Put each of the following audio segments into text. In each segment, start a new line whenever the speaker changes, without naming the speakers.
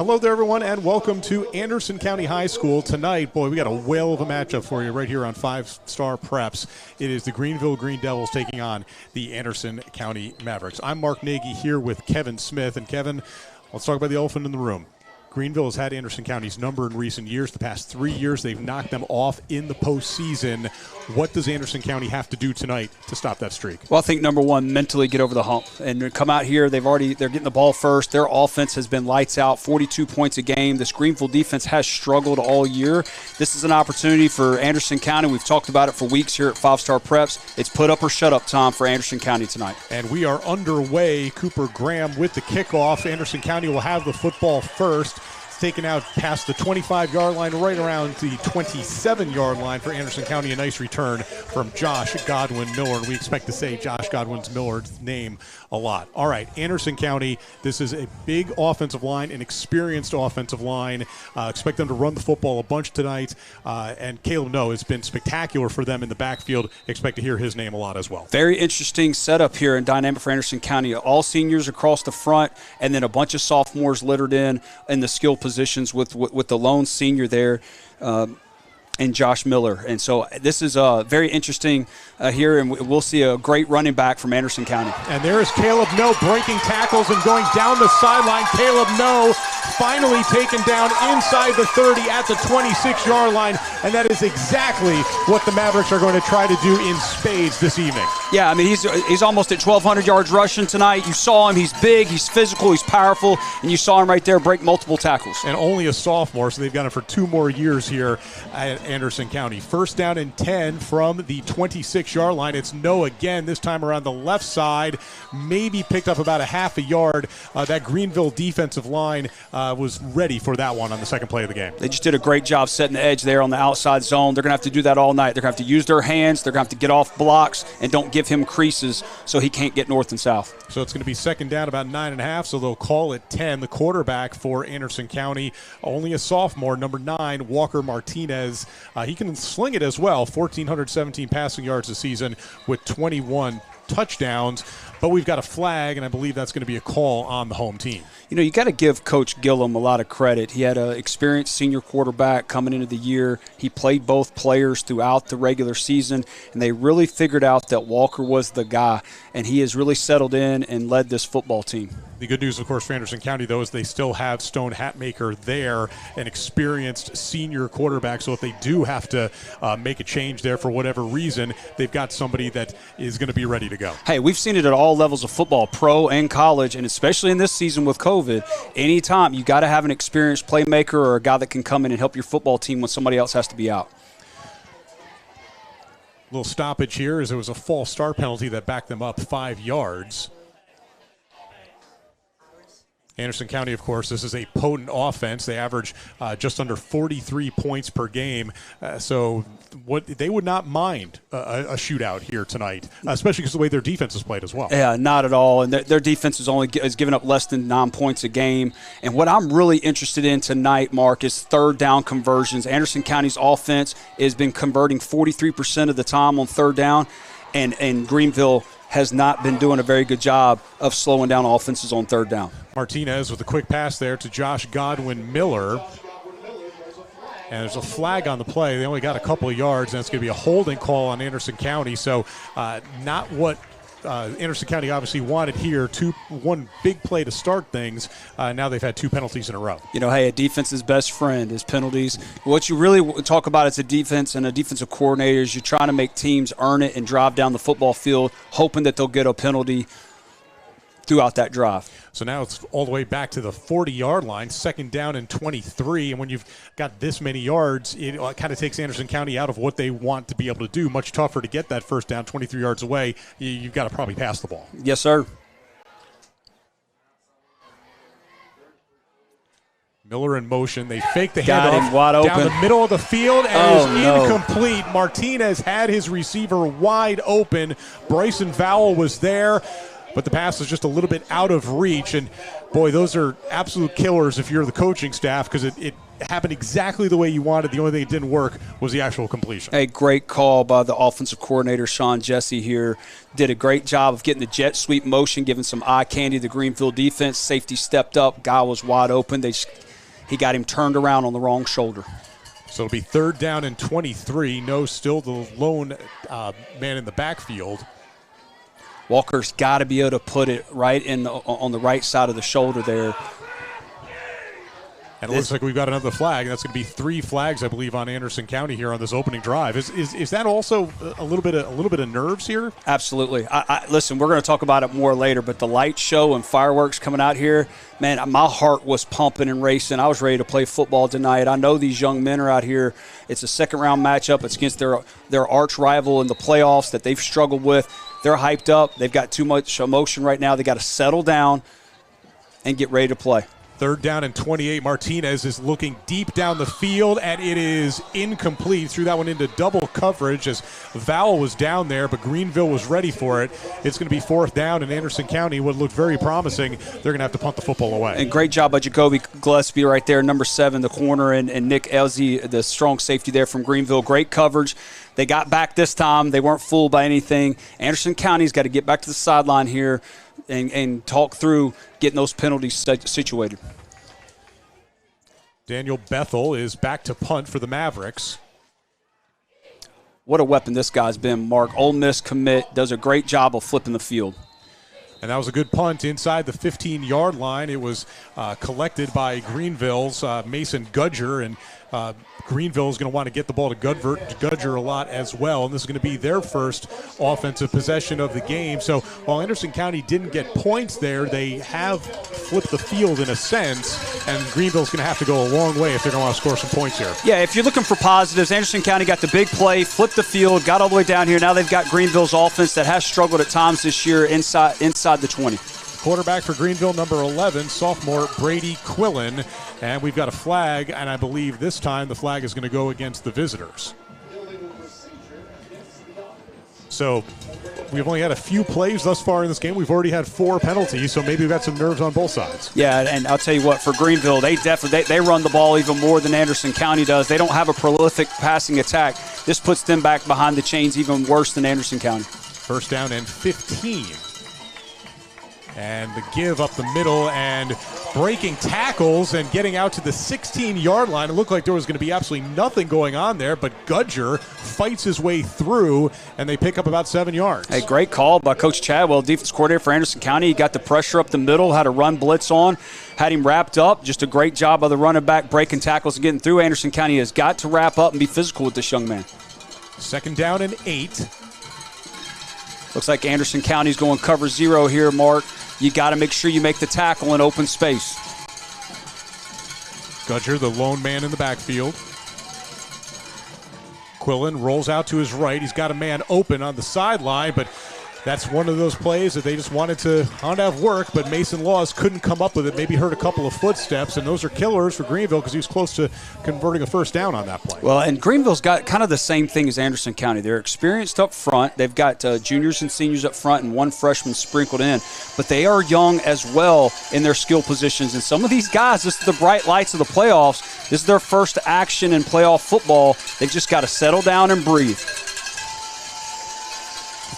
Hello there, everyone, and welcome to Anderson County High School. Tonight, boy, we got a whale of a matchup for you right here on 5-Star Preps. It is the Greeneville Green Devils taking on the Anderson County Mavericks. I'm Mark Nagy here with Kevin Smith. And Kevin, let's talk about the elephant in the room. Greeneville has had Anderson County's number in recent years. The past 3 years, they've knocked them off in the postseason. What does Anderson County have to do tonight to stop that streak?
Well, I think number one, mentally get over the hump and come out here. They're getting the ball first. Their offense has been lights out, 42 points a game. This Greeneville defense has struggled all year. This is an opportunity for Anderson County. We've talked about it for weeks here at 5-Star Preps. It's put up or shut up time for Anderson County tonight.
And we are underway. Cooper Graham with the kickoff. Anderson County will have the football first. Taken out past the 25-yard line, right around the 27-yard line for Anderson County. A nice return from Josh Godwin Miller, and we expect to say Josh Godwin Miller's name a lot. All right, Anderson County, this is a big offensive line, an experienced offensive line. Expect them to run the football a bunch tonight, and Caleb Noe has been spectacular for them in the backfield. Expect to hear his name a lot as well.
Very interesting setup here and dynamic for Anderson County. All seniors across the front, and then a bunch of sophomores littered in the skill positions with the lone senior there and Josh Miller. And so this is very interesting here, and we'll see a great running back from Anderson County.
And there is Caleb Noe breaking tackles and going down the sideline. Caleb Noe finally taken down inside the 30 at the 26-yard line, and that is exactly what the Mavericks are going to try to do in spades this evening.
Yeah, I mean, he's almost at 1,200 yards rushing tonight. You saw him. He's big, he's physical, he's powerful, and you saw him right there break multiple tackles.
And only a sophomore, so they've got him for 2 more years here at Anderson County. First down and 10 from the 26-yard line. It's Noe again, this time around the left side. Maybe picked up about a half a yard. That Greeneville defensive line was ready for that one on the second play of the game.
They just did a great job setting the edge there on the outside zone. They're going to have to do that all night. They're going to have to use their hands. They're going to have to get off blocks and don't give him creases so he can't get north and south.
So it's going to be second down about 9.5, so they'll call it 10. The quarterback for Anderson County, only a sophomore, number 9, Walker Martinez. He can sling it as well, 1,417 passing yards this season with 21 touchdowns. But we've got a flag, and I believe that's going to be a call on the home team.
You know, you got to give Coach Gillum a lot of credit. He had an experienced senior quarterback coming into the year. He played both players throughout the regular season, and they really figured out that Walker was the guy, and he has really settled in and led this football team.
The good news, of course, for Anderson County, though, is they still have Stone Hatmaker there, an experienced senior quarterback. So if they do have to make a change there for whatever reason, they've got somebody that is going to be ready to go.
Hey, we've seen it at all levels of football, pro and college, and especially in this season with COVID. Anytime you got to have an experienced playmaker or a guy that can come in and help your football team when somebody else has to be out.
Little stoppage here as there was a false start penalty that backed them up 5 yards. Anderson County, of course, this is a potent offense. They average just under 43 points per game. So they would not mind a shootout here tonight, especially because of the way their defense is played as well.
Yeah, not at all. And their defense is giving up less than 9 points a game. And what I'm really interested in tonight, Mark, is third down conversions. Anderson County's offense has been converting 43% of the time on third down, and Greeneville has not been doing a very good job of slowing down offenses on third down.
Martinez with a quick pass there to Josh Godwin Miller. And there's a flag on the play. They only got a couple of yards, and it's going to be a holding call on Anderson County. So not what Anderson County obviously wanted here. One big play to start things. Now they've had 2 penalties in a row.
You know, hey, a defense's best friend is penalties. What you really talk about as a defense and a defensive coordinator is you're trying to make teams earn it and drive down the football field, hoping that they'll get a penalty throughout that drive.
So now it's all the way back to the 40-yard line, second down and 23. And when you've got this many yards, it kind of takes Anderson County out of what they want to be able to do. Much tougher to get that first down 23 yards away. You've got to probably pass the ball.
Yes, sir.
Miller in motion. They fake the
Got
handoff
him wide open
down the middle of the field, and it is incomplete. Martinez had his receiver wide open. Bryson Vowell was there, but the pass was just a little bit out of reach. And, boy, those are absolute killers if you're the coaching staff, because it happened exactly the way you wanted. The only thing that didn't work was the actual completion.
A great call by the offensive coordinator, Sean Jesse here. Did a great job of getting the jet sweep motion, giving some eye candy to the Greeneville defense. Safety stepped up. Guy was wide open. They He got him turned around on the wrong shoulder.
So it'll be 3rd down and 23. No, still the lone man in the backfield.
Walker's got to be able to put it right on the right side of the shoulder there.
And it looks like we've got another flag. That's going to be 3 flags, I believe, on Anderson County here on this opening drive. Is that also a little bit of nerves here?
Absolutely. Listen, we're going to talk about it more later, but the light show and fireworks coming out here, man, my heart was pumping and racing. I was ready to play football tonight. I know these young men are out here. It's a second-round matchup. It's against their arch rival in the playoffs that they've struggled with. They're hyped up. They've got too much emotion right now. They got to settle down and get ready to play.
3rd down and 28. Martinez is looking deep down the field, and it is incomplete. Threw that one into double coverage as Vowell was down there, but Greeneville was ready for it. It's going to be 4th down, and Anderson County would look very promising. They're going to have to punt the football away.
And great job by Jacoby Gillespie right there, number 7, the corner, and Nick Elzy, the strong safety there from Greeneville. Great coverage. They got back this time. They weren't fooled by anything. Anderson County's got to get back to the sideline here and talk through getting those penalties situated.
Daniel Bethel is back to punt for the Mavericks.
What a weapon this guy's been, Mark. Ole Miss commit, does a great job of flipping the field.
And that was a good punt inside the 15-yard line. It was collected by Greeneville's Mason Gudger, and Greeneville is going to want to get the ball to Gudger a lot as well, and this is going to be their first offensive possession of the game. So while Anderson County didn't get points there, they have flipped the field in a sense, and Greeneville's going to have to go a long way if they're going to want to score some points here.
Yeah, if you're looking for positives, Anderson County got the big play, flipped the field, got all the way down here. Now they've got Greeneville's offense that has struggled at times this year inside the 20.
Quarterback for Greeneville, number 11, sophomore Brady Quillen. And we've got a flag, and I believe this time the flag is going to go against the visitors. So we've only had a few plays thus far in this game. We've already had 4 penalties, so maybe we've got some nerves on both sides.
Yeah, and I'll tell you what, for Greeneville, they run the ball even more than Anderson County does. They don't have a prolific passing attack. This puts them back behind the chains even worse than Anderson County.
1st down and 15. And the give up the middle and breaking tackles and getting out to the 16-yard line. It looked like there was going to be absolutely nothing going on there, but Gudger fights his way through, and they pick up about 7 yards.
Hey, great call by Coach Chadwell, defense coordinator for Anderson County. He got the pressure up the middle, had a run blitz on, had him wrapped up. Just a great job by the running back, breaking tackles and getting through. Anderson County has got to wrap up and be physical with this young man.
2nd down and 8.
Looks like Anderson County's going cover 0 here, Mark. You got to make sure you make the tackle in open space.
Gudger, the lone man in the backfield. Quillen rolls out to his right. He's got a man open on the sideline, but that's one of those plays that they just wanted to have work, but Mason Laws couldn't come up with it, maybe heard a couple of footsteps, and those are killers for Greeneville because he was close to converting a 1st down on that play.
Well, and Greeneville's got kind of the same thing as Anderson County. They're experienced up front. They've got juniors and seniors up front and 1 freshman sprinkled in, but they are young as well in their skill positions. And some of these guys, this is the bright lights of the playoffs. This is their first action in playoff football. They've just got to settle down and breathe.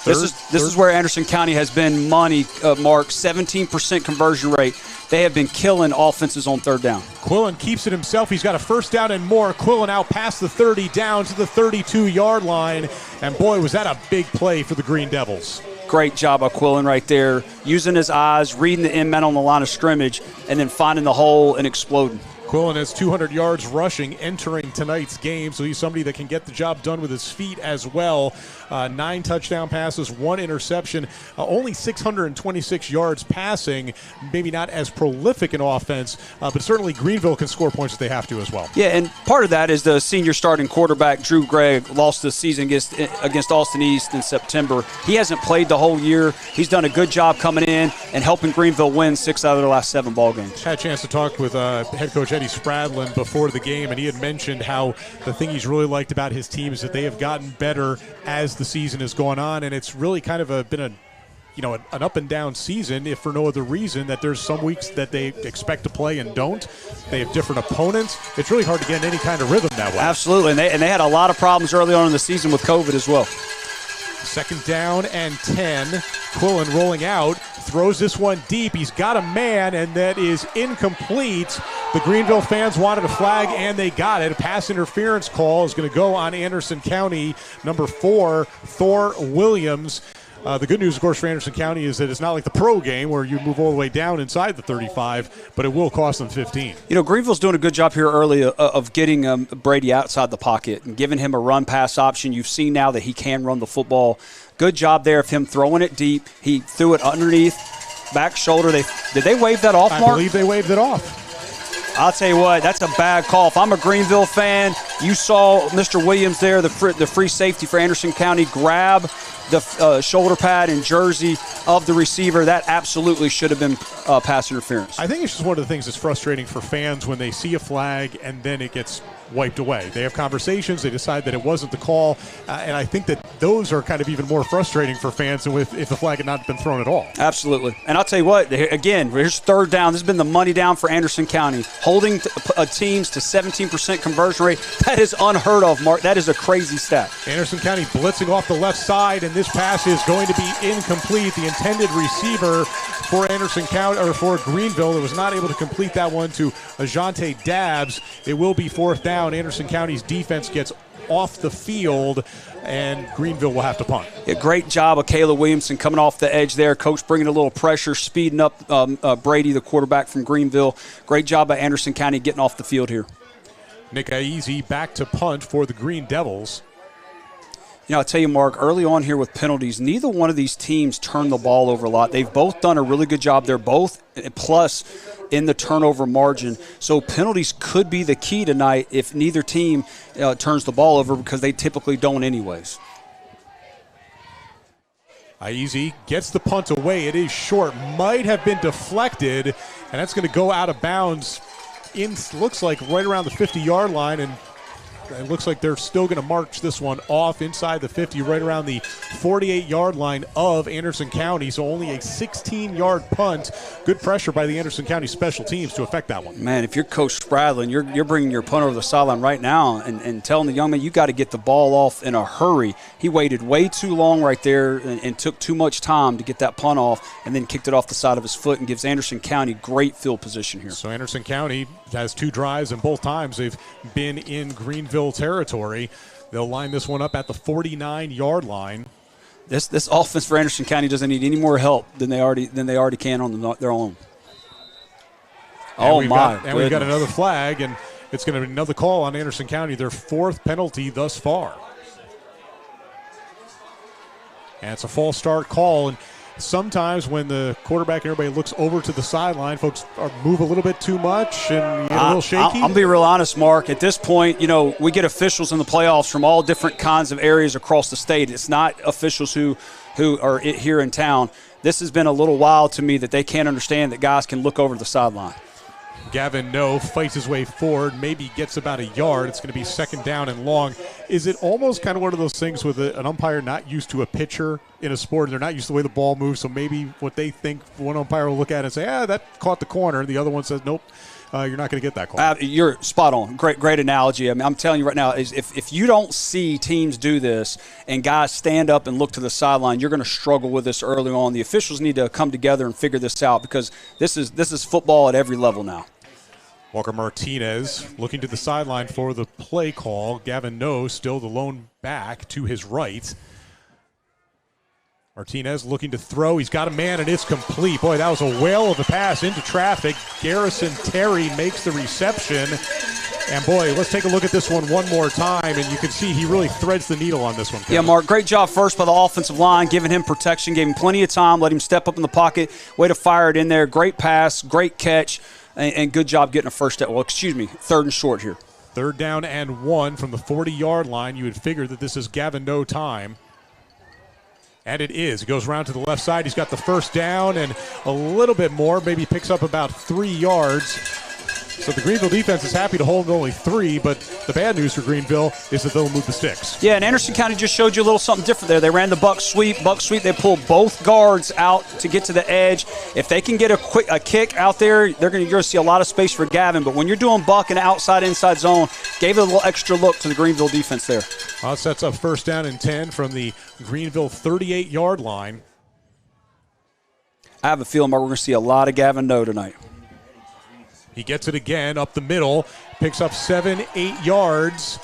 This is where Anderson County has been money, Mark. 17% conversion rate. They have been killing offenses on 3rd down.
Quillen keeps it himself. He's got a 1st down and more. Quillen out past the 30, down to the 32-yard line. And, boy, was that a big play for the Green Devils.
Great job by Quillen right there, using his eyes, reading the end man on the line of scrimmage, and then finding the hole and exploding.
Quillen has 200 yards rushing entering tonight's game, so he's somebody that can get the job done with his feet as well. 9 touchdown passes, 1 interception, only 626 yards passing. Maybe not as prolific an offense, but certainly Greeneville can score points if they have to as well.
Yeah, and part of that is the senior starting quarterback, Drew Gregg, lost the season against Austin East in September. He hasn't played the whole year. He's done a good job coming in and helping Greeneville win 6 out of their last 7 ball games.
Had a chance to talk with head coach Eddie Spradlin before the game, and he had mentioned how the thing he's really liked about his team is that they have gotten better as the season has gone on, and it's really kind of been an up and down season, if for no other reason that there's some weeks that they expect to play and don't. They have different opponents. It's really hard to get in any kind of rhythm that way.
Absolutely, and they had a lot of problems early on in the season with COVID as well.
Second down and 10. Quillen rolling out, throws this one deep. He's got a man, and that is incomplete. The Greeneville fans wanted a flag, and they got it. A pass interference call is going to go on Anderson County. Number 4, Thor Williams. The good news, of course, for Anderson County is that it's not like the pro game where you move all the way down inside the 35, but it will cost them 15.
You know, Greeneville's doing a good job here early of getting Brady outside the pocket and giving him a run-pass option. You've seen now that he can run the football. Good job there of him throwing it deep. He threw it underneath, back shoulder. Did they wave that off, Mark?
I believe they waved it off.
I'll tell you what, that's a bad call. If I'm a Greeneville fan, you saw Mr. Williams there, the free safety for Anderson County, grab the shoulder pad and jersey of the receiver. That absolutely should have been pass interference.
I think it's just one of the things that's frustrating for fans when they see a flag and then it gets wiped away. They have conversations, they decide that it wasn't the call, and I think that those are kind of even more frustrating for fans than if the flag had not been thrown at all.
Absolutely. And I'll tell you what, again, here's third down. This has been the money down for Anderson County. Holding teams to 17% conversion rate, that is unheard of, Mark. That is a crazy stat.
Anderson County blitzing off the left side, and this pass is going to be incomplete. The intended receiver for Anderson County, or for Greeneville, was not able to complete that one to Ajante Dabbs. It will be fourth down. Anderson County's defense gets off the field, and Greeneville will have to punt.
Yeah, great job of Kayla Williamson coming off the edge there. Coach bringing a little pressure, speeding up Brady, the quarterback from Greeneville. Great job by Anderson County getting off the field here.
Nick Aizy back to punt for the Green Devils.
You know, I'll tell you, Mark, early on here with penalties, neither one of these teams turned the ball over a lot. They've both done a really good job. They're both plus in the turnover margin. So penalties could be the key tonight if neither team turns the ball over, because they typically don't anyways.
Aizy gets the punt away. It is short. Might have been deflected, and that's going to go out of bounds looks like right around the 50-yard line, and it looks like they're still going to march this one off inside the 50, right around the 48-yard line of Anderson County. So only a 16-yard punt. Good pressure by the Anderson County special teams to affect that one.
Man, if you're Coach Spradlin, you're bringing your punter over the sideline right now and telling the young man you got to get the ball off in a hurry. He waited way too long right there and took too much time to get that punt off, and then kicked it off the side of his foot and gives Anderson County great field position here. So
Anderson County has 2 drives, and both times they've been in Greeneville territory. They'll line this one up at the 49-yard line.
This offense for Anderson County doesn't need any more help than they already can on their own.
We've got another flag, and it's going to be another call on Anderson County, their 4th penalty thus far. And it's a false start call, and sometimes when the quarterback and everybody looks over to the sideline, folks move a little bit too much and get a little shaky.
I'll be real honest, Mark. At this point, you know, we get officials in the playoffs from all different kinds of areas across the state. It's not officials who are here in town. This has been a little while to me that they can't understand that guys can look over the sideline.
Gavin No fights his way forward, maybe gets about a yard. It's going to be second down and long. Is it almost kind of one of those things with an umpire not used to a pitcher in a sport? They're not used to the way the ball moves, so maybe what they think, one umpire will look at it and say, that caught the corner, and the other one says, nope, you're not going to get that call.
You're spot on. Great analogy. I mean, I'm telling you right now, if you don't see teams do this and guys stand up and look to the sideline, you're going to struggle with this early on. The officials need to come together and figure this out, because this is football at every level now.
Walker Martinez looking to the sideline for the play call. Gavin No still the lone back to his right. Martinez looking to throw. He's got a man, and it's complete. Boy, that was a whale of a pass into traffic. Garrison Terry makes the reception. And, boy, let's take a look at this one more time, and you can see he really threads the needle on this one, Kevin.
Yeah, Mark, great job first by the offensive line, giving him protection, gave him plenty of time, let him step up in the pocket, way to fire it in there. Great pass, great catch. And good job getting a first down. Well, third and short here.
Third down and 1 from the 40-yard line. You would figure that this is Gavin No time. And it is. He goes around to the left side. He's got the first down and a little bit more. Maybe picks up about 3 yards. So the Greeneville defense is happy to hold only 3, but the bad news for Greeneville is that they'll move the sticks.
Yeah, and Anderson County just showed you a little something different there. They ran the buck sweep. They pulled both guards out to get to the edge. If they can get a kick out there, you're going to see a lot of space for Gavin. But when you're doing buck in the outside-inside zone, gave it a little extra look to the Greeneville defense there.
Well, sets up first down and 10 from the Greeneville 38-yard line.
I have a feeling we're going to see a lot of Gavin No tonight.
He gets it again up the middle, picks up 7-8 yards.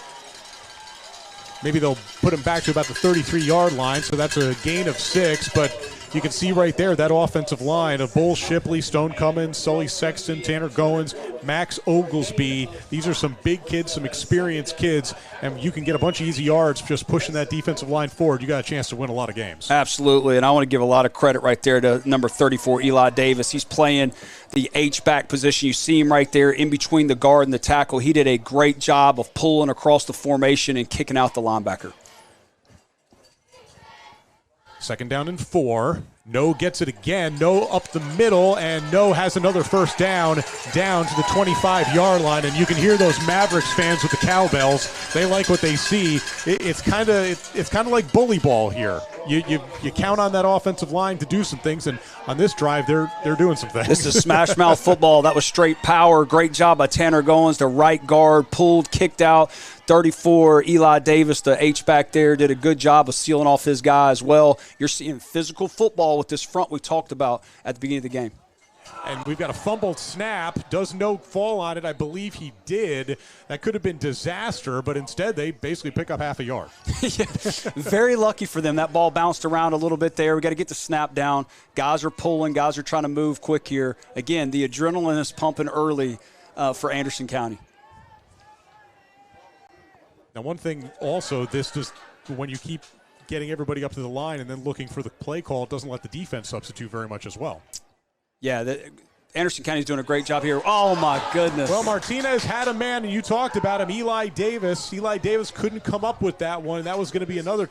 Maybe they'll put him back to about the 33-yard line, so that's a gain of 6. But you can see right there that offensive line of Bull Shipley, Stone Cummins, Sully Sexton, Tanner Goins, Max Oglesby. These are some big kids, some experienced kids, and you can get a bunch of easy yards just pushing that defensive line forward. You got a chance to win a lot of games.
Absolutely, and I want to give a lot of credit right there to number 34, Eli Davis. He's playing the H-back position. You see him right there in between the guard and the tackle. He did a great job of pulling across the formation and kicking out the linebacker.
Second down and 4. No gets it again. No up the middle, and No has another first down to the 25-yard line. And you can hear those Mavericks fans with the cowbells. They like what they see. It's kind of like bully ball here. You count on that offensive line to do some things, and on this drive, they're doing some things.
This is smash mouth football. That was straight power. Great job by Tanner Goins, the right guard, pulled, kicked out. 34, Eli Davis, the H-back there, did a good job of sealing off his guy as well. You're seeing physical football with this front we talked about at the beginning of the game.
And we've got a fumbled snap. Does No fall on it? I believe he did. That could have been disaster, but instead they basically pick up half a yard.
Yeah, very lucky for them. That ball bounced around a little bit there. We got to get the snap down. Guys are pulling. Guys are trying to move quick here. Again, the adrenaline is pumping early for Anderson County.
Now, one thing also, this just when you keep getting everybody up to the line and then looking for the play call, it doesn't let the defense substitute very much as well.
Yeah, Anderson County's doing a great job here. Oh, my goodness.
Well, Martinez had a man, and you talked about him, Eli Davis. Eli Davis couldn't come up with that one. That was going to be another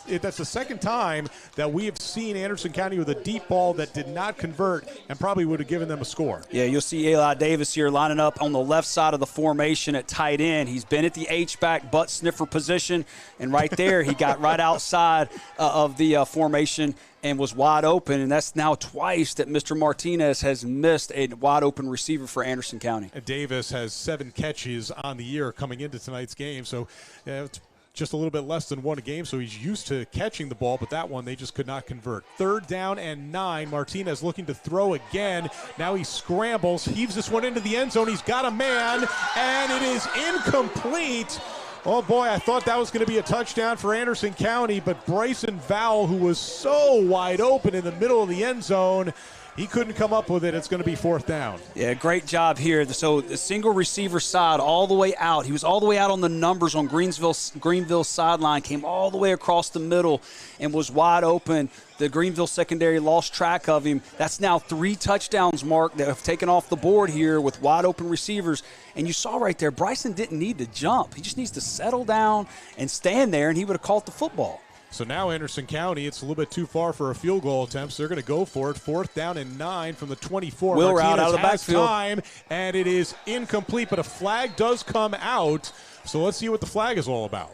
that's the second time that we have seen Anderson County with a deep ball that did not convert and probably would have given them a score.
Yeah, you'll see Eli Davis here lining up on the left side of the formation at tight end. He's been at the H-back butt sniffer position, and right there he got right outside of the formation and was wide open, and that's now twice that Mr. Martinez has missed a wide-open receiver for Anderson County.
Davis has 7 catches on the year coming into tonight's game, so it's just a little bit less than 1 a game, so he's used to catching the ball, but that one they just could not convert. 3rd down and 9. Martinez looking to throw again. Now he scrambles, heaves this one into the end zone. He's got a man, and it is incomplete. Oh, boy, I thought that was going to be a touchdown for Anderson County, but Bryson Vowell, who was so wide open in the middle of the end zone, he couldn't come up with it. It's going to be 4th down.
Yeah, great job here. So the single receiver side all the way out. He was all the way out on the numbers on Greeneville's sideline, came all the way across the middle and was wide open. The Greeneville secondary lost track of him. That's now 3 touchdowns, Mark, that have taken off the board here with wide open receivers. And you saw right there, Bryson didn't need to jump. He just needs to settle down and stand there, and he would have caught the football.
So now Anderson County, it's a little bit too far for a field goal attempt, so they're going to go for it. 4th down and 9 from the 24.
Wheel
Martinez
route out of the backfield.
Time, and it is incomplete, but a flag does come out. So let's see what the flag is all about.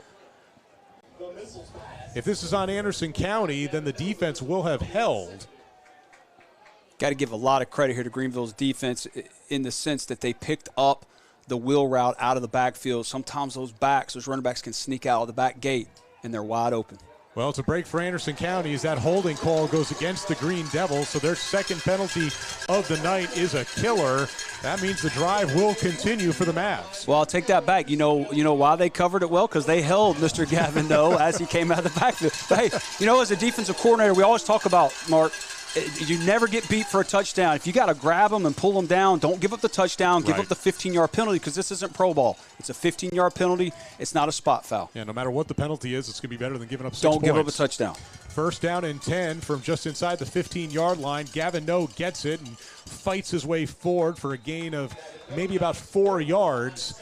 If this is on Anderson County, then the defense will have held.
Got to give a lot of credit here to Greeneville's defense in the sense that they picked up the wheel route out of the backfield. Sometimes those running backs can sneak out of the back gate, and they're wide open.
Well, it's a break for Anderson County as that holding call goes against the Green Devils, so their second penalty of the night is a killer. That means the drive will continue for the Mavs.
Well, I'll take that back. You know why they covered it well? Because they held Mr. Gavin No as he came out of the backfield. But hey, as a defensive coordinator, we always talk about, Mark, you never get beat for a touchdown. If you got to grab them and pull them down, don't give up the touchdown. Give up the 15-yard penalty because this isn't pro ball. It's a 15-yard penalty. It's not a spot foul.
Yeah, no matter what the penalty is, it's going to be better than giving up 6 points.
Don't give up a touchdown.
1st down and 10 from just inside the 15-yard line. Gavin No gets it and fights his way forward for a gain of maybe about 4 yards.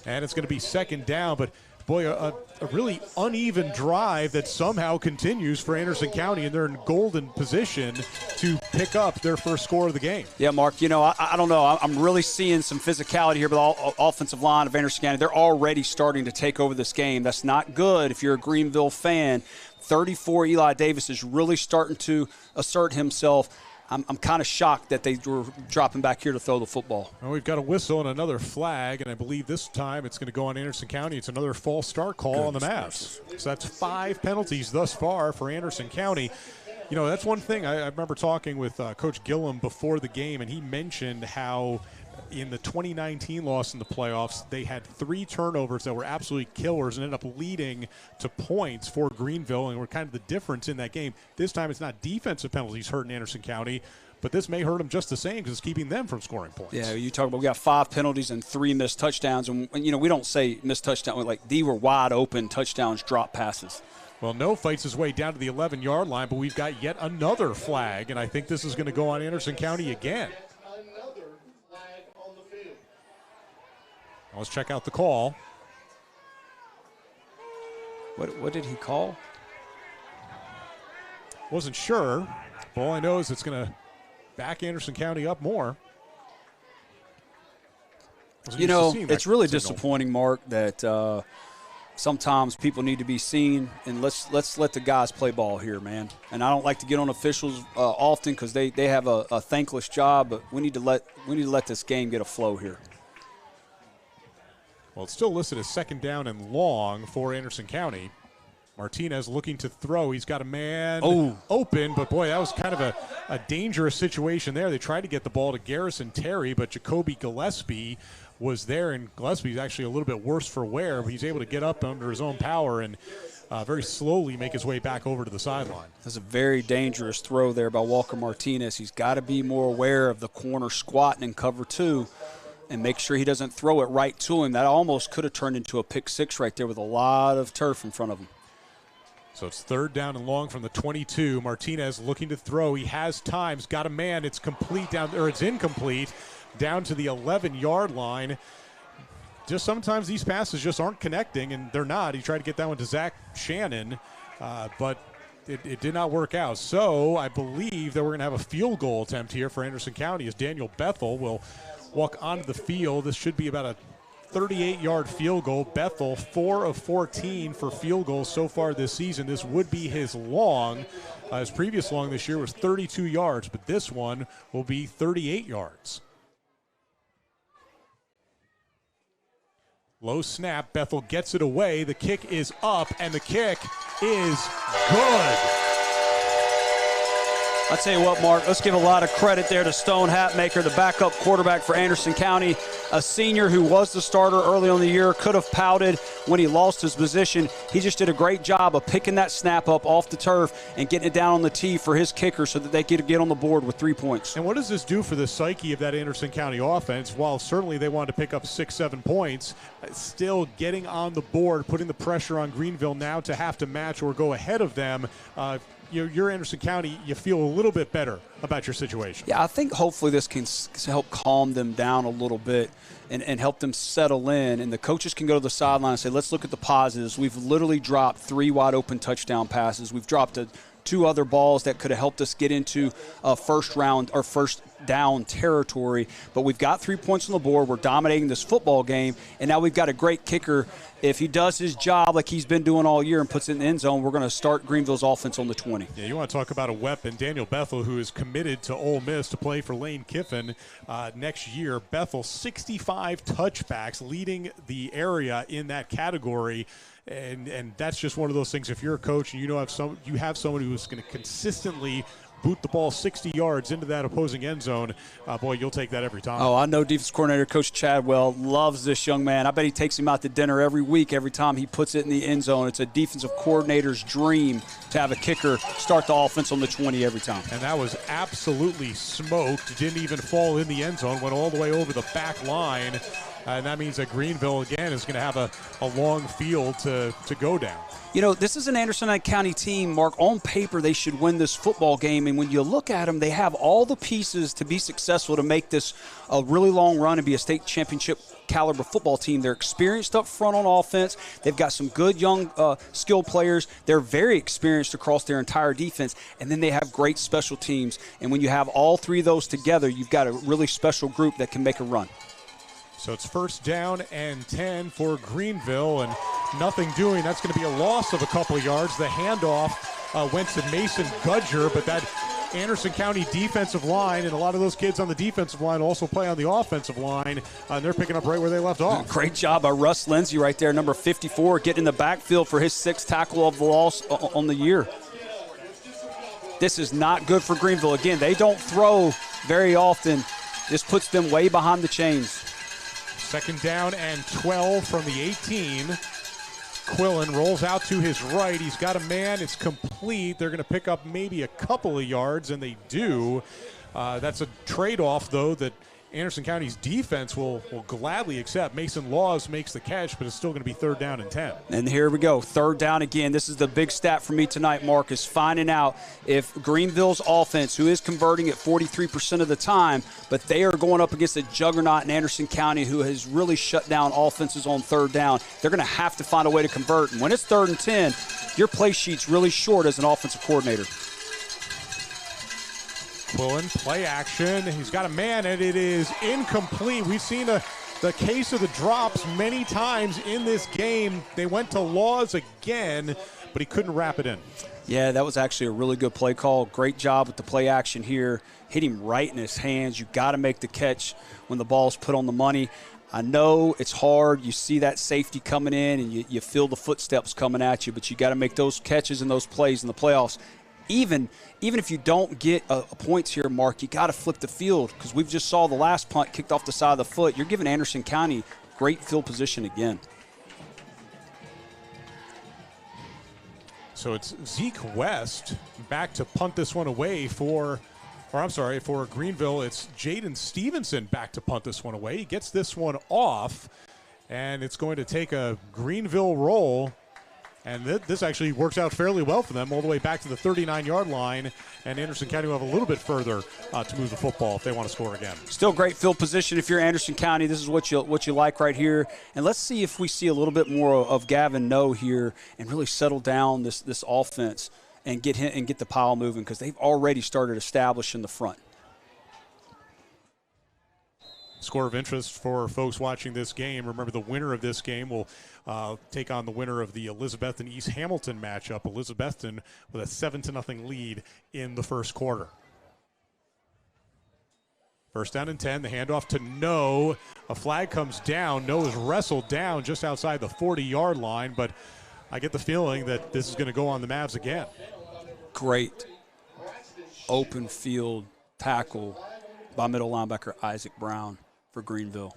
And it's going to be 2nd down, but boy, a really uneven drive that somehow continues for Anderson County, and they're in golden position to pick up their first score of the game.
Yeah, Mark, I don't know. I'm really seeing some physicality here with the offensive line of Anderson County. They're already starting to take over this game. That's not good if you're a Greeneville fan. 34, Eli Davis is really starting to assert himself. I'm kind of shocked that they were dropping back here to throw the football.
Well, we've got a whistle and another flag, and I believe this time it's going to go on Anderson County. It's another false start call on the Mavs. So that's 5 penalties thus far for Anderson County. That's one thing. I remember talking with Coach Gillum before the game, and he mentioned how in the 2019 loss in the playoffs, they had 3 turnovers that were absolutely killers and ended up leading to points for Greeneville, and were kind of the difference in that game. This time it's not defensive penalties hurting Anderson County, but this may hurt them just the same because it's keeping them from scoring points.
Yeah, you talk about we got 5 penalties and 3 missed touchdowns, and we don't say missed touchdowns. Like, these were wide open touchdowns, drop passes.
Well, No fights his way down to the 11-yard line, but we've got yet another flag, and I think this is going to go on Anderson County again. Let's check out the call.
What did he call?
Wasn't sure. But all I know is it's going to back Anderson County up more.
It's really disappointing, Mark, that sometimes people need to be seen, and let's let the guys play ball here, man. And I don't like to get on officials often because they have a thankless job, but we need to let this game get a flow here.
Well, it's still listed as 2nd down and long for Anderson County. Martinez looking to throw. He's got a man open, but boy, that was kind of a dangerous situation there. They tried to get the ball to Garrison Terry, but Jacoby Gillespie was there, and Gillespie's actually a little bit worse for wear, but he's able to get up under his own power and very slowly make his way back over to the sideline.
That's a very dangerous throw there by Walker Martinez. He's got to be more aware of the corner squatting in cover 2. And make sure he doesn't throw it right to him. That almost could have turned into a pick 6 right there with a lot of turf in front of him.
So it's 3rd down and long from the 22. Martinez looking to throw. He has time. He's got a man. It's complete it's incomplete down to the 11-yard line. Just sometimes these passes just aren't connecting, and they're not. He tried to get that one to Zach Shannon, but it did not work out. So I believe that we're going to have a field goal attempt here for Anderson County as Daniel Bethel will walk onto the field. This should be about a 38-yard field goal. Bethel, 4 of 14 for field goals so far this season. This would be his long. His previous long this year was 32 yards, but this one will be 38 yards. Low snap. Bethel gets it away. The kick is up, and the kick is good.
I'll tell you what, Mark, let's give a lot of credit there to Stone Hatmaker, the backup quarterback for Anderson County, a senior who was the starter early on the year, could have pouted when he lost his position. He just did a great job of picking that snap up off the turf and getting it down on the tee for his kicker so that they could get on the board with 3 points.
And what does this do for the psyche of that Anderson County offense? While certainly they wanted to pick up 6-7 points, still getting on the board, putting the pressure on Greeneville now to have to match or go ahead of them. You're Anderson County, you feel a little bit better about your situation.
Yeah, I think hopefully this can help calm them down a little bit and help them settle in. And the coaches can go to the sideline and say, let's look at the positives. We've literally dropped 3 wide open touchdown passes. We've dropped 2 other balls that could have helped us get into first round or first down territory. But we've got 3 points on the board. We're dominating this football game. And now we've got a great kicker. If he does his job like he's been doing all year and puts it in the end zone, we're going to start Greeneville's offense on the 20.
Yeah, you want to talk about a weapon. Daniel Bethel, who is committed to Ole Miss to play for Lane Kiffin next year. Bethel, 65 touchbacks, leading the area in that category. And that's just one of those things. If you're a coach and you have someone who is going to consistently boot the ball 60 yards into that opposing end zone, boy, you'll take that every time.
Oh, I know defense coordinator Coach Chadwell loves this young man. I bet he takes him out to dinner every week, every time he puts it in the end zone. It's a defensive coordinator's dream to have a kicker start the offense on the 20 every time.
And that was absolutely smoked. Didn't even fall in the end zone. Went all the way over the back line. And that means that Greeneville, again, is going to have a long field to go down.
You know, this is an Anderson County team, Mark. On paper, they should win this football game. And when you look at them, they have all the pieces to be successful to make this a really long run and be a state championship caliber football team. They're experienced up front on offense. They've got some good young skilled players. They're very experienced across their entire defense. And then they have great special teams. And when you have all three of those together, you've got a really special group that can make a run.
So it's first down and 10 for Greeneville, and nothing doing. That's going to be a loss of a couple of yards. The handoff went to Mason Gudger, but that Anderson County defensive line, and a lot of those kids on the defensive line also play on the offensive line, and they're picking up right where they left off.
Great job by Russ Lindsay right there, number 54, getting in the backfield for his sixth tackle of the loss on the year. This is not good for Greeneville. Again, they don't throw very often. This puts them way behind the chains.
Second down and 12 from the 18. Quillen rolls out to his right. He's got a man. It's complete. They're going to pick up maybe a couple of yards, and they do. That's a trade-off, though, that Anderson County's defense will gladly accept. Mason Laws makes the catch, but it's still going to be third down and 10.
And here we go. Third down again. This is the big stat for me tonight, Mark, is finding out if Greeneville's offense, who is converting at 43% of the time, but they are going up against a juggernaut in Anderson County who has really shut down offenses on third down. They're going to have to find a way to convert. And when it's third and 10, your play sheet's really short as an offensive coordinator.
Quillen, play action. He's got a man, and it is incomplete. We've seen the case of the drops many times in this game. They went to Laws again, but he couldn't wrap it in.
Yeah, that was actually a really good play call. Great job with the play action here. Hit him right in his hands. You got to make the catch when the ball's put on the money. I know it's hard. You see that safety coming in, and you feel the footsteps coming at you, but you got to make those catches and those plays in the playoffs. Even if you don't get points here, Mark, you got to flip the field, because we've just saw the last punt kicked off the side of the foot. You're giving Anderson County great field position again.
So it's Zeke West back to punt this one away for Greeneville. It's Jaden Stevenson back to punt this one away. He gets this one off, and it's going to take a Greeneville roll. And this actually works out fairly well for them, all the way back to the 39-yard line. And Anderson County will have a little bit further to move the football if they want to score again. Still
great field position if you're Anderson County. This is what you like right here. And let's see if we see a little bit more of Gavin Noe here and really settle down this offense and get the pile moving, because they've already started establishing the front.
Score of interest for folks watching this game. Remember, the winner of this game will take on the winner of the Elizabethton East Hamilton matchup. Elizabethton with a 7-0 lead in the first quarter. First down and 10. The handoff to Noe. A flag comes down. Noe is wrestled down just outside the 40-yard line, but I get the feeling that this is going to go on the Mavs again.
Great open field tackle by middle linebacker Isaac Brown for Greeneville.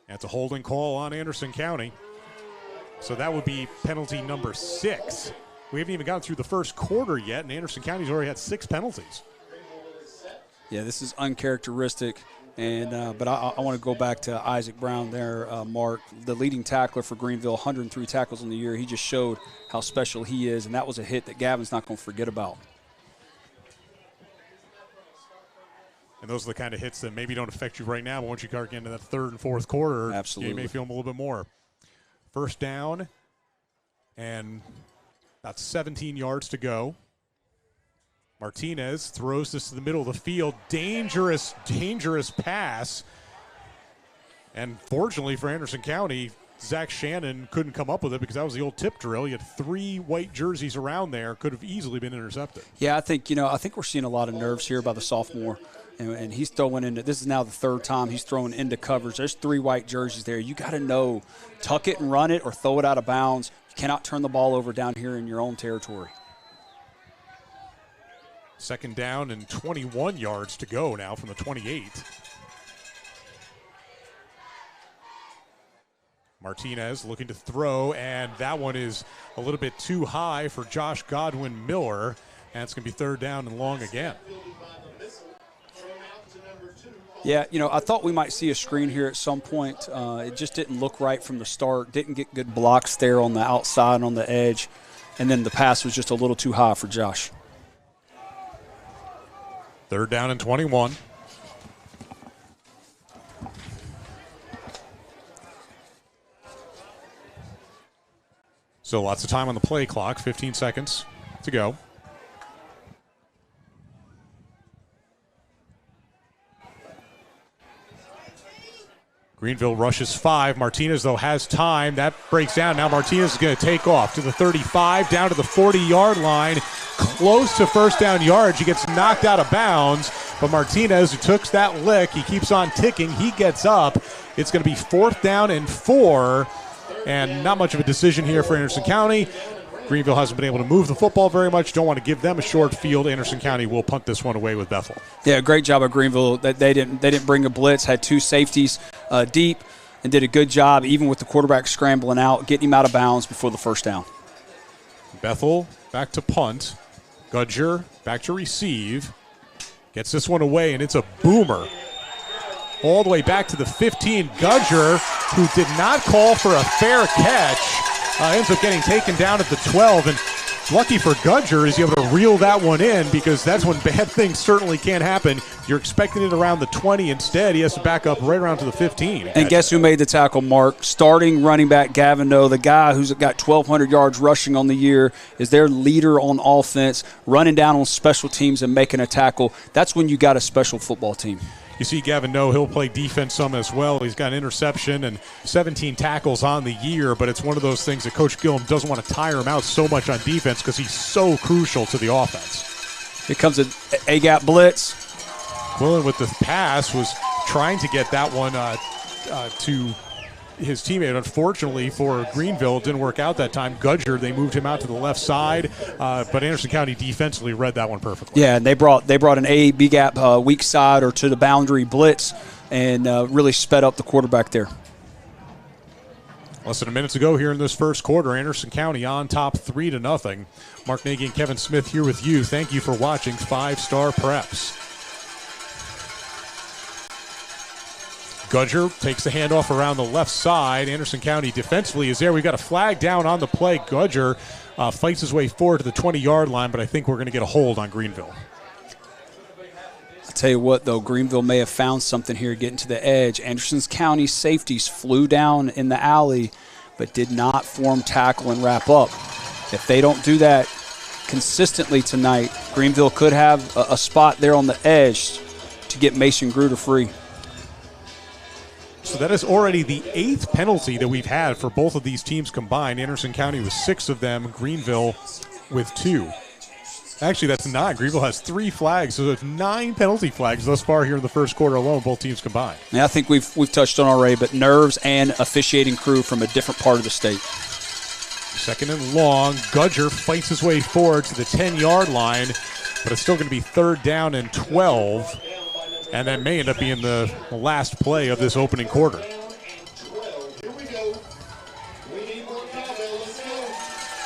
That's a holding call on Anderson County. So that would be penalty number 6. We haven't even gotten through the first quarter yet, and Anderson County's already had 6 penalties.
Yeah, this is uncharacteristic. And but I want to go back to Isaac Brown there, Mark, the leading tackler for Greeneville, 103 tackles in the year. He just showed how special he is, and that was a hit that Gavin's not going to forget about.
And those are the kind of hits that maybe don't affect you right now, but once you start getting into that third and fourth quarter,
absolutely,
you may feel them a little bit more. First down, and about 17 yards to go. Martinez throws this to the middle of the field. Dangerous pass. And fortunately for Anderson County, Zach Shannon couldn't come up with it, because that was the old tip drill. You had 3 white jerseys around there. Could have easily been intercepted.
Yeah, I think we're seeing a lot of nerves here by the sophomore. And he's throwing into – this is now the third time he's throwing into coverage. There's 3 white jerseys there. You got to know, tuck it and run it or throw it out of bounds. You cannot turn the ball over down here in your own territory.
Second down and 21 yards to go now from the 28. Martinez looking to throw, and that one is a little bit too high for Josh Godwin Miller. And it's going to be third down and long again.
Yeah, I thought we might see a screen here at some point. It just didn't look right from the start. Didn't get good blocks there on the outside, on the edge. And then the pass was just a little too high for Josh.
3rd down and 21. So lots of time on the play clock, 15 seconds to go. Greeneville rushes 5. Martinez, though, has time. That breaks down. Now Martinez is going to take off to the 35, down to the 40-yard line, close to first down yards. He gets knocked out of bounds, but Martinez, who took that lick, he keeps on ticking. He gets up. It's going to be 4th down and 4, and not much of a decision here for Anderson County. Greeneville hasn't been able to move the football very much. Don't want to give them a short field. Anderson County will punt this one away with Bethel.
Yeah, great job of Greeneville. They didn't bring a blitz, had 2 safeties deep, and did a good job, even with the quarterback scrambling out, getting him out of bounds before the first down.
Bethel back to punt. Gudger back to receive. Gets this one away, and it's a boomer. All the way back to the 15. Gudger, who did not call for a fair catch, ends up getting taken down at the 12, and lucky for Gudger is able to reel that one in, because that's when bad things certainly can't happen. You're expecting it around the 20. Instead, he has to back up right around to the 15.
And guess who made the tackle, Mark? Starting running back Gavin Noe, the guy who's got 1,200 yards rushing on the year, is their leader on offense, running down on special teams and making a tackle. That's when you got a special football team.
You see Gavin Noe, he'll play defense some as well. He's got an interception and 17 tackles on the year, but it's one of those things that Coach Gillum doesn't want to tire him out so much on defense because he's so crucial to the offense.
Here comes an A-gap blitz.
Quillen with the pass was trying to get that one to his teammate. Unfortunately for Greeneville, it didn't work out that time. Gudger, they moved him out to the left side, but Anderson County defensively read that one perfectly.
Yeah, and they brought an A-B gap weak side or to the boundary blitz and really sped up the quarterback there.
Less than a minute to go here in this first quarter. Anderson County on top 3-0. Mark Nagy and Kevin Smith here with you. Thank you for watching 5-Star Preps. Gudger takes the handoff around the left side. Anderson County defensively is there. We've got a flag down on the play. Gudger fights his way forward to the 20-yard line, but I think we're going to get a hold on Greeneville.
I'll tell you what, though, Greeneville may have found something here getting to the edge. Anderson County safeties flew down in the alley, but did not form tackle and wrap up. If they don't do that consistently tonight, Greeneville could have a spot there on the edge to get Mason Gruder free.
So that is already the 8th penalty that we've had for both of these teams combined. Anderson County with 6 of them, Greeneville with 2. Actually, that's 9. Greeneville has 3 flags, so there's 9 penalty flags thus far here in the first quarter alone, both teams combined.
Yeah, I think we've touched on already, but nerves and officiating crew from a different part of the state.
2nd and long. Gudger fights his way forward to the 10-yard line, but it's still going to be 3rd down and 12. And that may end up being the last play of this opening quarter.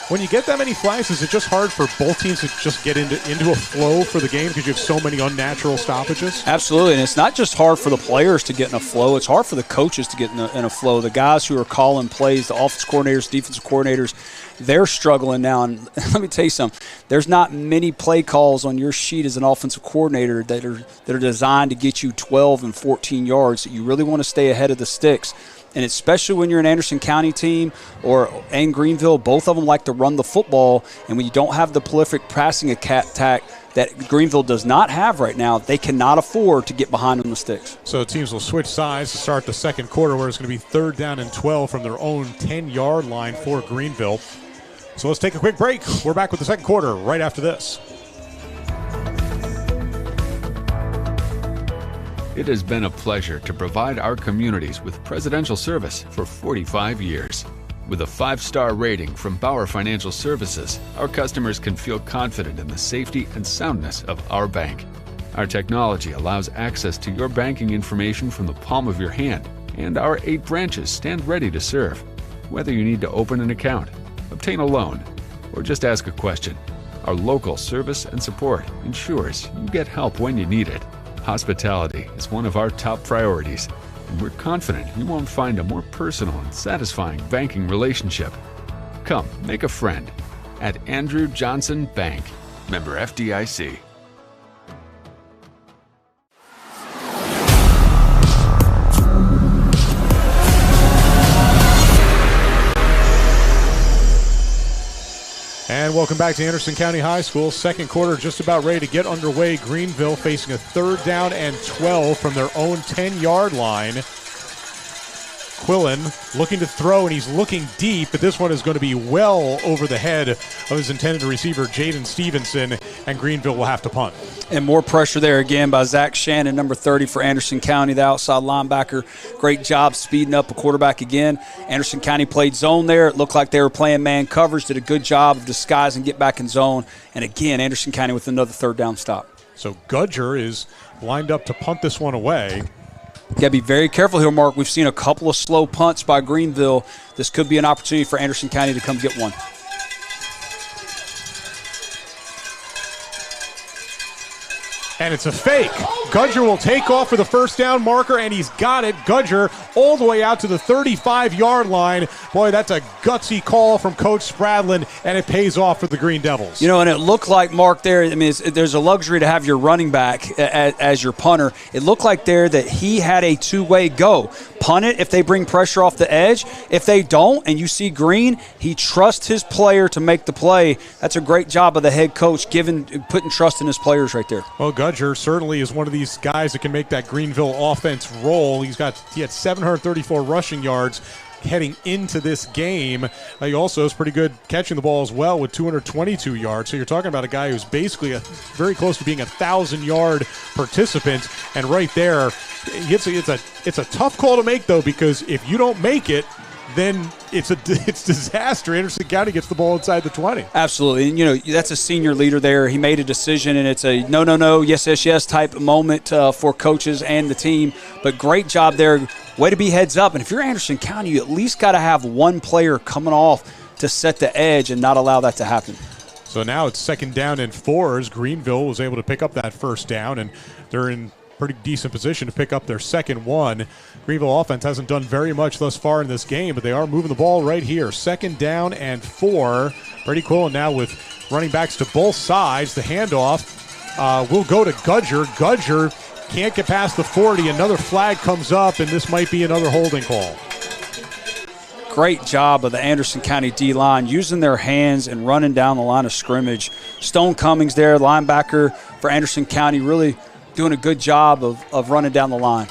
When you get that many flags, is it just hard for both teams to just get into a flow for the game because you have so many unnatural stoppages?
Absolutely, and it's not just hard for the players to get in a flow. It's hard for the coaches to get in a flow. The guys who are calling plays, the offensive coordinators, defensive coordinators, they're struggling now. And let me tell you something. There's not many play calls on your sheet as an offensive coordinator that are designed to get you 12 and 14 yards. You really want to stay ahead of the sticks. And especially when you're an Anderson County team and Greeneville, both of them like to run the football. And when you don't have the prolific passing attack that Greeneville does not have right now, they cannot afford to get behind on the sticks.
So teams will switch sides to start the second quarter, where it's going to be 3rd down and 12 from their own 10-yard line for Greeneville. So let's take a quick break. We're back with the second quarter right after this.
It has been a pleasure to provide our communities with presidential service for 45 years. With a 5-star rating from Bauer Financial Services, our customers can feel confident in the safety and soundness of our bank. Our technology allows access to your banking information from the palm of your hand, and our 8 branches stand ready to serve. Whether you need to open an account, obtain a loan, or just ask a question, our local service and support ensures you get help when you need it. Hospitality is one of our top priorities, and we're confident you won't find a more personal and satisfying banking relationship. Come, make a friend at Andrew Johnson Bank, member FDIC.
And welcome back to Anderson County High School. Second quarter just about ready to get underway. Greeneville facing a 3rd down and 12 from their own 10-yard line. Quillen looking to throw, and he's looking deep, but this one is going to be well over the head of his intended receiver, Jaden Stevenson, and Greeneville will have to punt.
And more pressure there again by Zach Shannon, number 30 for Anderson County, the outside linebacker. Great job speeding up a quarterback again. Anderson County played zone there. It looked like they were playing man coverage, did a good job of disguising, get back in zone. And again, Anderson County with another 3rd down stop.
So Gudger is lined up to punt this one away.
You got to be very careful here, Mark. We've seen a couple of slow punts by Greeneville. This could be an opportunity for Anderson County to come get one.
And it's a fake. Gudger will take off for the 1st down marker, and he's got it. Gudger all the way out to the 35-yard line. Boy, that's a gutsy call from Coach Spradlin, and it pays off for the Green Devils.
You know, and it looked like, Mark, there, I mean, there's a luxury to have your running back as your punter. It looked like there that he had a two-way go. Punt it if they bring pressure off the edge. If they don't, and you see green, he trusts his player to make the play. That's a great job of the head coach, putting trust in his players right there.
Well, Gudger certainly is one of these guys that can make that Greeneville offense roll. He had 734 rushing yards heading into this game. He also is pretty good catching the ball as well with 222 yards. So you're talking about a guy who's basically very close to being a 1,000-yard participant. And right there, it's a tough call to make, though, because if you don't make it, then it's disaster. Anderson County gets the ball inside the 20.
Absolutely. And, you know, that's a senior leader there. He made a decision, and it's a no, yes type moment for coaches and the team. But great job there. Way to be heads up. And if you're Anderson County, you at least got to have one player coming off to set the edge and not allow that to happen.
So now it's 2nd down and 4 as Greeneville was able to pick up that 1st down, and they're in pretty decent position to pick up their 2nd one. Greeneville offense hasn't done very much thus far in this game, but they are moving the ball right here. 2nd down and 4. Pretty cool. And now with running backs to both sides, the handoff will go to Gudger. Gudger can't get past the 40. Another flag comes up, and this might be another holding call.
Great job of the Anderson County D-line using their hands and running down the line of scrimmage. Stone Cummings there, linebacker for Anderson County, really doing a good job of running down the line.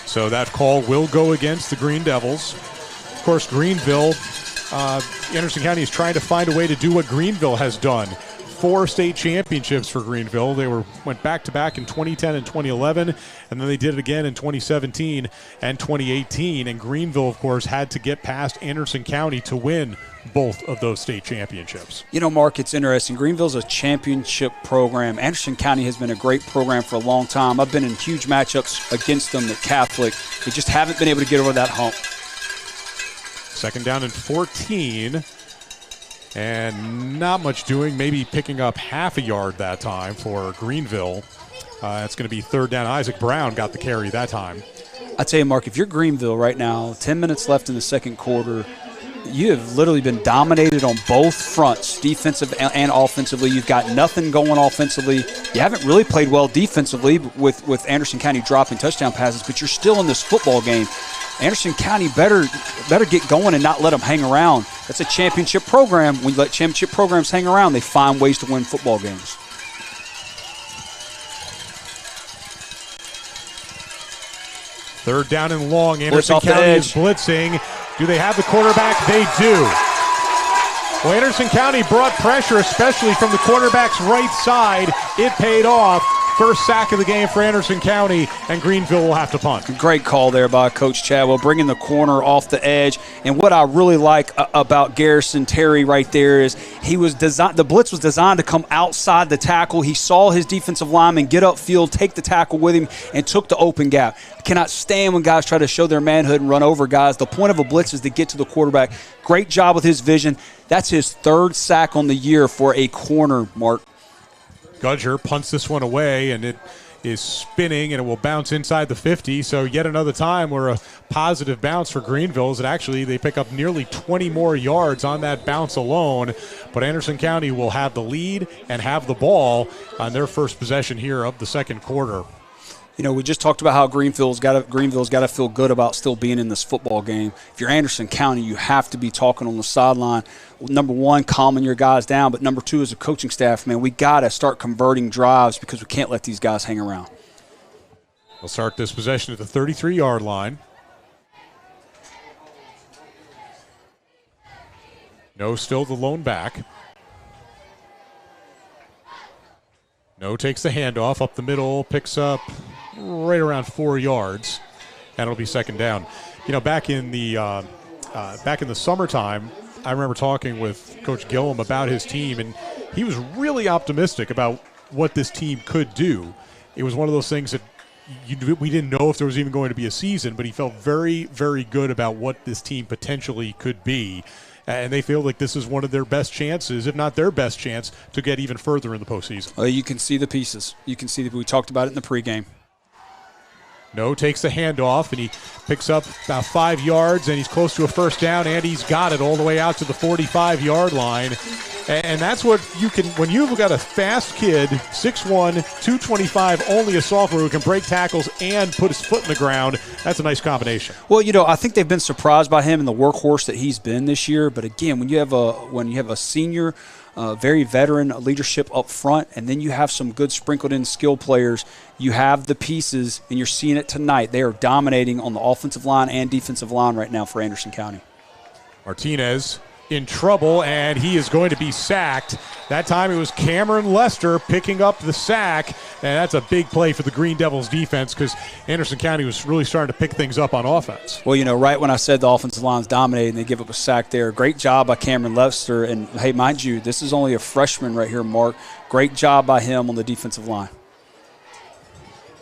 So that call will go against the Green Devils. Of course, Greeneville, Anderson County is trying to find a way to do what Greeneville has done. 4 state championships for Greeneville. They went back-to-back in 2010 and 2011, and then they did it again in 2017 and 2018. And Greeneville, of course, had to get past Anderson County to win both of those state championships.
You know, Mark, it's interesting. Greeneville's a championship program. Anderson County has been a great program for a long time. I've been in huge matchups against them at Catholic. They just haven't been able to get over that hump.
2nd down and 14. And not much doing, maybe picking up half a yard that time for Greeneville. It's going to be 3rd down. Isaac Brown got the carry that time.
I tell you, Mark, if you're Greeneville right now, 10 minutes left in the 2nd quarter, you have literally been dominated on both fronts, defensive and offensively. You've got nothing going offensively. You haven't really played well defensively with Anderson County dropping touchdown passes, but you're still in this football game. Anderson County better get going and not let them hang around. That's a championship program. When you let championship programs hang around, they find ways to win football games.
Third down and long. Anderson County is blitzing. Do they have the quarterback? They do. Well, Anderson County brought pressure, especially from the quarterback's right side. It paid off. First sack of the game for Anderson County, and Greeneville will have to punt.
Great call there by Coach Chadwell, bringing the corner off the edge. And what I really like about Garrison Terry right there is the blitz was designed to come outside the tackle. He saw his defensive lineman get upfield, take the tackle with him, and took the open gap. I cannot stand when guys try to show their manhood and run over guys. The point of a blitz is to get to the quarterback. Great job with his vision. That's his 3rd sack on the year for a corner, Mark.
Gudger punts this one away, and it is spinning, and it will bounce inside the 50. So yet another time where a positive bounce for Greeneville is that actually they pick up nearly 20 more yards on that bounce alone. But Anderson County will have the lead and have the ball on their first possession here of the second quarter.
You know, we just talked about how Greeneville's got to feel good about still being in this football game. If you're Anderson County, you have to be talking on the sideline. Number one, calming your guys down, but number two, as a coaching staff, man, we got to start converting drives because we can't let these guys hang around.
We'll start this possession at the 33-yard line. No, still the lone back. No takes the handoff up the middle, picks up right around 4 yards, and it'll be second down. You know, back in the summertime, I remember talking with Coach Gillum about his team, and he was really optimistic about what this team could do. It was one of those things that we didn't know if there was even going to be a season, but he felt very, very good about what this team potentially could be. And they feel like this is one of their best chances, if not their best chance, to get even further in the postseason.
You can see the pieces. You can see that we talked about it in the pregame.
No takes the handoff, and he picks up about 5 yards, and he's close to a first down, and he's got it all the way out to the 45-yard line. And that's what you can, when you've got a fast kid, 6'1", 225, only a sophomore who can break tackles and put his foot in the ground, that's a nice combination.
Well, you know, I think they've been surprised by him and the workhorse that he's been this year. But again, when you have a senior, very veteran leadership up front, and then you have some good sprinkled in skill players, you have the pieces, and you're seeing it tonight. They are dominating on the offensive line and defensive line right now for Anderson County.
Martinez in trouble, and he is going to be sacked. That time it was Cameron Lester picking up the sack, and that's a big play for the Green Devils defense because Anderson County was really starting to pick things up on offense.
Well, you know, right when I said the offensive line's dominating, they give up a sack there. Great job by Cameron Lester, and hey, mind you, this is only a freshman right here, Mark. Great job by him on the defensive line.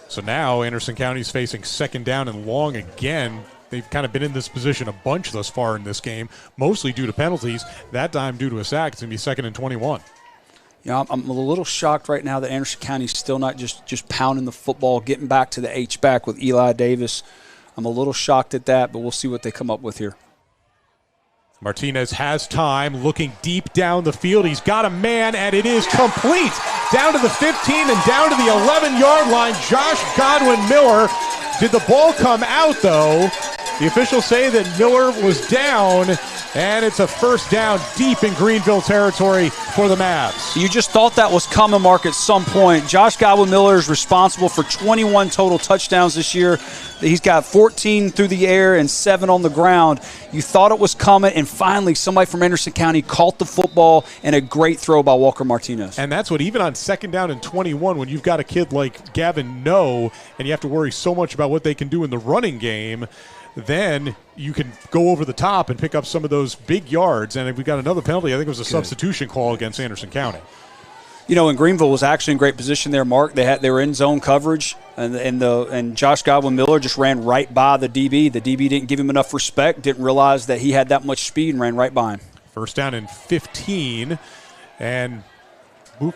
So now Anderson County's facing second down and long again. They've kind of been in this position a bunch thus far in this game, mostly due to penalties. That time due to a sack, it's going to be 2nd and 21.
You know, I'm a little shocked right now that Anderson County's still not just pounding the football, getting back to the H-back with Eli Davis. I'm a little shocked at that, but we'll see what they come up with here.
Martinez has time, looking deep down the field. He's got a man, and it is complete. Down to the 15 and down to the 11-yard line. Josh Godwin-Miller. Did the ball come out, though? The officials say that Miller was down, and it's a first down deep in Greeneville territory for the Mavs.
You just thought that was coming, Mark, at some point. Josh Godwin-Miller is responsible for 21 total touchdowns this year. He's got 14 through the air and 7 on the ground. You thought it was coming, and finally somebody from Anderson County caught the football, and a great throw by Walker Martinez.
And that's what, even on 2nd down and 21, when you've got a kid like Gavin Noe, and you have to worry so much about what they can do in the running game, then you can go over the top and pick up some of those big yards. And we got another penalty. I think it was a substitution call against Anderson County.
You know, and Greeneville was actually in great position there, Mark. They were in zone coverage, and Josh Godwin-Miller just ran right by the DB. The DB didn't give him enough respect, didn't realize that he had that much speed, and ran right by him.
First down and 15, and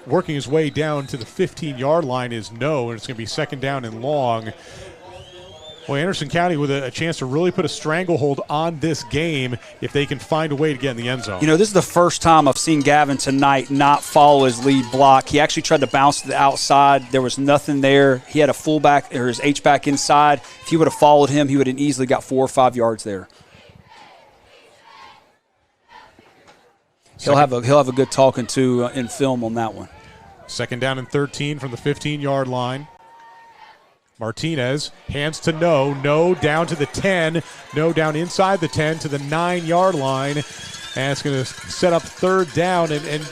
working his way down to the 15-yard line is Noe, and it's going to be 2nd down and long. Well, Anderson County with a chance to really put a stranglehold on this game if they can find a way to get in the end zone.
You know, this is the first time I've seen Gavin tonight not follow his lead block. He actually tried to bounce to the outside. There was nothing there. He had a fullback or his H-back inside. If he would have followed him, he would have easily got 4 or 5 yards there. He'll have a good talking to in film on that one.
2nd down and 13 from the 15-yard line. Martinez hands to Noe down to the 10. Noe down inside the 10 to the 9-yard line. And it's going to set up 3rd down. And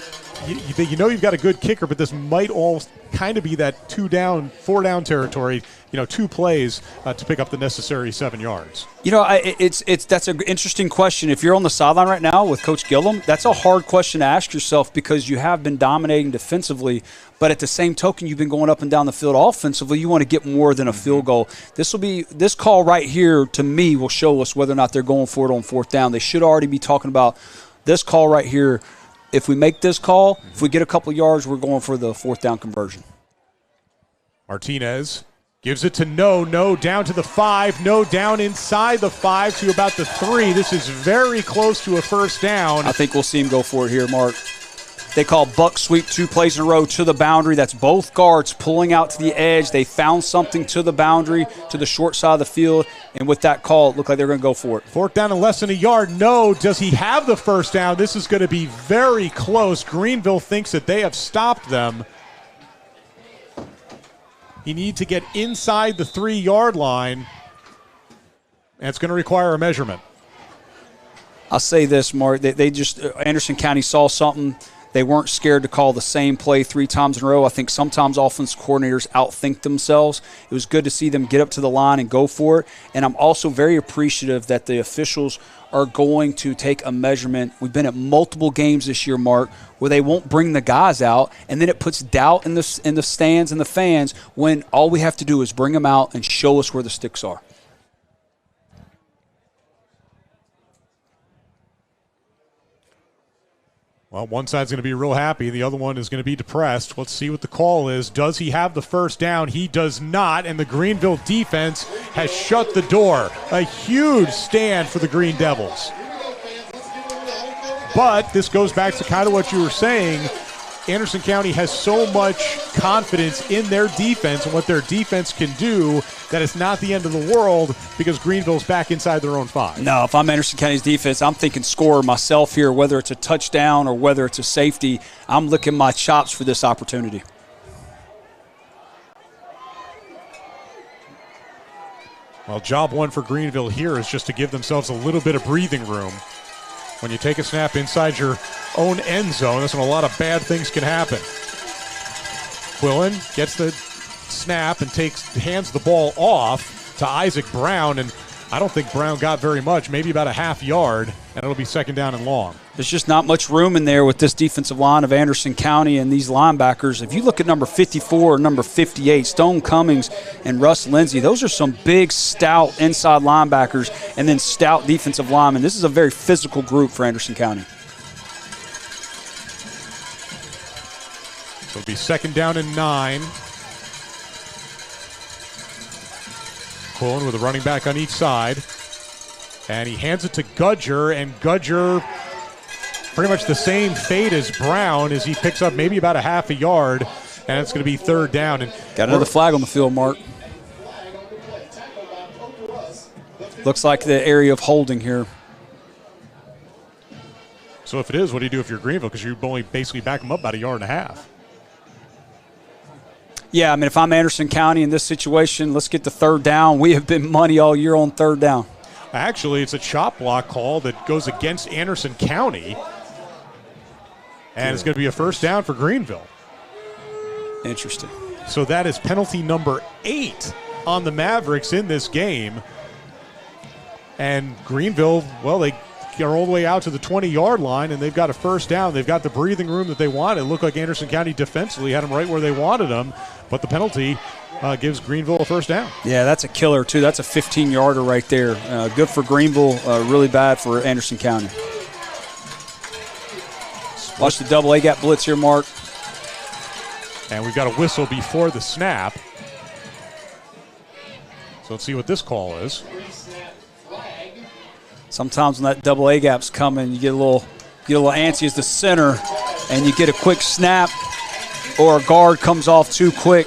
you know you've got a good kicker, but this might all kind of be that 2-down, 4-down territory. You know, 2 plays to pick up the necessary 7 yards. You know,
that's an interesting question. If you're on the sideline right now with Coach Gillum, that's a hard question to ask yourself because you have been dominating defensively, but at the same token, you've been going up and down the field offensively. You want to get more than a field goal. This call right here, to me, will show us whether or not they're going for it on 4th down. They should already be talking about this call right here. if we make this call, if we get a couple yards, we're going for the 4th down conversion.
Martinez gives it to No down to the 5, No down inside the 5 to about the 3. This is very close to a first down.
I think we'll see him go for it here, Mark. They call buck sweep 2 plays in a row to the boundary. That's both guards pulling out to the edge. They found something to the boundary, to the short side of the field, and with that call, it looked like they're going to go for it.
4th down and less than a yard. No, does he have the first down? This is going to be very close. Greeneville thinks that they have stopped them. You need to get inside the 3-yard line, and it's going to require a measurement.
I'll say this, Mark. They just Anderson County saw something. They weren't scared to call the same play 3 times in a row. I think sometimes offense coordinators outthink themselves. It was good to see them get up to the line and go for it. And I'm also very appreciative that the officials are going to take a measurement. We've been at multiple games this year, Mark, where they won't bring the guys out, and then it puts doubt in the stands and the fans when all we have to do is bring them out and show us where the sticks are.
Well, one side's going to be real happy. The other one is going to be depressed. Let's see what the call is. Does he have the first down? He does not, and the Greeneville defense has shut the door. A huge stand for the Green Devils. But this goes back to kind of what you were saying. Anderson County has so much confidence in their defense and what their defense can do that it's not the end of the world because Greeneville's back inside their own 5.
No, if I'm Anderson County's defense, I'm thinking score myself here, whether it's a touchdown or whether it's a safety. I'm licking my chops for this opportunity.
Well, job one for Greeneville here is just to give themselves a little bit of breathing room. When you take a snap inside your own end zone, that's when a lot of bad things can happen. Quillen gets the snap and hands the ball off to Isaac Brown, and I don't think Brown got very much, maybe about a half yard, and it'll be 2nd down and long.
There's just not much room in there with this defensive line of Anderson County and these linebackers. If you look at number 54 or number 58, Stone Cummings and Russ Lindsay, those are some big, stout inside linebackers and then stout defensive linemen. This is a very physical group for Anderson County.
So it'll be 2nd down and 9. Quillen with a running back on each side. And he hands it to Gudger, and Gudger pretty much the same fate as Brown as he picks up maybe about a half a yard, and it's going to be 3rd down. And
got another flag on the field, Mark. Looks like the area of holding here.
So if it is, what do you do if you're Greeneville? Because you only basically back them up about a yard and a half.
Yeah, I mean, if I'm Anderson County in this situation, let's get the 3rd down. We have been money all year on 3rd down.
Actually, it's a chop block call that goes against Anderson County. And it's going to be a 1st down for Greeneville.
Interesting.
So that is penalty number 8 on the Mavericks in this game. And Greeneville, well, they are all the way out to the 20-yard line, and they've got a 1st down. They've got the breathing room that they want. It looked like Anderson County defensively had them right where they wanted them, but the penalty gives Greeneville a 1st down.
Yeah, that's a killer, too. That's a 15-yarder right there. Good for Greeneville, really bad for Anderson County. Watch the double A-gap blitz here, Mark.
And we've got a whistle before the snap. So let's see what this call is.
Sometimes when that double A-gap's coming, you get a little antsy as the center, and you get a quick snap, or a guard comes off too quick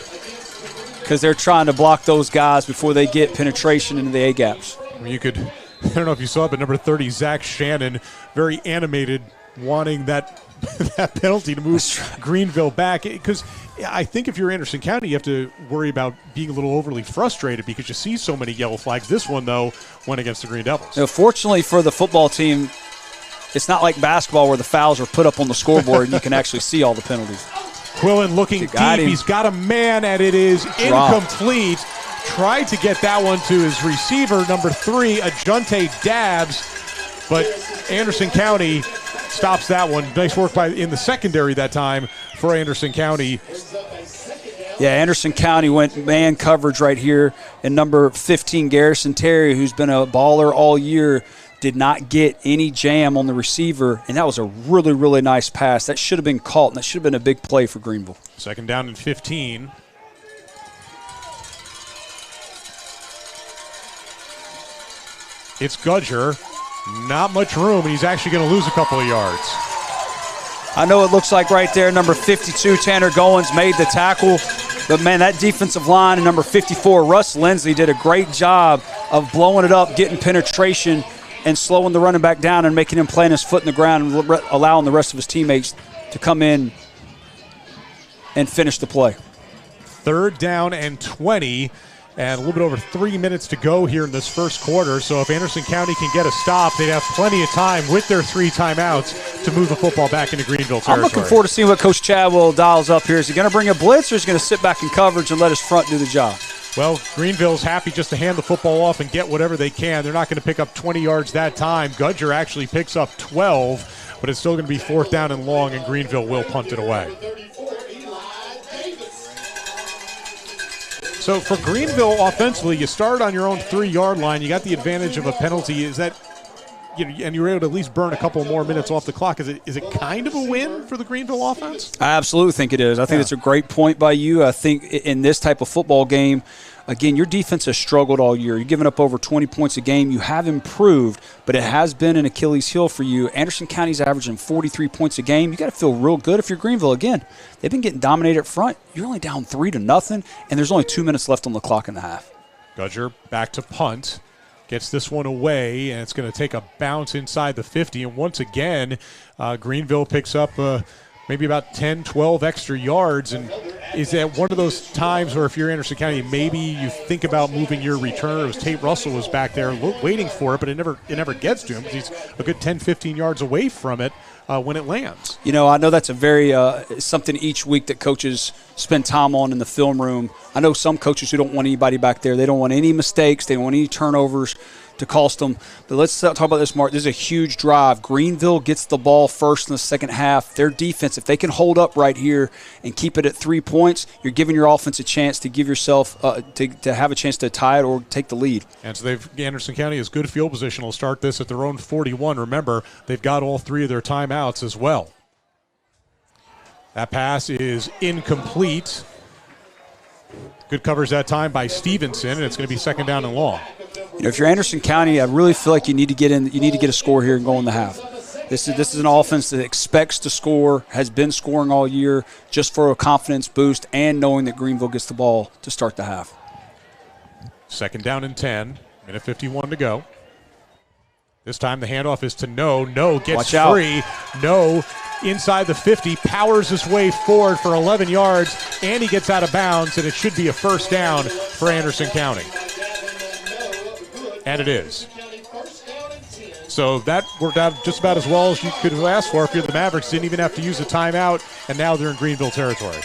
because they're trying to block those guys before they get penetration into the A-gaps.
I mean, I don't know if you saw it, but number 30, Zach Shannon, very animated, wanting that penalty to move Greeneville back. Because I think if you're Anderson County, you have to worry about being a little overly frustrated because you see so many yellow flags. This one, though, went against the Green Devils.
Fortunately for the football team, it's not like basketball where the fouls are put up on the scoreboard and you can actually see all the penalties.
Quillen looking deep. He's got a man, and it is incomplete. Tried to get that one to his receiver, number 3, Ajunte Dabbs, but Anderson County stops that one. Nice work in the secondary that time for Anderson County.
Yeah, Anderson County went man coverage right here, and number 15, Garrison Terry, who's been a baller all year, did not get any jam on the receiver, and that was a really, really nice pass. That should have been caught, and that should have been a big play for Greeneville.
Second down and 15. It's Gudger. Not much room, and he's actually going to lose a couple of yards.
I know it looks like right there, number 52, Tanner Goins, made the tackle. But, man, that defensive line and number 54, Russ Lindsley, did a great job of blowing it up, getting penetration, and slowing the running back down and making him plant his foot in the ground and allowing the rest of his teammates to come in and finish the play.
Third down and 20. And a little bit over 3 minutes to go here in this first quarter. So if Anderson County can get a stop, they'd have plenty of time with their 3 timeouts to move the football back into Greeneville territory.
I'm looking forward to seeing what Coach Chadwell dials up here. Is he going to bring a blitz, or is he going to sit back in coverage and let his front do the job?
Well, Greeneville's happy just to hand the football off and get whatever they can. They're not going to pick up 20 yards that time. Gudger actually picks up 12, but it's still going to be 4th down and long, and Greeneville will punt it away. So for Greeneville offensively, you started on your own 3-yard line. You got the advantage of a penalty. Is that, and you were able to at least burn a couple more minutes off the clock. Is it kind of a win for the Greeneville offense?
I absolutely think it is. I think it's a great point by you. I think in this type of football game, again, your defense has struggled all year. You're giving up over 20 points a game. You have improved, but it has been an Achilles heel for you. Anderson County's averaging 43 points a game. You got to feel real good if you're Greeneville. Again, they've been getting dominated up front. You're only down 3-0, and there's only 2 minutes left on the clock in the half.
Gudger back to punt. Gets this one away, and it's going to take a bounce inside the 50. And once again, Greeneville picks up maybe about 10, 12 extra yards. And is that one of those times where if you're Anderson County, maybe you think about moving your returner? It was Tate Russell was back there waiting for it, but it never gets to him because he's a good 10, 15 yards away from it when it lands.
You know, I know that's a very something each week that coaches spend time on in the film room. I know some coaches who don't want anybody back there. They don't want any mistakes. They don't want any turnovers to cost them. But let's talk about this, Mark. This is a huge drive. Greeneville gets the ball first in the second half. Their defense, if they can hold up right here and keep it at 3 points, you're giving your offense a chance to give yourself to have a chance to tie it or take the lead.
And so Anderson County has good field position. Will start this at their own 41. Remember, they've got all 3 of their timeouts as well. That pass is incomplete. Good covers that time by Stevenson, and it's going to be 2nd down and long.
You know, if you're Anderson County, I really feel like you need to get in. You need to get a score here and go in the half. This is an offense that expects to score, has been scoring all year, just for a confidence boost and knowing that Greeneville gets the ball to start the half.
2nd down and 10, minute 51 to go. This time the handoff is to No. No gets free. No inside the 50, powers his way forward for 11 yards, and he gets out of bounds, and it should be a 1st down for Anderson County. And it is. So that worked out just about as well as you could have asked for if you're the Mavericks. Didn't even have to use a timeout, and now they're in Greeneville territory.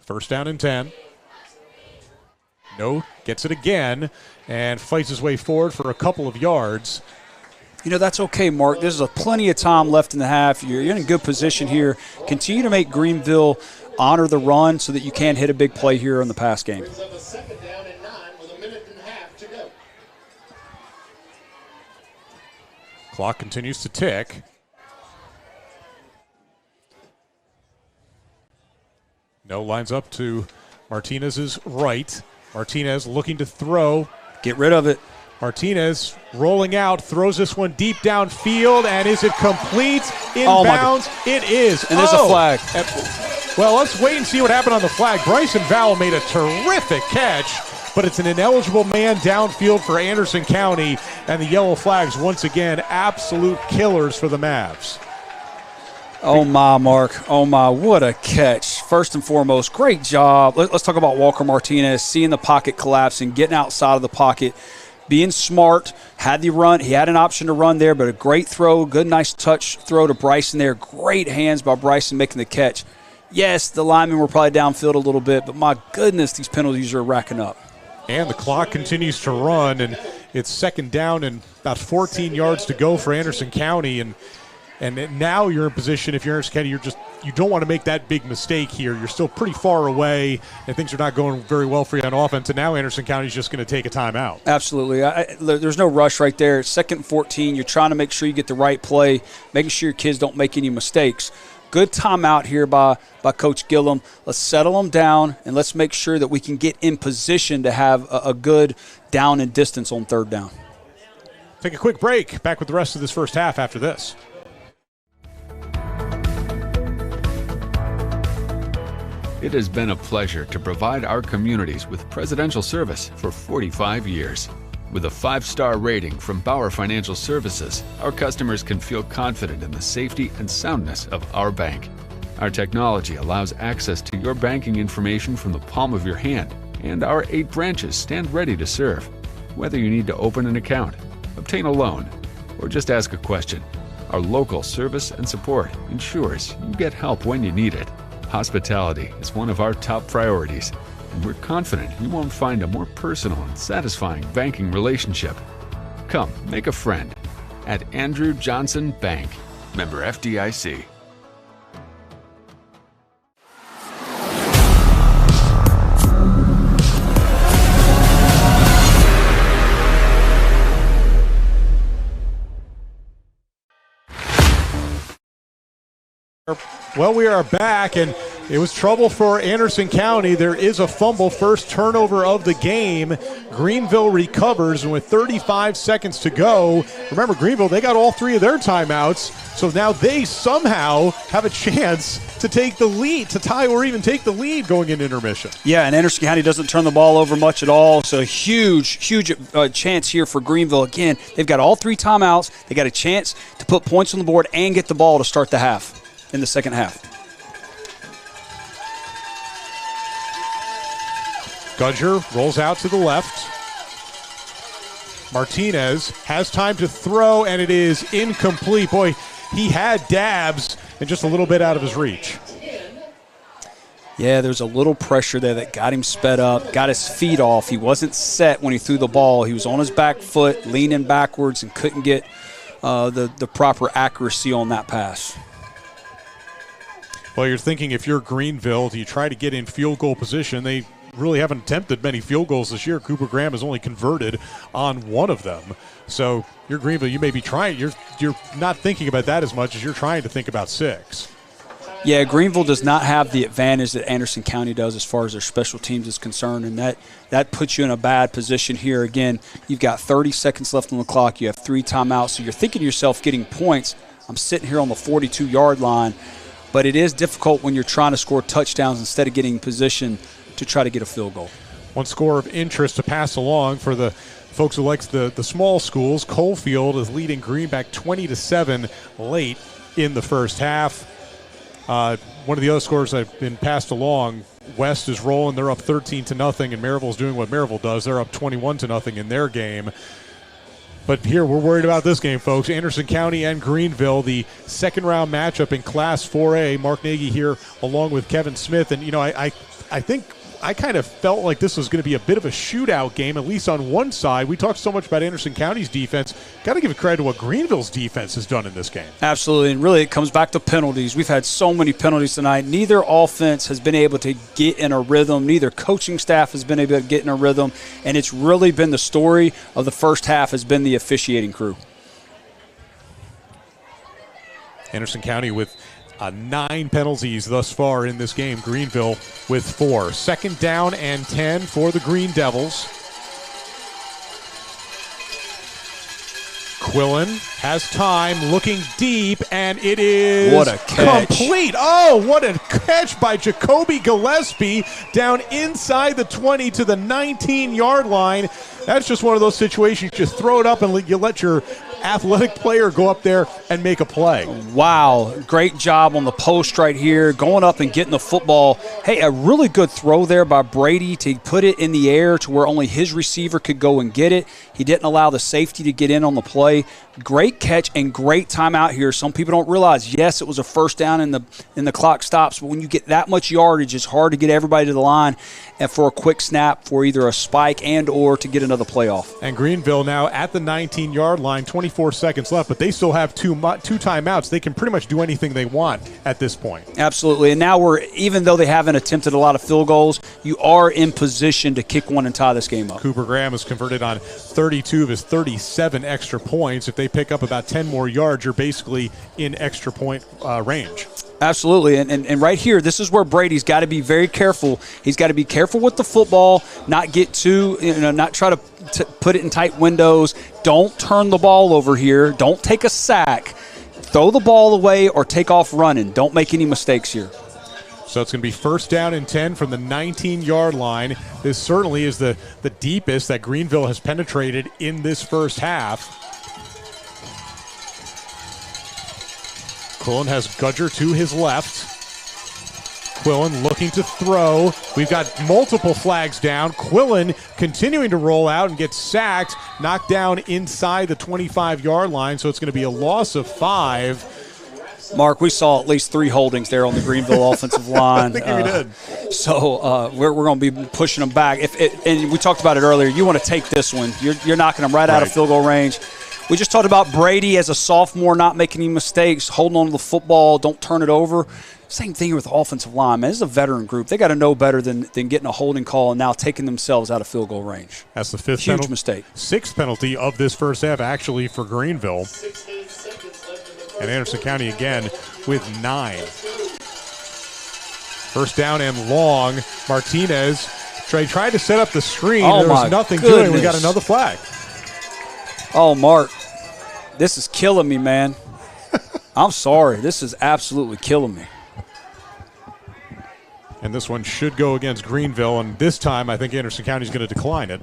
First down and 10. No gets it again and fights his way forward for a couple of yards.
You know, that's okay, Mark. There's plenty of time left in the half. You're in a good position here. Continue to make Greeneville honor the run so that you can hit a big play here in the pass game.
Clock continues to tick. No lines up to Martinez's right. Martinez looking to throw.
Get rid of it.
Martinez rolling out, throws this one deep downfield, and is it complete? Inbounds? It is.
And there's a flag.
Well, let's wait and see what happened on the flag. Bryson Vowell made a terrific catch, but it's an ineligible man downfield for Anderson County, and the yellow flags once again absolute killers for the Mavs.
Oh, my, Mark. Oh, my, what a catch. First and foremost, great job. Let's talk about Walker Martinez, seeing the pocket collapse and getting outside of the pocket, being smart, had the run. He had an option to run there, but a great throw, good, nice touch throw to Bryson there. Great hands by Bryson making the catch. Yes, the linemen were probably downfield a little bit, but my goodness, these penalties are racking up.
And the clock continues to run, and it's 2nd down and about 14 yards to go for Anderson County. And And now you're in position, if you're Anderson County, you don't want to make that big mistake here. You're still pretty far away, and things are not going very well for you on offense. And now Anderson County is just going to take a timeout.
Absolutely. There's no rush right there. It's 2nd and 14. You're trying to make sure you get the right play, making sure your kids don't make any mistakes. Good timeout here by Coach Gillum. Let's settle them down, and let's make sure that we can get in position to have a good down and distance on 3rd down.
Take a quick break. Back with the rest of this first half after this.
It has been a pleasure to provide our communities with presidential service for 45 years. With a 5-star rating from Bauer Financial Services, our customers can feel confident in the safety and soundness of our bank. Our technology allows access to your banking information from the palm of your hand, and our 8 branches stand ready to serve. Whether you need to open an account, obtain a loan, or just ask a question, our local service and support ensures you get help when you need it. Hospitality is one of our top priorities, and we're confident you won't find a more personal and satisfying banking relationship. Come, make a friend at Andrew Johnson Bank, member FDIC.
Well, we are back, and it was trouble for Anderson County. There is a fumble, first turnover of the game. Greeneville recovers, and with 35 seconds to go, remember Greeneville, they got all 3 of their timeouts, so now they somehow have a chance to take the lead, to tie or even take the lead going into intermission.
Yeah, and Anderson County doesn't turn the ball over much at all, so huge chance here for Greeneville. Again, they've got all 3 timeouts. They got a chance to put points on the board and get the ball to start the half. In the second half.
Gudger rolls out to the left. Martinez has time to throw, and it is incomplete. Boy, he had dabs and just a little bit out of his reach.
Yeah, there's a little pressure there that got him sped up, got his feet off. He wasn't set when he threw the ball. He was on his back foot, leaning backwards, and couldn't get the proper accuracy on that pass.
Well, you're thinking if you're Greeneville, do you try to get in field goal position? They really haven't attempted many field goals this year. Cooper Graham has only converted on 1 of them. So you're Greeneville, you may be trying. You're not thinking about that as much as you're trying to think about 6.
Yeah, Greeneville does not have the advantage that Anderson County does as far as their special teams is concerned, and that puts you in a bad position here. Again, you've got 30 seconds left on the clock. You have 3 timeouts, so you're thinking to yourself getting points. I'm sitting here on the 42-yard line. But it is difficult when you're trying to score touchdowns instead of getting in position to try to get a field goal.
One score of interest to pass along for the folks who likes the small schools. Coalfield is leading Greenback 20-7 late in the first half. One of the other scores that have been passed along, West is rolling. They're up 13-0, and Maryville's doing what Maryville does. They're up 21-0 in their game. But here, we're worried about this game, folks. Anderson County and Greeneville, the second-round matchup in Class 4A. Mark Nagy here along with Kevin Smith. And, I think I kind of felt like this was going to be a bit of a shootout game, at least on one side. We talked so much about Anderson County's defense. Got to give credit to what Greeneville's defense has done in this game.
Absolutely, and really it comes back to penalties. We've had so many penalties tonight. Neither offense has been able to get in a rhythm. Neither coaching staff has been able to get in a rhythm, and it's really been the story of the first half has been the officiating crew.
Anderson County with 9 penalties thus far in this game. Greeneville with 4. Second down and 10 for the Green Devils. Quillen has time, looking deep, and it is
what a catch.
Complete. Oh, what a catch by Jacoby Gillespie down inside the 20 to the 19-yard line. That's just one of those situations. You just throw it up and you let your athletic player go up there and make a play.
Wow, great job on the post right here, going up and getting the football. Hey, a really good throw there by Brady to put it in the air to where only his receiver could go and get it. He didn't allow the safety to get in on the play. Great catch and great time out here. Some people don't realize, yes, it was a first down and the clock stops, but when you get that much yardage, it's hard to get everybody to the line and for a quick snap for either a spike and or to get another play off.
And Greeneville now at the 19-yard line, 25 34 seconds left, but they still have two timeouts. They can pretty much do anything they want at this point.
Absolutely. And now even though they haven't attempted a lot of field goals, you are in position to kick one and tie this game up.
Cooper Graham has converted on 32 of his 37 extra points. If they pick up about 10 more yards, you're basically in extra point range.
Absolutely, and right here, this is where Brady's got to be very careful. He's got to be careful with the football, not get too, not try to put it in tight windows. Don't turn the ball over here. Don't take a sack. Throw the ball away or take off running. Don't make any mistakes here.
So it's going to be first down and 10 from the 19-yard line. This certainly is the deepest that Greeneville has penetrated in this first half. Quillen has Gudger to his left. Quillen looking to throw. We've got multiple flags down. Quillen continuing to roll out and gets sacked, knocked down inside the 25-yard line, so it's going to be a loss of 5.
Mark, we saw at least 3 holdings there on the Greeneville offensive line.
I think we did.
So we're going to be pushing them back. And we talked about it earlier. You want to take this one. You're knocking them right out of field goal range. We just talked about Brady as a sophomore not making any mistakes, holding on to the football, don't turn it over. Same thing with the offensive line, man. This is a veteran group. They got to know better than getting a holding call and now taking themselves out of field goal range.
That's the fifth
huge mistake.
6th penalty of this first half, actually, for Greeneville. And Anderson County again with 9. First down and long. Martinez tried to set up the screen. There was nothing doing. We got another flag.
Oh, Mark, this is killing me, man. I'm sorry. This is absolutely killing me.
And this one should go against Greeneville, and this time I think Anderson County is going to decline it.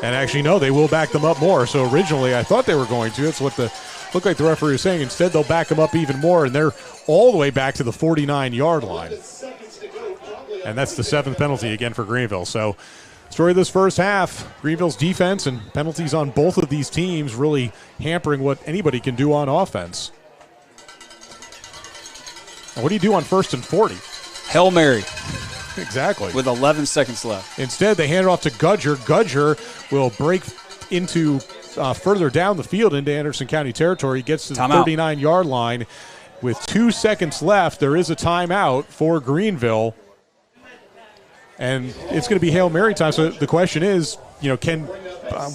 And actually, no, they will back them up more. So originally I thought they were going to. That's what looked like the referee was saying. Instead, they'll back them up even more, and they're all the way back to the 49-yard line. And that's the 7th penalty again for Greeneville. So, story of this first half, Greeneville's defense and penalties on both of these teams really hampering what anybody can do on offense. And what do you do on 1st and 40?
Hail Mary.
Exactly.
With 11 seconds left.
Instead, they hand it off to Gudger. Gudger will break into further down the field into Anderson County territory. He gets to the 39-yard line. With 2 seconds left, there is a timeout for Greeneville. And it's going to be Hail Mary time. So the question is, we're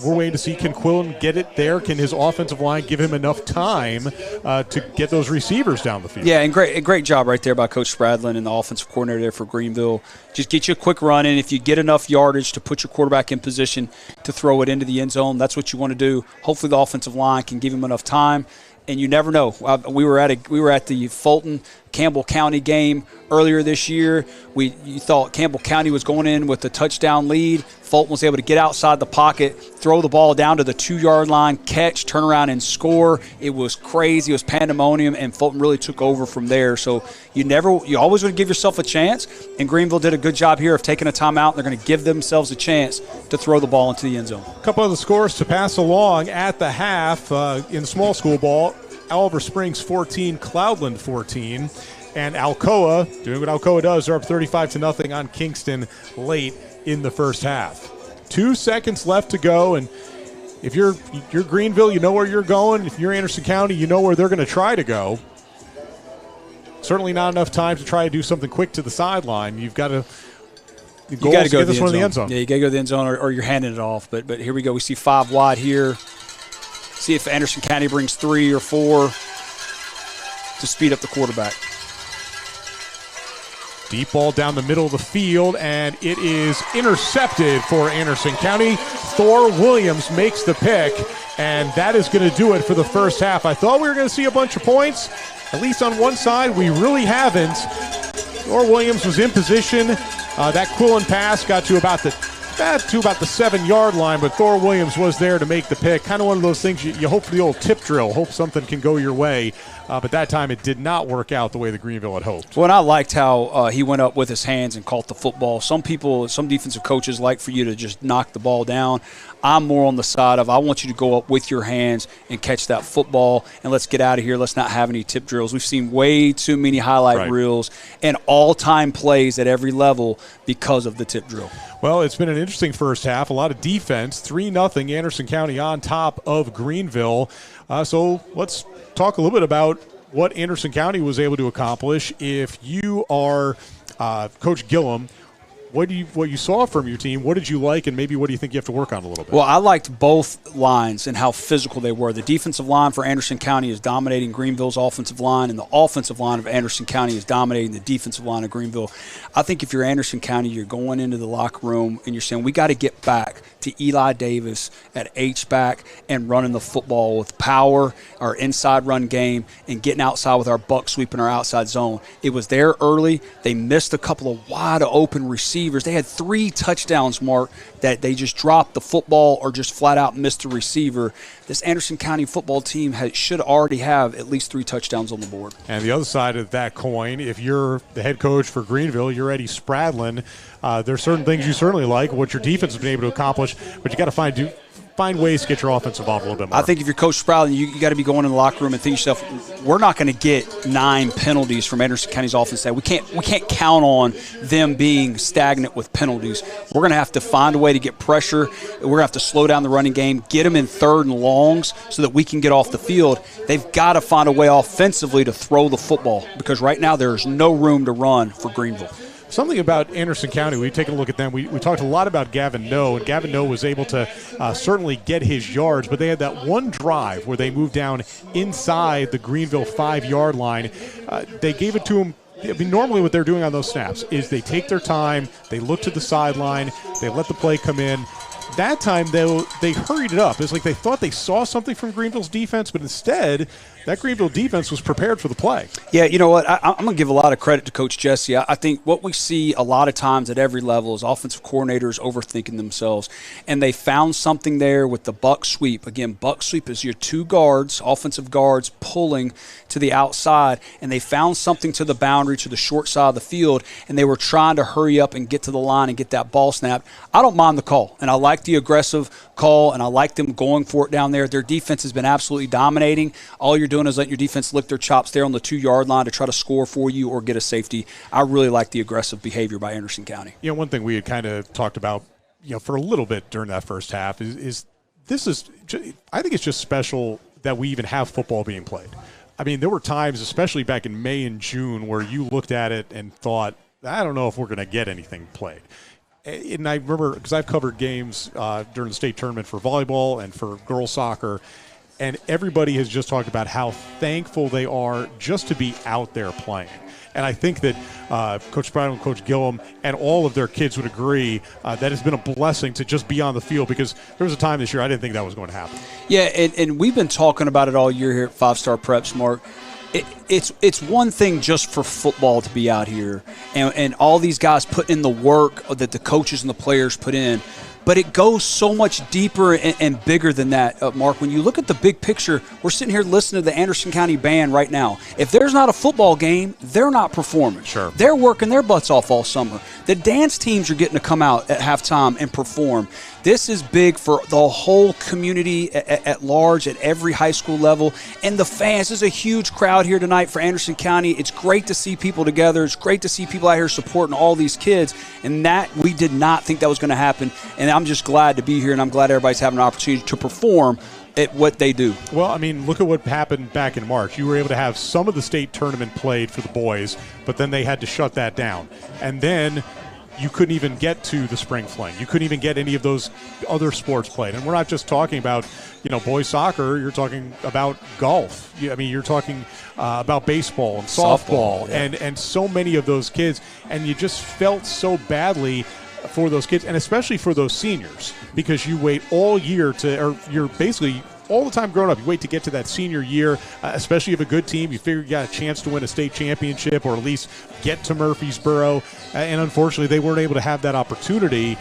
waiting to see, can Quillen get it there? Can his offensive line give him enough time to get those receivers down the field?
Yeah, and great job right there by Coach Spradlin and the offensive coordinator there for Greeneville. Just get you a quick run in. If you get enough yardage to put your quarterback in position to throw it into the end zone, that's what you want to do. Hopefully the offensive line can give him enough time. And you never know. We were at the Fulton Campbell County game earlier this year. You thought Campbell County was going in with a touchdown lead. Fulton was able to get outside the pocket, throw the ball down to the 2-yard line, catch, turn around, and score. It was crazy. It was pandemonium, and Fulton really took over from there. So you always want to give yourself a chance. And Greeneville did a good job here of taking a timeout. They're going to give themselves a chance to throw the ball into the end zone.
A couple of the scores to pass along at the half in small school ball. Oliver Springs 14, Cloudland 14. And Alcoa, doing what Alcoa does, they're up 35-0 on Kingston late in the first half. 2 seconds left to go, and if you're Greeneville, you know where you're going. If you're Anderson County, you know where they're going to try to go. Certainly not enough time to try to do something quick to the sideline. You've got to go
get
this one in the end zone.
Yeah, you got to go to the end zone, or you're handing it off. But here we go. We see 5 wide here. See if Anderson County brings 3 or 4 to speed up the quarterback.
Deep ball down the middle of the field, and it is intercepted for Anderson County. Thor Williams makes the pick, and that is going to do it for the first half. I thought we were going to see a bunch of points, at least on one side. We really haven't. Thor Williams was in position. That Quillen pass got to about the 7-yard line, but Thor Williams was there to make the pick. Kind of one of those things you hope for the old tip drill, hope something can go your way. But that time it did not work out the way the Greeneville had hoped.
Well, and I liked how he went up with his hands and caught the football. Some defensive coaches like for you to just knock the ball down. I'm more on the side of I want you to go up with your hands and catch that football, and let's get out of here. Let's not have any tip drills. We've seen way too many reels and all-time plays at every level because of the tip drill.
Well, it's been an interesting first half. A lot of defense. 3-0 Anderson County on top of Greeneville. So let's talk a little bit about what Anderson County was able to accomplish. If you are Coach Gillum, what you saw from your team, what did you like, and maybe what do you think you have to work on a little bit?
Well, I liked both lines and how physical they were. The defensive line for Anderson County is dominating Greeneville's offensive line, and the offensive line of Anderson County is dominating the defensive line of Greeneville. I think if you're Anderson County, you're going into the locker room and you're saying, we got to get back to Eli Davis at H-back and running the football with power, our inside run game, and getting outside with our buck sweep in our outside zone. It was there early. They missed a couple of wide open receivers. They had 3 touchdowns, Mark, that they just dropped the football or just flat out missed the receiver. This Anderson County football team should already have at least 3 touchdowns on the board.
And the other side of that coin, if you're the head coach for Greeneville, you're Eddie Spradlin. There's certain things you certainly like, what your defense has been able to accomplish, but you got to find ways to get your offense involved a little bit more.
I think if you're Coach Spradlin, you got to be going in the locker room and think to yourself, we're not going to get 9 penalties from Anderson County's offense. We can't count on them being stagnant with penalties. We're going to have to find a way to get pressure. We're going to have to slow down the running game, get them in 3rd and longs so that we can get off the field. They've got to find a way offensively to throw the football because right now there's no room to run for Greeneville.
Something about Anderson County, we've taken a look at them. We talked a lot about Gavin Noe, and Gavin Noe was able to certainly get his yards, but they had that one drive where they moved down inside the Greeneville 5-yard line. They gave it to him. I mean, normally what they're doing on those snaps is they take their time, they look to the sideline, they let the play come in. That time, they hurried it up. It's like they thought they saw something from Greeneville's defense, but instead, that Greeneville defense was prepared for the play.
Yeah, you know what? I'm going to give a lot of credit to Coach Jesse. I think what we see a lot of times at every level is offensive coordinators overthinking themselves, and they found something there with the buck sweep. Again, buck sweep is your 2 guards, offensive guards, pulling to the outside, and they found something to the boundary, to the short side of the field, and they were trying to hurry up and get to the line and get that ball snapped. I don't mind the call, and I like the aggressive call, and I like them going for it down there. Their defense has been absolutely dominating. All you're doing is letting your defense lick their chops there on the 2-yard line to try to score for you or get a safety. I really like the aggressive behavior by Anderson County.
You know, one thing we had kind of talked about, for a little bit during that first half is I think it's just special that we even have football being played. I mean, there were times, especially back in May and June, where you looked at it and thought, I don't know if we're going to get anything played. And I remember, because I've covered games during the state tournament for volleyball and for girls soccer, and everybody has just talked about how thankful they are just to be out there playing. And I think that Coach Brown and Coach Gillum and all of their kids would agree that it's been a blessing to just be on the field, because there was a time this year I didn't think that was going to happen.
Yeah, and we've been talking about it all year here at 5-Star Preps, Mark. It's one thing just for football to be out here and all these guys put in the work that the coaches and the players put in. But it goes so much deeper and bigger than that, Mark. When you look at the big picture, we're sitting here listening to the Anderson County Band right now. If there's not a football game, they're not performing.
Sure.
They're working their butts off all summer. The dance teams are getting to come out at halftime and perform. This is big for the whole community at large, at every high school level. And the fans, there's a huge crowd here tonight for Anderson County. It's great to see people together. It's great to see people out here supporting all these kids. And that, we did not think that was going to happen. And I'm just glad to be here, and I'm glad everybody's having an opportunity to perform at what they do.
Well, I mean, look at what happened back in March. You were able to have some of the state tournament played for the boys, but then they had to shut that down. And then you couldn't even get to the spring fling. You couldn't even get any of those other sports played. And we're not just talking about, boys soccer. You're talking about golf. You're talking about baseball and softball
yeah.
and so many of those kids. And you just felt so badly for those kids, and especially for those seniors, because you wait all year or you're basically all the time growing up, you wait to get to that senior year, especially if you have a good team. You figure you got a chance to win a state championship or at least get to Murfreesboro. And unfortunately, they weren't able to have that opportunity.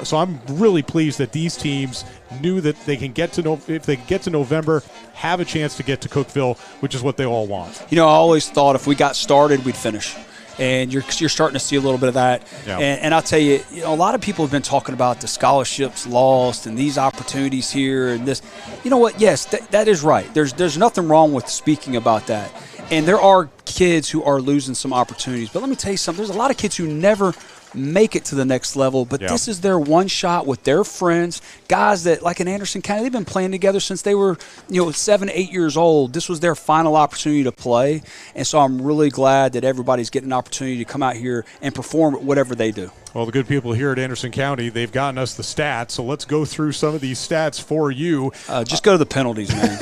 So I'm really pleased that these teams knew that they can get to if they get to November, have a chance to get to Cookeville, which is what they all want.
I always thought if we got started, we'd finish. And you're starting to see a little bit of that.
Yeah.
And I'll tell you, a lot of people have been talking about the scholarships lost and these opportunities here and this. You know what? Yes, that is right. There's nothing wrong with speaking about that. And there are kids who are losing some opportunities. But let me tell you something. There's a lot of kids who never make it to the next level. But this is their one shot with their friends, guys that, like in Anderson County, they've been playing together since they were 7, 8 years old. This was their final opportunity to play. And so I'm really glad that everybody's getting an opportunity to come out here and perform at whatever they do.
Well, the good people here at Anderson County, they've gotten us the stats, so let's go through some of these stats for you.
Just go to the penalties, man.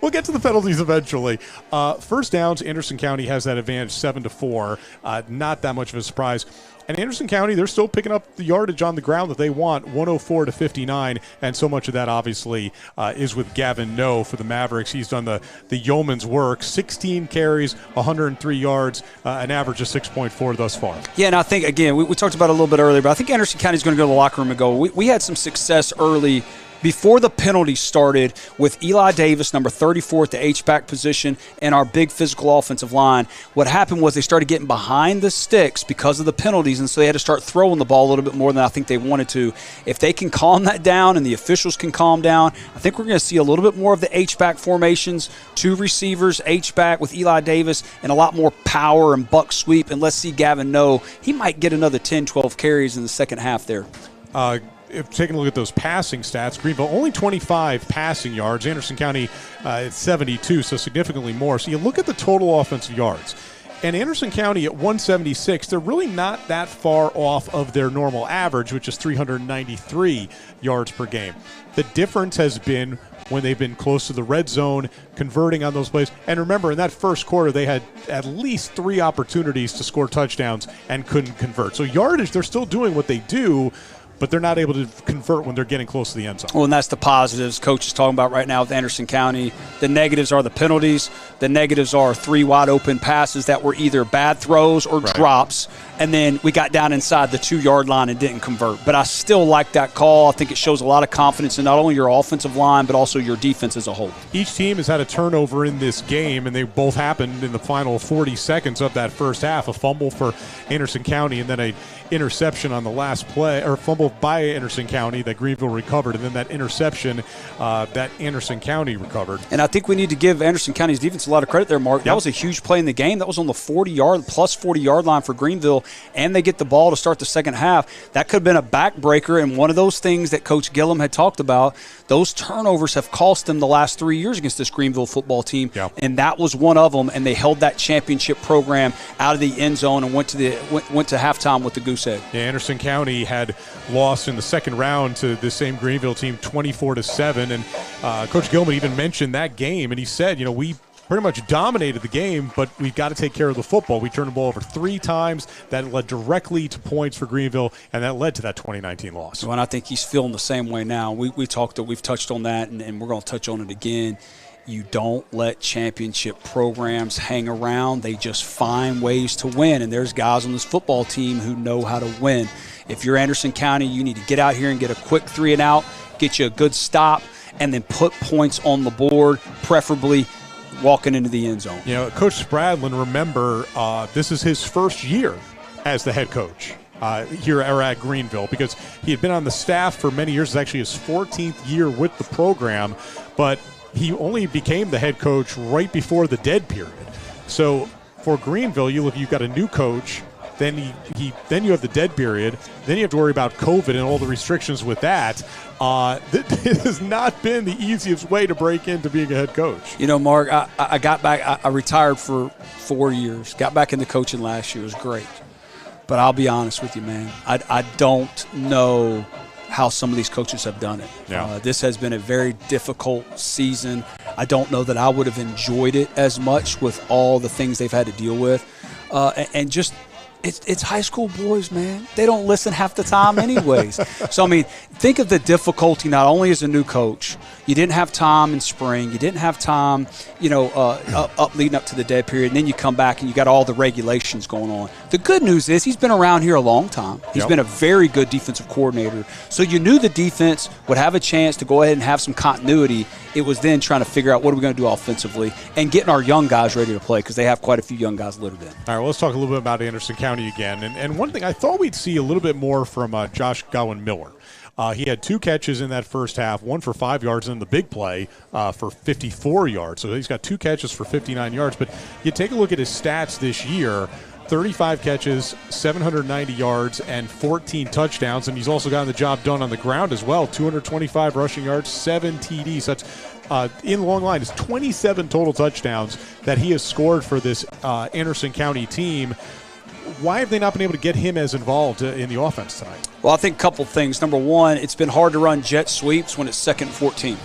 We'll get to the penalties eventually. First downs, Anderson County has that advantage 7-4. Not that much of a surprise. And Anderson County, they're still picking up the yardage on the ground that they want, 104-59, and so much of that obviously is with Gavin No for the Mavericks. He's done the yeoman's work, 16 carries, 103 yards, an average of 6.4 thus far. Yeah,
and I think, again, we talked about it a little bit earlier, but I think Anderson County is going to go to the locker room and go, we had some success early before the penalties started with Eli Davis, number 34 at the H-back position, and our big physical offensive line. What happened was they started getting behind the sticks because of the penalties, and so they had to start throwing the ball a little bit more than I think they wanted to. If they can calm that down and the officials can calm down, I think we're going to see a little bit more of the H-back formations, 2 receivers, H-back with Eli Davis, and a lot more power and buck sweep. And let's see Gavin No. He might get another 10, 12 carries in the second half there.
If taking a look at those passing stats, Greeneville only 25 passing yards. Anderson County it's 72, so significantly more. So you look at the total offensive yards. And Anderson County at 176, they're really not that far off of their normal average, which is 393 yards per game. The difference has been when they've been close to the red zone, converting on those plays. And remember, in that first quarter, they had at least 3 opportunities to score touchdowns and couldn't convert. So yardage, they're still doing what they do, but they're not able to convert when they're getting close to the end zone.
Well, and that's the positives Coach is talking about right now with Anderson County. The negatives are the penalties. The negatives are 3 wide-open passes that were either bad throws or drops, and then we got down inside the 2-yard line and didn't convert. But I still like that call. I think it shows a lot of confidence in not only your offensive line but also your defense as a whole.
Each team has had a turnover in this game, and they both happened in the final 40 seconds of that first half. A fumble for Anderson County and then a interception on the last play, or fumble by Anderson County that Greeneville recovered, and then that interception that Anderson County recovered.
And I think we need to give Anderson County's defense a lot of credit there, Mark. That was a huge play in the game. That was on the 40-yard line for Greeneville, and they get the ball to start the second half. That could have been a backbreaker, and one of those things that Coach Gillum had talked about, those turnovers have cost them the last 3 years against this Greeneville football team, and that was one of them, and they held that championship program out of the end zone and went to halftime with the goose egg.
Yeah, Anderson County had lost in the second round to the same Greeneville team 24-7, and Coach Gilman even mentioned that game, and he said, we pretty much dominated the game, but we've got to take care of the football. We turned the ball over 3 times. That led directly to points for Greeneville, and that led to that 2019 loss.
Well, and I think he's feeling the same way now. We've touched on that, and we're going to touch on it again. You don't let championship programs hang around. They just find ways to win, and there's guys on this football team who know how to win. If you're Anderson County, you need to get out here and get a quick 3 and out, get you a good stop, and then put points on the board, preferably walking into the end zone.
Coach Spradlin, remember, this is his first year as the head coach here at Greeneville, because he had been on the staff for many years. It's actually his 14th year with the program, but he only became the head coach right before the dead period. So for Greeneville, you've got a new coach, then you have the dead period, then you have to worry about COVID and all the restrictions with that. It has not been the easiest way to break into being a head coach.
Mark, I got back. I retired for 4 years. Got back into coaching last year. It was great. But I'll be honest with you, man. I don't know how some of these coaches have done it. This has been a very difficult season. I don't know that I would have enjoyed it as much with all the things they've had to deal with. And just it's high school boys, man. They don't listen half the time anyways. So, think of the difficulty not only as a new coach. You didn't have time in spring. You didn't have time, leading up to the dead period. And then you come back and you got all the regulations going on. The good news is he's been around here a long time. He's been a very good defensive coordinator. So you knew the defense would have a chance to go ahead and have some continuity. It was then trying to figure out what are we going to do offensively and getting our young guys ready to play, because they have quite a few young guys littered in.
All right, well, let's talk a little bit about Anderson County again. And one thing, I thought we'd see a little bit more from Josh Gowan-Miller. He had 2 catches in that first half, 1 for 5 yards, and then the big play for 54 yards. So he's got 2 catches for 59 yards. But you take a look at his stats this year, 35 catches, 790 yards, and 14 touchdowns. And he's also gotten the job done on the ground as well. 225 rushing yards, 7 TDs. That's in long line is 27 total touchdowns that he has scored for this Anderson County team. Why have they not been able to get him as involved in the offense tonight?
Well, I think a couple things. Number one, it's been hard to run jet sweeps when it's 2nd and 14.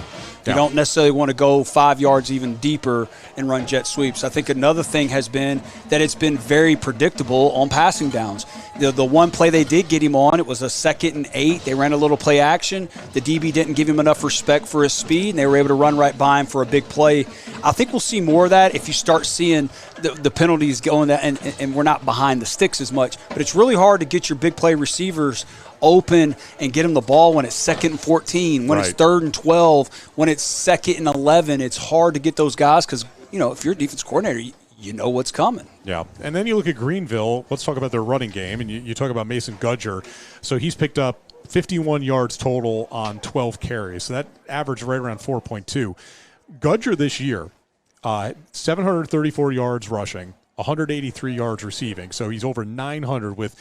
You don't necessarily want to go 5 yards even deeper and run jet sweeps. I think another thing has been that it's been very predictable on passing downs. The one play they did get him on, it was a 2nd and 8. They ran a little play action. The DB didn't give him enough respect for his speed, and they were able to run right by him for a big play. I think we'll see more of that if you start seeing the penalties going that, and we're not behind the sticks as much. But it's really hard to get your big play receivers open and get them the ball when it's 2nd and 14, when it's 3rd and 12, when it's 2nd and 11. It's hard to get those guys because, if you're a defense coordinator, you know what's coming.
Yeah, and then you look at Greeneville. Let's talk about their running game, and you talk about Mason Gudger. So he's picked up 51 yards total on 12 carries. So that averaged right around 4.2. Gudger this year, 734 yards rushing, 183 yards receiving. So he's over 900 with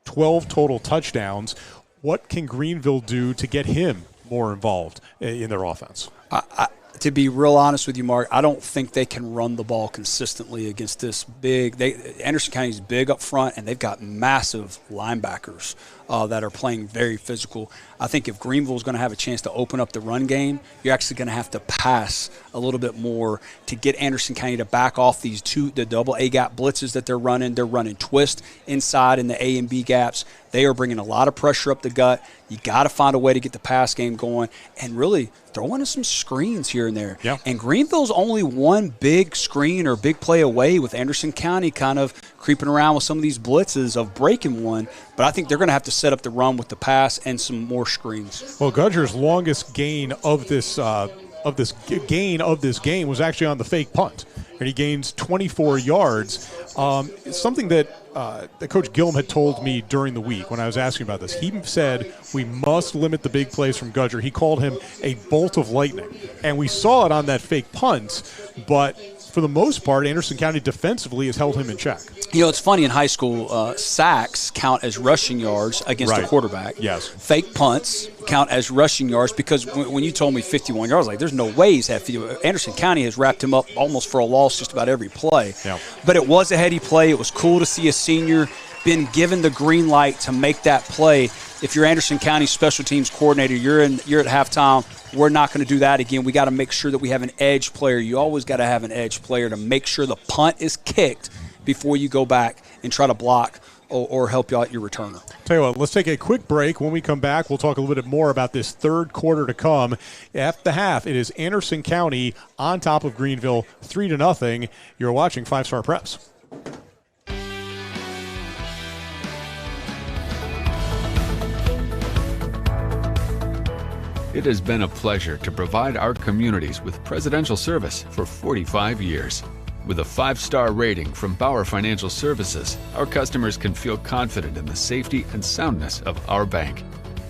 12 total touchdowns. What can Greeneville do to get him more involved in their offense?
To be real honest with you, Mark, I don't think they can run the ball consistently against this big. Anderson County is big up front, and they've got massive linebackers that are playing very physical. I think if Greeneville is going to have a chance to open up the run game, you're actually going to have to pass a little bit more to get Anderson County to back off the double A gap blitzes that they're running. They're running twist inside in the A and B gaps. They are bringing a lot of pressure up the gut. You got to find a way to get the pass game going and really throwing in some screens here and there.
Yeah.
And Greeneville's only one big screen or big play away with Anderson County kind of creeping around with some of these blitzes of breaking one. But I think they're going to have to set up the run with the pass and some more screens.
Well, Gudger's longest gain of this game was actually on the fake punt, and he gains 24 yards. Something that Coach Gillum had told me during the week when I was asking about this. He said we must limit the big plays from Gudger. He called him a bolt of lightning, and we saw it on that fake punt, but for the most part, Anderson County defensively has held him in check.
It's funny in high school, sacks count as rushing yards against a quarterback.
Yes.
Fake punts count as rushing yards because when you told me 51 yards, like there's no way he's had 50. Anderson County has wrapped him up almost for a loss just about every play.
Yeah.
But it was a heady play. It was cool to see a senior been given the green light to make that play. If you're Anderson County special teams coordinator, you're at halftime. We're not going to do that again. We got to make sure that we have an edge player. You always got to have an edge player to make sure the punt is kicked before you go back and try to block or help you out your returner.
Tell you what, let's take a quick break. When we come back, we'll talk a little bit more about this third quarter to come. At the half, it is Anderson County on top of Greeneville, 3-0. You're watching 5 Star Preps.
It has been a pleasure to provide our communities with presidential service for 45 years. With a 5-star rating from Bauer Financial Services, our customers can feel confident in the safety and soundness of our bank.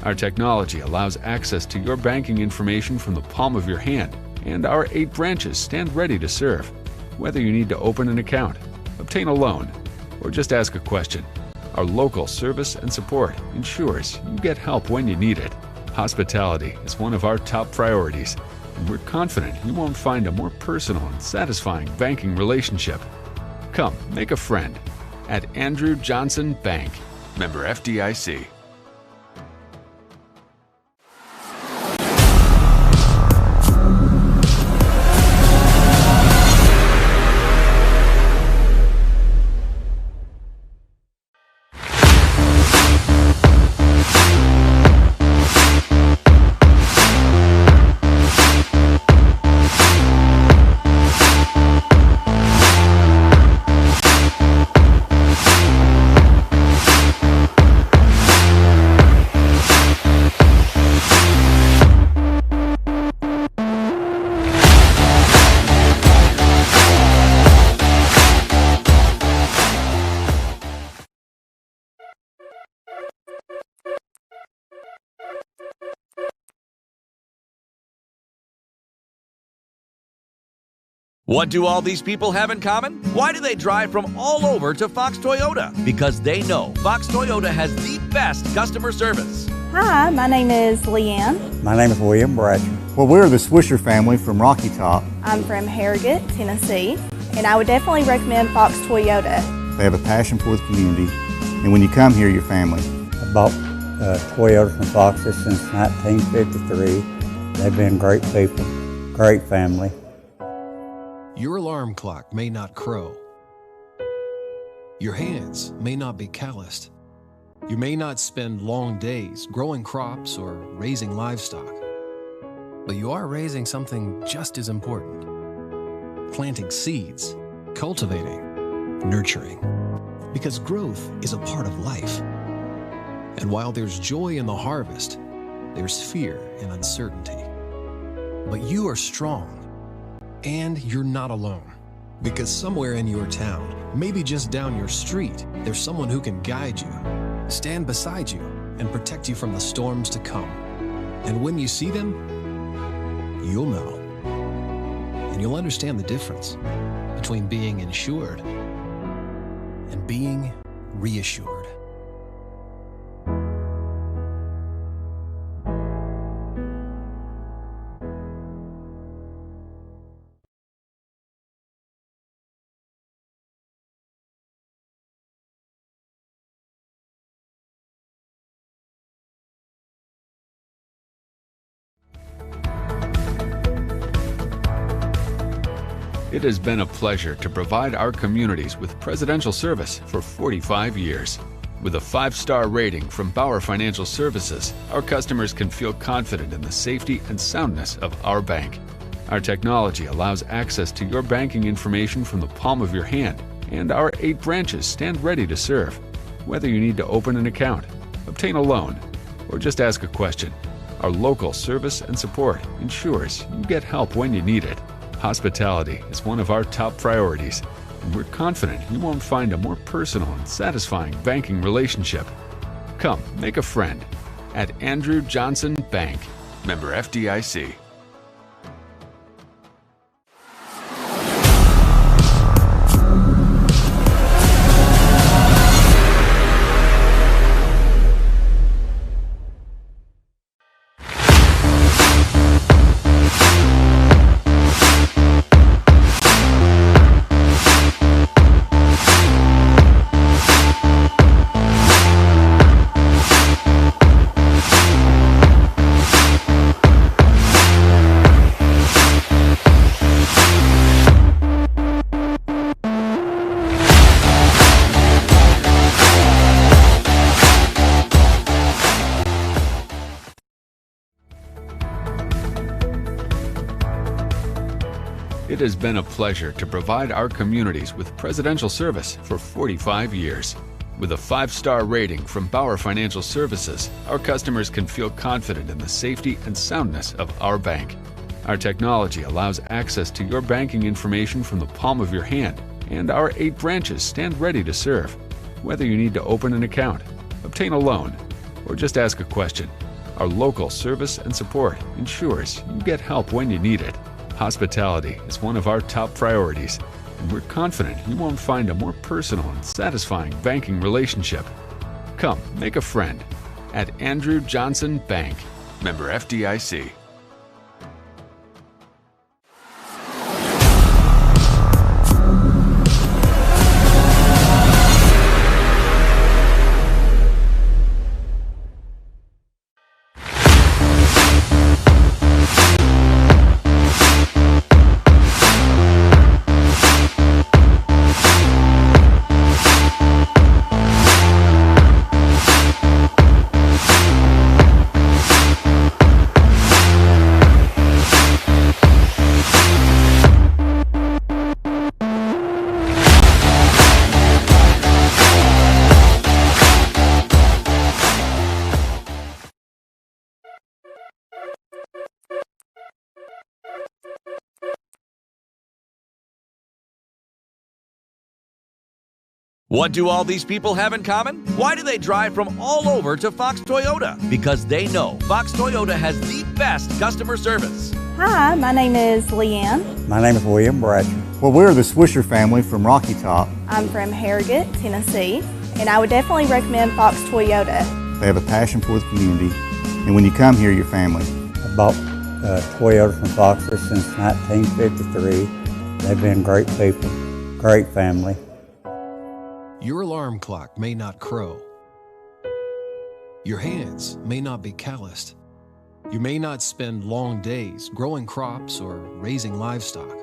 Our technology allows access to your banking information from the palm of your hand, and our 8 branches stand ready to serve. Whether you need to open an account, obtain a loan, or just ask a question, our local service and support ensures you get help when you need it. Hospitality is one of our top priorities, and we're confident you won't find a more personal and satisfying banking relationship. Come, make a friend at Andrew Johnson Bank, member FDIC.
What do all these people have in common? Why do they drive from all over to Fox Toyota? Because they know Fox Toyota has the best customer service.
Hi, my name is Leanne.
My name is William Bratcher. Well, we're the Swisher family from Rocky Top.
I'm from Harrogate, Tennessee, and I would definitely recommend Fox Toyota.
They have a passion for the community, and when you come here, you're family.
I bought Toyotas from Foxes since 1953. They've been great people, great family.
Your alarm clock may not crow. Your hands may not be calloused. You may not spend long days growing crops or raising livestock. But you are raising something just as important. Planting seeds, cultivating, nurturing. Because growth is a part of life. And while there's joy in the harvest, there's fear and uncertainty. But you are strong. And you're not alone, because somewhere in your town, maybe just down your street, there's someone who can guide you, stand beside you, and protect you from the storms to come. And when you see them, you'll know. And you'll understand the difference between being insured and being reassured.
It has been a pleasure to provide our communities with presidential service for 45 years. With a 5-star rating from Bauer Financial Services, our customers can feel confident in the safety and soundness of our bank. Our technology allows access to your banking information from the palm of your hand, and our 8 branches stand ready to serve. Whether you need to open an account, obtain a loan, or just ask a question, our local service and support ensures you get help when you need it. Hospitality is one of our top priorities, and we're confident you won't find a more personal and satisfying banking relationship. Come, make a friend at Andrew Johnson Bank, member FDIC. It has been a pleasure to provide our communities with presidential service for 45 years. With a 5-star rating from Bauer Financial Services, our customers can feel confident in the safety and soundness of our bank. Our technology allows access to your banking information from the palm of your hand, and our 8 branches stand ready to serve. Whether you need to open an account, obtain a loan, or just ask a question, our local service and support ensures you get help when you need it. Hospitality is one of our top priorities, and we're confident you won't find a more personal and satisfying banking relationship. Come, make a friend at Andrew Johnson Bank, member FDIC.
What do all these people have in common? Why do they drive from all over to Fox Toyota? Because they know Fox Toyota has the best customer service.
Hi, my name is Leanne.
My name is William Bratcher.
Well, we're the Swisher family from Rocky Top.
I'm from Harrogate, Tennessee, and I would definitely recommend Fox Toyota.
They have a passion for the community, and when you come here, you're family.
I bought Toyota from Foxer since 1953. They've been great people, great family.
Your alarm clock may not crow. Your hands may not be calloused. You may not spend long days growing crops or raising livestock.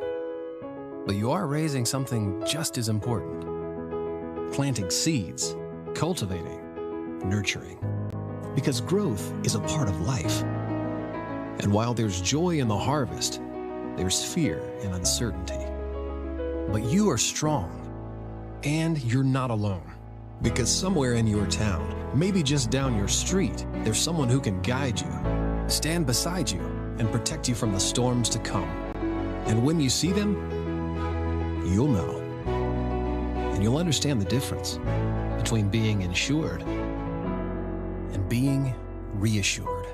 But you are raising something just as important. Planting seeds, cultivating, nurturing. Because growth is a part of life. And while there's joy in the harvest, there's fear and uncertainty. But you are strong, and you're not alone. Because somewhere in your town, maybe just down your street, there's someone who can guide you, stand beside you, and protect you from the storms to come. And when you see them, you'll know. And you'll understand the difference between being insured and being reassured.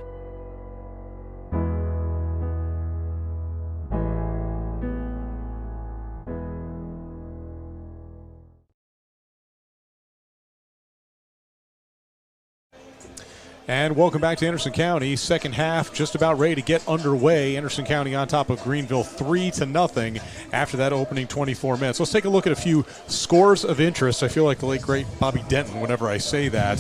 And welcome back to Anderson County. Second half just about ready to get underway. Anderson County on top of Greeneville 3-0 after that opening 24 minutes. Let's take a look at a few scores of interest. I feel like the late, great Bobby Denton whenever I say that.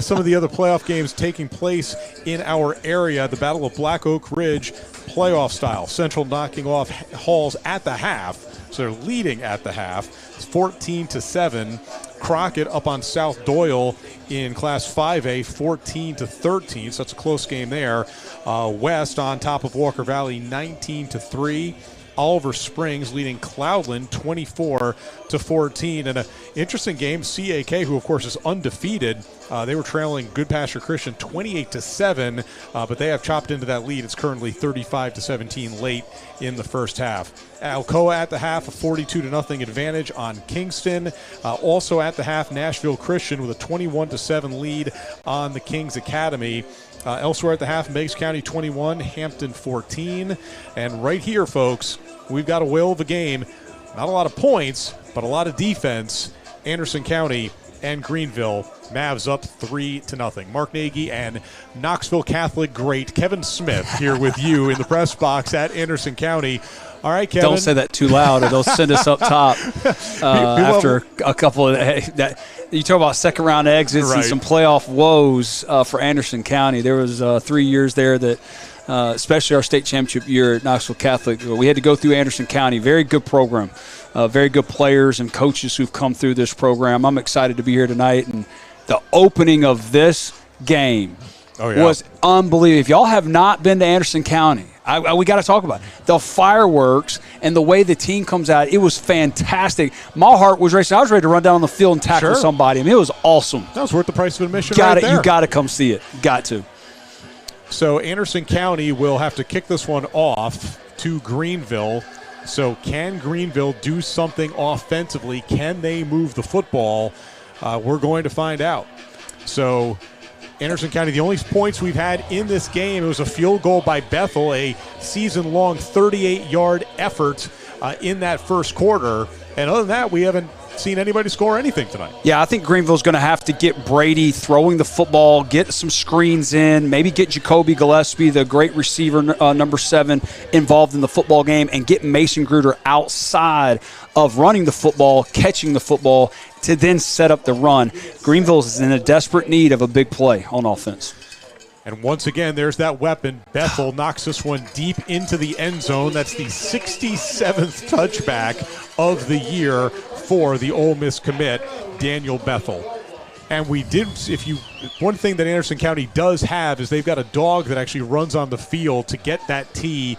Some of the other playoff games taking place in our area. The Battle of Black Oak Ridge, playoff style. Central knocking off Halls at the half. So they're leading at the half. It's 14-7. Crockett up on South Doyle in Class 5A, 14-13. So that's a close game there. West on top of Walker Valley, 19-3. Oliver Springs leading Cloudland 24-14. And an interesting game, CAK, who of course is undefeated, they were trailing Good Pasture Christian 28-7, but they have chopped into that lead. It's currently 35-17 late in the first half. Alcoa at the half, a 42-0 advantage on Kingston. Also at the half, Nashville Christian with a 21-7 lead on the Kings Academy. Elsewhere at the half, Meigs County 21, Hampton 14. And right here, folks, we've got a whale of a game. Not a lot of points, but a lot of defense. Anderson County and Greeneville, Mavs up 3-0. Mark Nagy and Knoxville Catholic great Kevin Smith here with you in the press box at Anderson County. All right, Kevin.
Don't say that too loud or they'll send us up top after a couple of that. You talk about second-round exits and some playoff woes for Anderson County. There was 3 years there that, especially our state championship year at Knoxville Catholic, we had to go through Anderson County. Very good program, very good players and coaches who've come through this program. I'm excited to be here tonight. And the opening of this game was unbelievable. If y'all have not been to Anderson County, we got to talk about it. The fireworks and the way the team comes out, it was fantastic. My heart was racing. I was ready to run down on the field and tackle somebody. I mean, it was awesome.
That was worth the price of admission right there.
You got to come see it. Got to.
So Anderson County will have to kick this one off to Greeneville. So can Greeneville do something offensively? Can they move the football? We're going to find out. So Anderson County, the only points we've had in this game, it was a field goal by Bethel, a season-long 38-yard effort in that first quarter. And other than that, we haven't seen anybody score anything tonight.
Yeah, I think Greeneville's going to have to get Brady throwing the football, get some screens in, maybe get Jacoby Gillespie, the great receiver, number 7, involved in the football game, and get Mason Gruder outside of running the football, catching the football, to then set up the run. Greeneville is in a desperate need of a big play on offense.
And once again, there's that weapon. Bethel knocks this one deep into the end zone. That's the 67th touchback of the year for the Ole Miss commit, Daniel Bethel. And we did, one thing that Anderson County does have is they've got a dog that actually runs on the field to get that tee.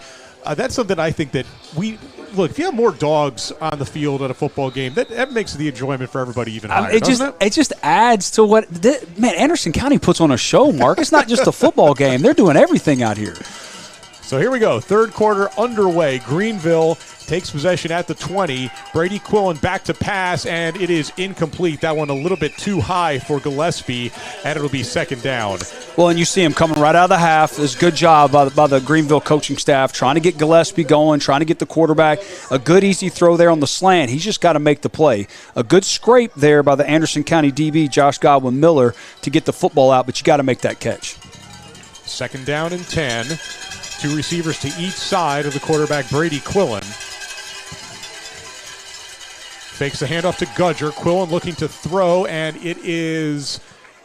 That's something I think that look, if you have more dogs on the field at a football game, that makes the enjoyment for everybody even higher,
It just adds to what – man, Anderson County puts on a show, Mark. It's not just a football game. They're doing everything out here.
So here we go. Third quarter underway. Greeneville takes possession at the 20. Brady Quillen back to pass, and it is incomplete. That one a little bit too high for Gillespie, and it'll be second down.
Well, and you see him coming right out of the half. It's a good job by the Greeneville coaching staff trying to get Gillespie going, trying to get the quarterback. A good, easy throw there on the slant. He's just got to make the play. A good scrape there by the Anderson County DB, Josh Godwin-Miller, to get the football out, but you got to make that catch.
Second down and 10. Two receivers to each side of the quarterback, Brady Quillen. Fakes the handoff to Gudger. Quillen looking to throw, and it is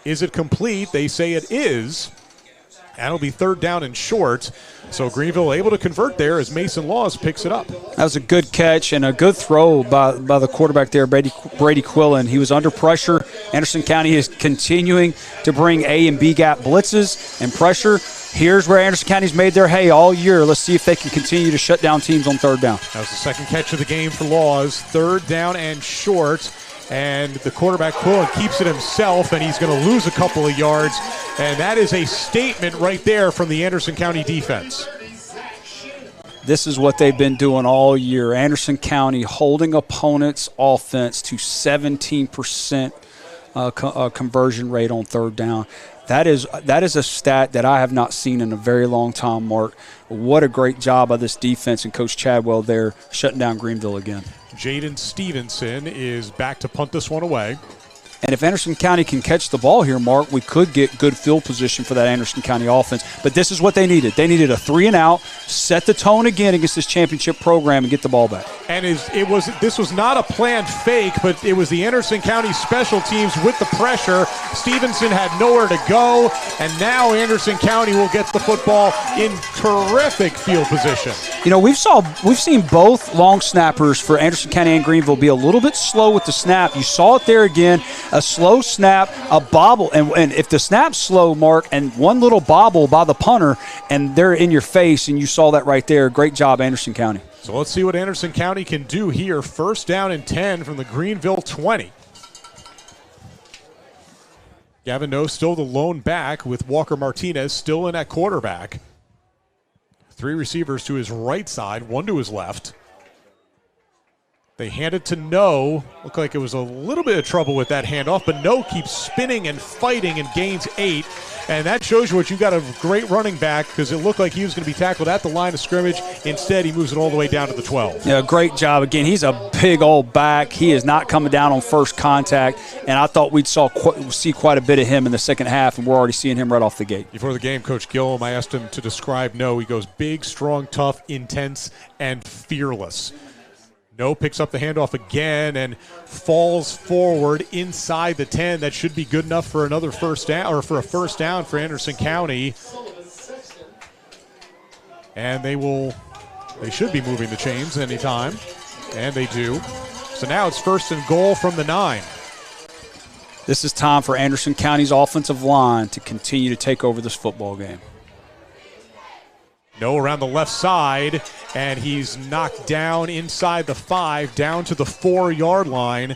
it complete? They say it is. And it'll be third down and short. So Greeneville able to convert there as Mason Laws picks it up.
That was a good catch and a good throw by the quarterback there, Brady Quillen. He was under pressure. Anderson County is continuing to bring A and B gap blitzes and pressure. Here's where Anderson County's made their hay all year. Let's see if they can continue to shut down teams on third down.
That was the second catch of the game for Laws. Third down and short. And the quarterback, Quillen, keeps it himself, and he's going to lose a couple of yards. And that is a statement right there from the Anderson County defense.
This is what they've been doing all year. Anderson County holding opponents' offense to 17% conversion rate on third down. That is a stat that I have not seen in a very long time, Mark. What a great job by this defense and Coach Chadwell there shutting down Greeneville again.
Jaden Stevenson is back to punt this one away.
And if Anderson County can catch the ball here, Mark, we could get good field position for that Anderson County offense. But this is what they needed. They needed a 3-and-out, set the tone again against this championship program, and get the ball back.
And this was not a planned fake, but it was the Anderson County special teams with the pressure. Stevenson had nowhere to go, and now Anderson County will get the football in terrific field position.
You know, we've seen both long snappers for Anderson County and Greeneville be a little bit slow with the snap. You saw it there again. A slow snap, a bobble, and if the snap's slow, Mark, and one little bobble by the punter, and they're in your face, and you saw that right there. Great job, Anderson County.
So let's see what Anderson County can do here. First down and 10 from the Greeneville 20. Gavin No still the lone back with Walker Martinez still in at quarterback. Three receivers to his right side, one to his left. They hand it to No. Looked like it was a little bit of trouble with that handoff, but No keeps spinning and fighting and gains 8. And that shows you what you got a great running back, because it looked like he was going to be tackled at the line of scrimmage. Instead, he moves it all the way down to the 12.
Yeah, great job. Again, he's a big old back. He is not coming down on first contact, and I thought we'd see quite a bit of him in the second half, and we're already seeing him right off the gate.
Before the game, Coach Gillum, I asked him to describe No. He goes big, strong, tough, intense, and fearless. No picks up the handoff again and falls forward inside the 10. That should be good enough for another first down, or for a first down for Anderson County. And they should be moving the chains anytime, and they do. So now it's first and goal from the 9.
This is time for Anderson County's offensive line to continue to take over this football game.
No around the left side, and he's knocked down inside the 5, down to the 4-yard line.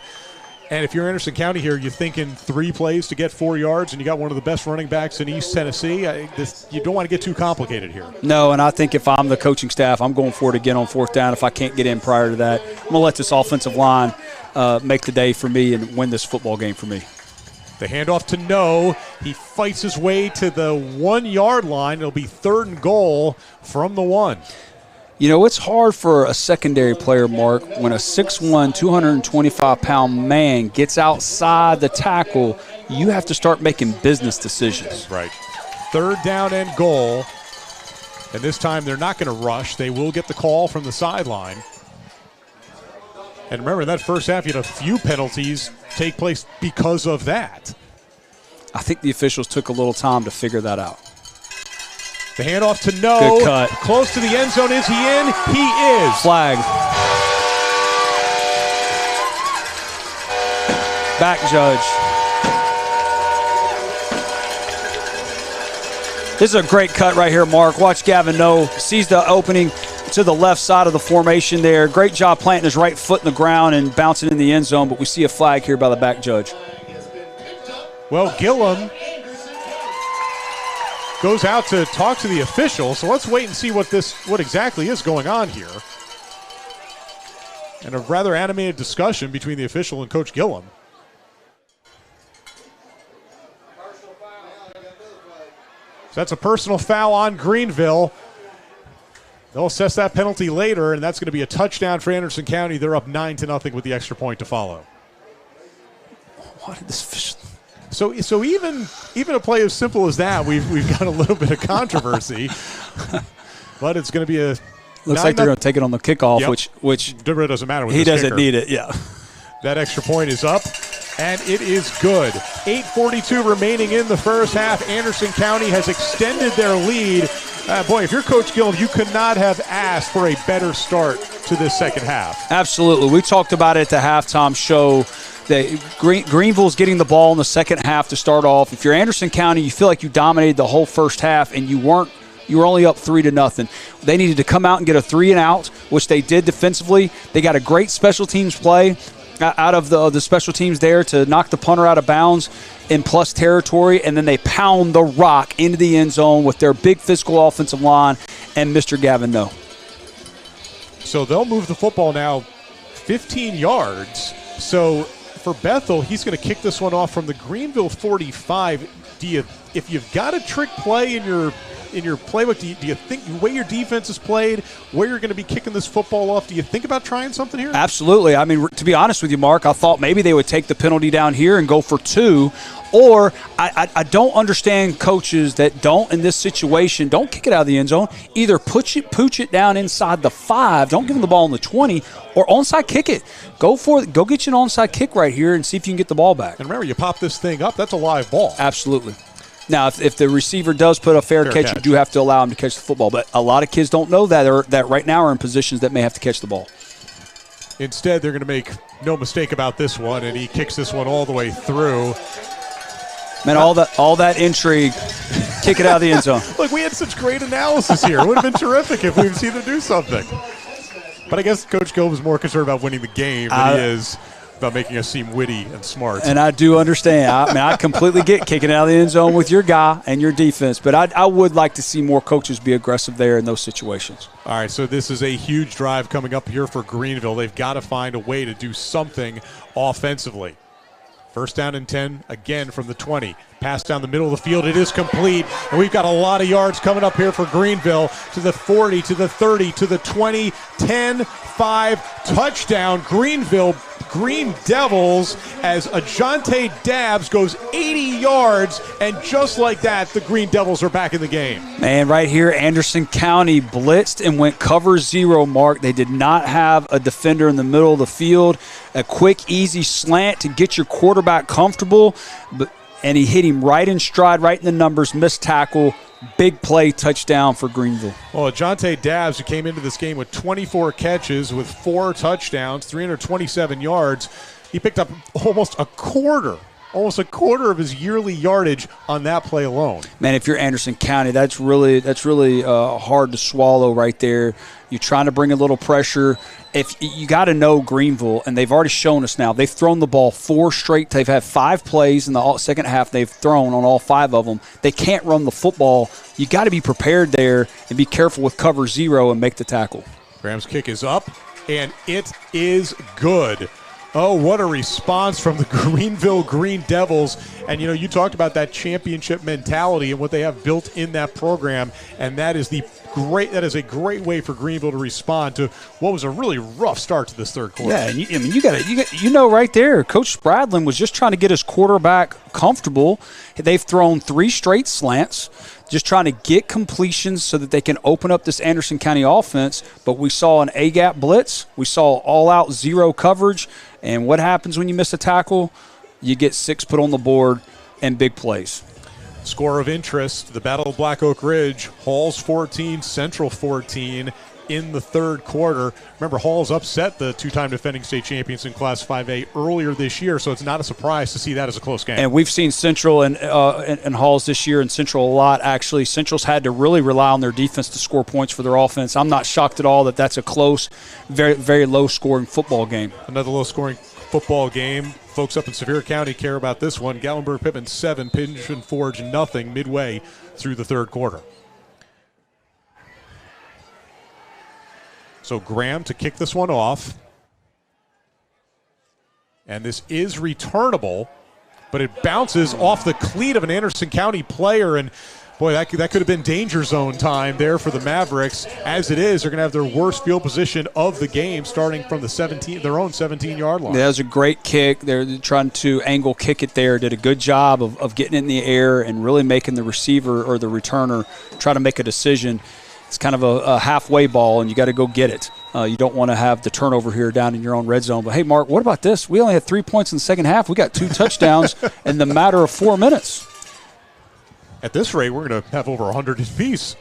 And if you're Anderson County here, you're thinking 3 plays to get 4 yards, and you got one of the best running backs in East Tennessee. You don't want to get too complicated here.
No, and I think if I'm the coaching staff, I'm going for it again on fourth down. If I can't get in prior to that, I'm going to let this offensive line make the day for me and win this football game for me.
The handoff to No. He fights his way to the 1-yard line. It'll be third and goal from the 1.
You know, it's hard for a secondary player, Mark, when a 6'1", 225-pound man gets outside the tackle. You have to start making business decisions.
Right. Third down and goal. And this time they're not going to rush. They will get the call from the sideline. And remember, in that first half, you had a few penalties take place because of that.
I think the officials took a little time to figure that out.
The handoff to No.
Good cut.
Close to the end zone. Is he in? He is.
Flag. Back judge. This is a great cut right here, Mark. Watch Gavin No. Sees the opening to the left side of the formation there. Great job planting his right foot in the ground and bouncing in the end zone, but we see a flag here by the back judge.
Well, Gillum goes out to talk to the official, so let's wait and see what exactly is going on here. And a rather animated discussion between the official and Coach Gillum. So that's a personal foul on Greeneville. They'll assess that penalty later, and that's going to be a touchdown for Anderson County. They're up 9-0 with the extra point to follow.
What did this official?
So even a play as simple as that, we've got a little bit of controversy. But it's going to be a
looks like they're going to take it on the kickoff,
yep.
which
it really doesn't matter. With
he
this
doesn't
kicker.
need it. Yeah.
That extra point is up, and it is good. 8:42 remaining in the first half. Anderson County has extended their lead. Boy, if you're Coach Gillum, you could not have asked for a better start to this second half.
Absolutely. We talked about it at the halftime show. Greeneville's getting the ball in the second half to start off. If you're Anderson County, you feel like you dominated the whole first half, and you were only up 3-0. They needed to come out and get a 3-and-out, which they did defensively. They got a great special teams play out of the special teams there to knock the punter out of bounds in plus territory, and then they pound the rock into the end zone with their big physical offensive line and Mr. Gavin No.
So they'll move the football now 15 yards. So for Bethel, he's going to kick this one off from the Greeneville 45. If you've got a trick play in your playbook, do you think the way your defense is played, where you're going to be kicking this football off, do you think about trying something here?
Absolutely. I mean, to be honest with you, Mark, I thought maybe they would take the penalty down here and go for 2. Or I don't understand coaches that don't, in this situation, don't kick it out of the end zone. Either pooch it down inside the 5, don't give them the ball on the 20, or onside kick it. Go for it. Go get you an onside kick right here and see if you can get the ball back.
And remember, you pop this thing up, that's a live ball.
Absolutely. Now, if the receiver does put a fair catch, you do have to allow him to catch the football. But a lot of kids don't know that, or that right now are in positions that may have to catch the ball.
Instead, they're going to make no mistake about this one, and he kicks this one all the way through.
Man, all that intrigue, kick it out of the end zone.
Look, we had such great analysis here. It would have been terrific if we'd seen them do something. But I guess Coach Gove is more concerned about winning the game than he is about making us seem witty and smart.
And I do understand. I completely get kicking out of the end zone with your guy and your defense, but I would like to see more coaches be aggressive there in those situations.
All right, so this is a huge drive coming up here for Greeneville. They've got to find a way to do something offensively. First down and 10, again from the 20. Pass down the middle of the field. It is complete. And we've got a lot of yards coming up here for Greeneville. To the 40, to the 30, to the 20, 10, 5, touchdown. Greeneville Green Devils as Ajante Dabbs goes 80 yards. And just like that, the Green Devils are back in the game.
Man, right here, Anderson County blitzed and went cover 0, Mark. They did not have a defender in the middle of the field. A quick, easy slant to get your quarterback comfortable, and he hit him right in stride, right in the numbers, missed tackle, big play, touchdown for Greeneville.
Well, Ajante Dabbs, who came into this game with 24 catches with 4 touchdowns, 327 yards, he picked up almost a quarter of his yearly yardage on that play alone.
Man, if you're Anderson County, that's really hard to swallow right there. You're trying to bring a little pressure. If you got to know Greeneville, and they've already shown us now, they've thrown the ball 4 straight. They've had 5 plays in the second half. They've thrown on all 5 of them. They can't run the football. You got to be prepared there and be careful with cover 0 and make the tackle.
Graham's kick is up, and it is good. Oh, what a response from the Greeneville Green Devils. And, you talked about that championship mentality and what they have built in that program, and that is a great way for Greeneville to respond to what was a really rough start to this third quarter.
Yeah, and you got right there, Coach Spradlin was just trying to get his quarterback comfortable. They've thrown 3 straight slants, just trying to get completions so that they can open up this Anderson County offense. But we saw an A-gap blitz. We saw all-out 0 coverage. And what happens when you miss a tackle? You get 6 put on the board and big plays.
Score of interest, the Battle of Black Oak Ridge, Halls 14, Central 14 in the third quarter. Remember, Halls upset the 2-time defending state champions in Class 5A earlier this year, so it's not a surprise to see that as a close game.
And we've seen Central and Halls this year, and Central a lot, actually. Central's had to really rely on their defense to score points for their offense. I'm not shocked at all that that's a close, very, very low-scoring football game.
Another low-scoring football game. Folks up in Sevier County care about this one. Gallenberg-Pittman 7, Pigeon Forge nothing midway through the third quarter. So Graham to kick this one off. And this is returnable, but it bounces off the cleat of an Anderson County player. And, boy, that could have been danger zone time there for the Mavericks. As it is, they're going to have their worst field position of the game starting from their own 17-yard line.
That was a great kick. They're trying to angle kick it there. Did a good job of getting it in the air and really making the receiver or the returner try to make a decision. It's kind of a halfway ball, and you got to go get it. You don't want to have the turnover here down in your own red zone. But, hey, Mark, what about this? We only had 3 points in the second half. We got 2 touchdowns in the matter of 4 minutes.
At this rate, we're going to have over 100 apiece.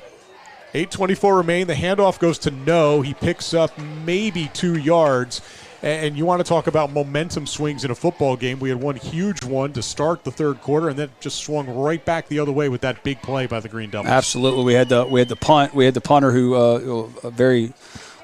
8:24 remain. The handoff goes to No. He picks up maybe 2 yards. And you want to talk about momentum swings in a football game. We had one huge one to start the third quarter, and then just swung right back the other way with that big play by the Green Devils.
Absolutely. We had the punt. We had the punter who a very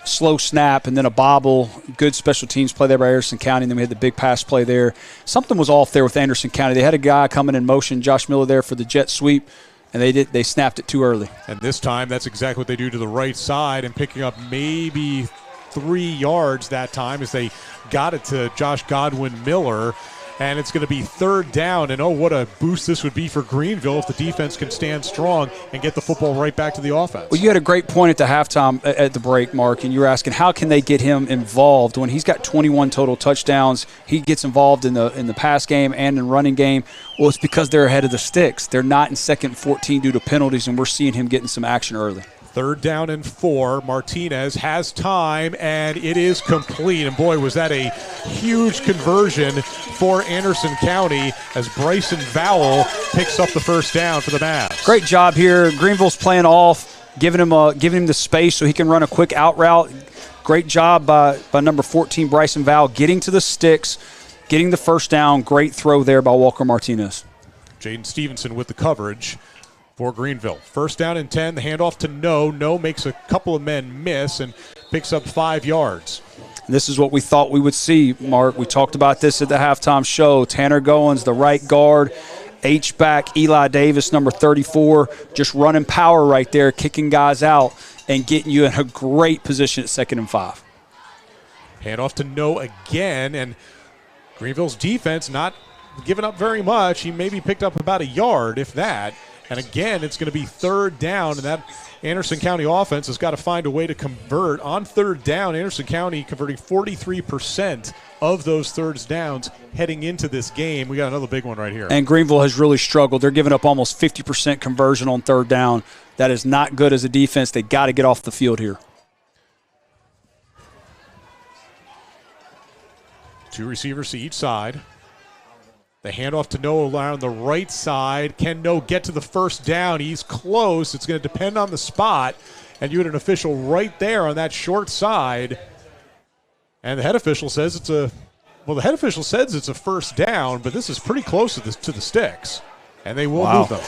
slow snap and then a bobble. Good special teams play there by Anderson County, and then we had the big pass play there. Something was off there with Anderson County. They had a guy coming in motion, Josh Miller, there for the jet sweep, and they snapped it too early.
And this time, that's exactly what they do to the right side, and picking up maybe 3 yards that time as they got it to Josh Godwin Miller. And it's going to be third down. And, oh, what a boost this would be for Greeneville if the defense can stand strong and get the football right back to the offense.
Well, you had a great point at the halftime at the break, Mark, and you were asking how can they get him involved when he's got 21 total touchdowns. He gets involved in the pass game and in running game. Well, it's because they're ahead of the sticks. They're not in 2nd and 14 due to penalties, and we're seeing him getting some action early.
3rd down and 4. Martinez has time, and it is complete. And, boy, was that a huge conversion for Anderson County as Bryson Vowell picks up the first down for the Mavs.
Great job here. Greeneville's playing off, giving him the space so he can run a quick out route. Great job by number 14, Bryson Vowell, getting to the sticks, getting the first down. Great throw there by Walker Martinez.
Jaden Stevenson with the coverage for Greeneville. 1st down and 10, the handoff to No. No makes a couple of men miss and picks up 5 yards.
This is what we thought we would see, Mark. We talked about this at the halftime show. Tanner Goins, the right guard, H-back, Eli Davis, number 34, just running power right there, kicking guys out and getting you in a great position at 2nd and 5.
Handoff to No again, and Greeneville's defense not giving up very much. He maybe picked up about a yard, if that. And again, it's going to be 3rd down, and that Anderson County offense has got to find a way to convert. On 3rd down, Anderson County converting 43% of those 3rd downs heading into this game. We got another big one right here.
And Greeneville has really struggled. They're giving up almost 50% conversion on 3rd down. That is not good as a defense. They got to get off the field here.
2 receivers to each side. The handoff to No around the right side. Can No get to the first down? He's close. It's going to depend on the spot. And you had an official right there on that short side. And the head official says it's a first down, but this is pretty close to the sticks. And they will move them.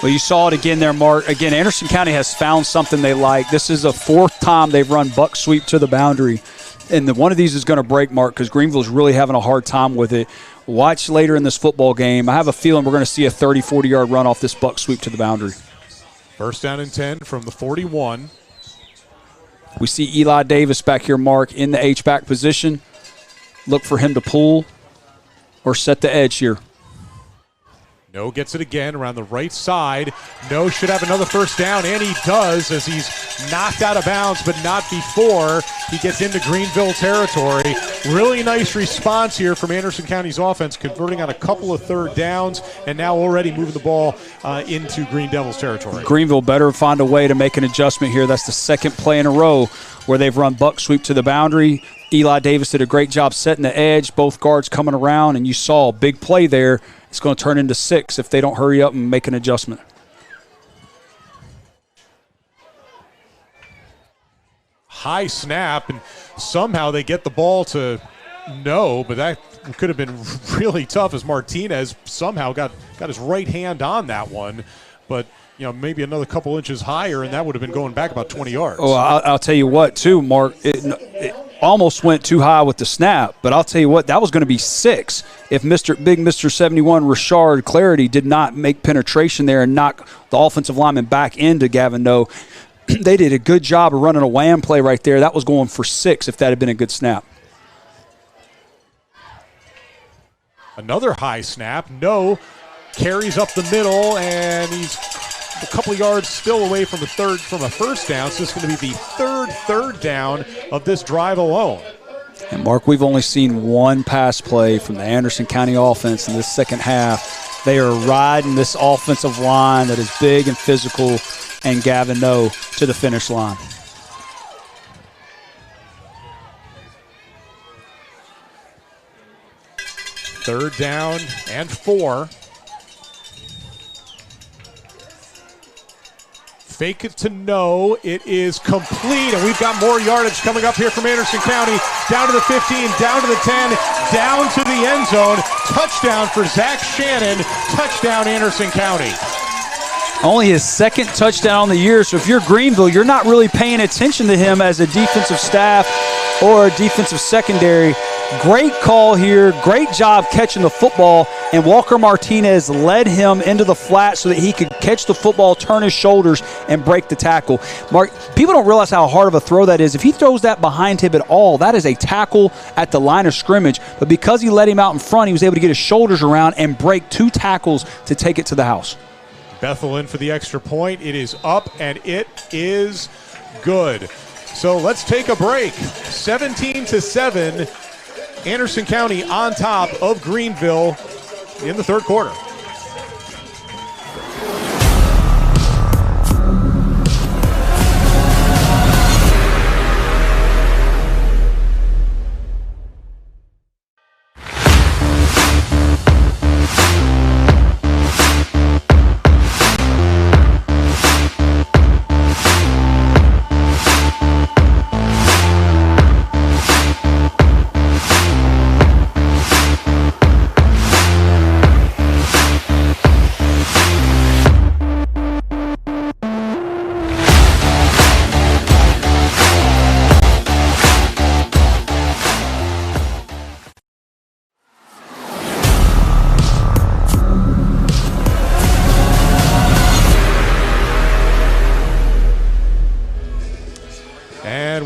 Well, you saw it again there, Mark. Again, Anderson County has found something they like. This is the 4th time they've run buck sweep to the boundary. And one of these is going to break, Mark, because Greeneville's really having a hard time with it. Watch later in this football game. I have a feeling we're going to see a 30, 40-yard run off this buck sweep to the boundary.
1st down and 10 from the 41.
We see Eli Davis back here, Mark, in the H-back position. Look for him to pull or set the edge here.
No gets it again around the right side. No should have another first down, and he does as he's knocked out of bounds, but not before he gets into Greeneville territory. Really nice response here from Anderson County's offense, converting on a couple of 3rd downs, and now already moving the ball into Green Devils territory.
Greeneville better find a way to make an adjustment here. That's the 2nd play in a row where they've run buck sweep to the boundary. Eli Davis did a great job setting the edge, both guards coming around, and you saw a big play there. It's going to turn into 6 if they don't hurry up and make an adjustment.
High snap, and somehow they get the ball to No, but that could have been really tough as Martinez somehow got his right hand on that one. But, maybe another couple inches higher, and that would have been going back about 20 yards.
Oh, I'll tell you what, too, Mark. It almost went too high with the snap, but I'll tell you what, that was going to be 6 if Mr. 71 Richard Clarity did not make penetration there and knock the offensive lineman back into Gavin No. They did a good job of running a wham play right there. That was going for 6 if that had been a good snap.
Another high snap. No. Carries up the middle, and he's a couple yards still away from a first down. So this is going to be the third down of this drive alone.
And, Mark, we've only seen one pass play from the Anderson County offense in this second half. They are riding this offensive line that is big and physical, and Gavin No to the finish line.
Third down and 4. Fake it to No. It is complete, and we've got more yardage coming up here from Anderson County. Down to the 15, down to the 10, down to the end zone. Touchdown for Zach Shannon. Touchdown, Anderson County.
Only his second touchdown on the year, so if you're Greeneville, you're not really paying attention to him as a defensive staff or a defensive secondary. Great call here. Great job catching the football, and Walker Martinez led him into the flat so that he could catch the football, turn his shoulders, and break the tackle. Mark, people don't realize how hard of a throw that is. If he throws that behind him at all, that is a tackle at the line of scrimmage. But because he let him out in front, he was able to get his shoulders around and break 2 tackles to take it to the house.
Bethel in for the extra point. It is up, and it is good. So let's take a break. 17-7. Anderson County on top of Greeneville in the third quarter.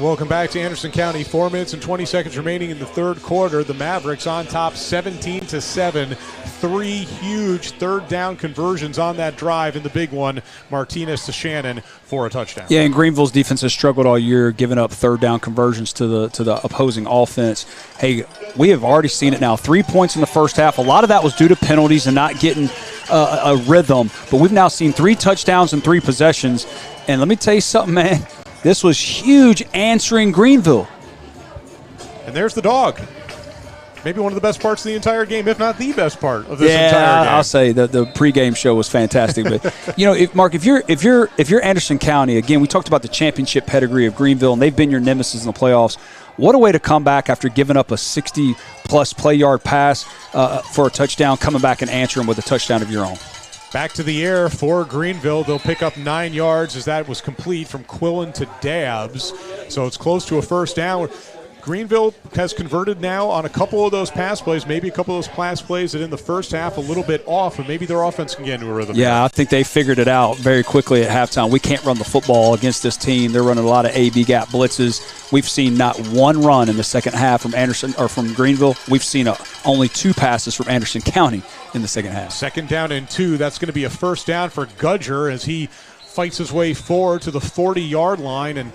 Welcome back to Anderson County. 4 minutes and 20 seconds remaining in the third quarter. The Mavericks on top 17-7. 3 huge third down conversions on that drive, in the big one, Martinez to Shannon for a touchdown.
Yeah, and Greeneville's defense has struggled all year, giving up third down conversions to the opposing offense. Hey, we have already seen it now. 3 points in the first half. A lot of that was due to penalties and not getting a rhythm. But we've now seen 3 touchdowns and 3 possessions. And let me tell you something, man. This was huge answering Greeneville.
And there's the dog. Maybe one of the best parts of the entire game, if not the best part of this entire game.
I'll say the pregame show was fantastic. But you know, Mark, if you're Anderson County, again, we talked about the championship pedigree of Greeneville, and they've been your nemesis in the playoffs. What a way to come back after giving up a 60-plus play yard pass for a touchdown, coming back and answering with a touchdown of your own.
Back to the air for Greeneville. They'll pick up 9 yards as that was complete from Quillen to Dabbs. So it's close to a first down. Greeneville has converted now on a couple of those pass plays, maybe a couple of those pass plays that in the first half a little bit off, and maybe their offense can get into a rhythm.
Yeah, I think they figured it out very quickly at halftime. We can't run the football against this team. They're running a lot of A-B gap blitzes. We've seen not one run in the second half from Anderson or from Greeneville. We've seen only 2 passes from Anderson County in the second half.
Second down and 2. That's going to be a first down for Gudger as he fights his way forward to the 40-yard line. And,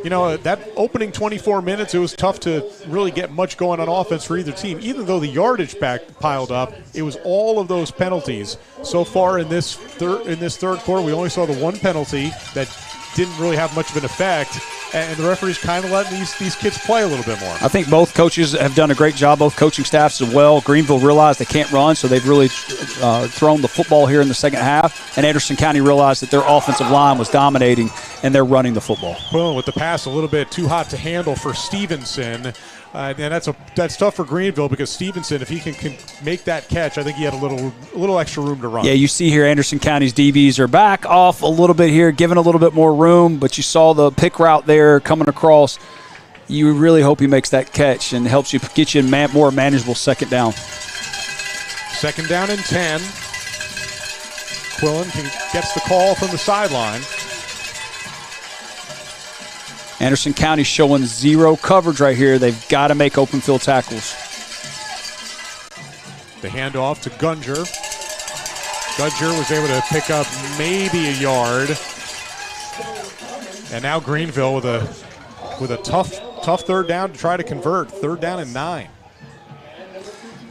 you know, that opening 24 minutes, it was tough to really get much going on offense for either team. Even though the yardage back piled up, it was all of those penalties. So far in this third quarter, we only saw the 1 penalty that didn't really have much of an effect. And the referee's kind of letting these kids play a little bit more.
I think both coaches have done a great job, both coaching staffs as well. Greeneville realized they can't run, so they've really thrown the football here in the second half. And Anderson County realized that their offensive line was dominating, and they're running the football.
Well, with the pass a little bit too hot to handle for Stevenson. And that's tough for Greeneville because Stevenson, if he can make that catch, I think he had a little extra room to run.
Yeah, you see here Anderson County's DBs are back off a little bit here, giving a little bit more room, but you saw the pick route there coming across. You really hope he makes that catch and helps you get you in more manageable second down.
Second down and 10. Quillen gets the call from the sideline.
Anderson County showing 0 coverage right here. They've got to make open field tackles.
The handoff to Gunger. Gunger was able to pick up maybe a yard. And now Greeneville with a tough third down to try to convert. 3rd down and 9.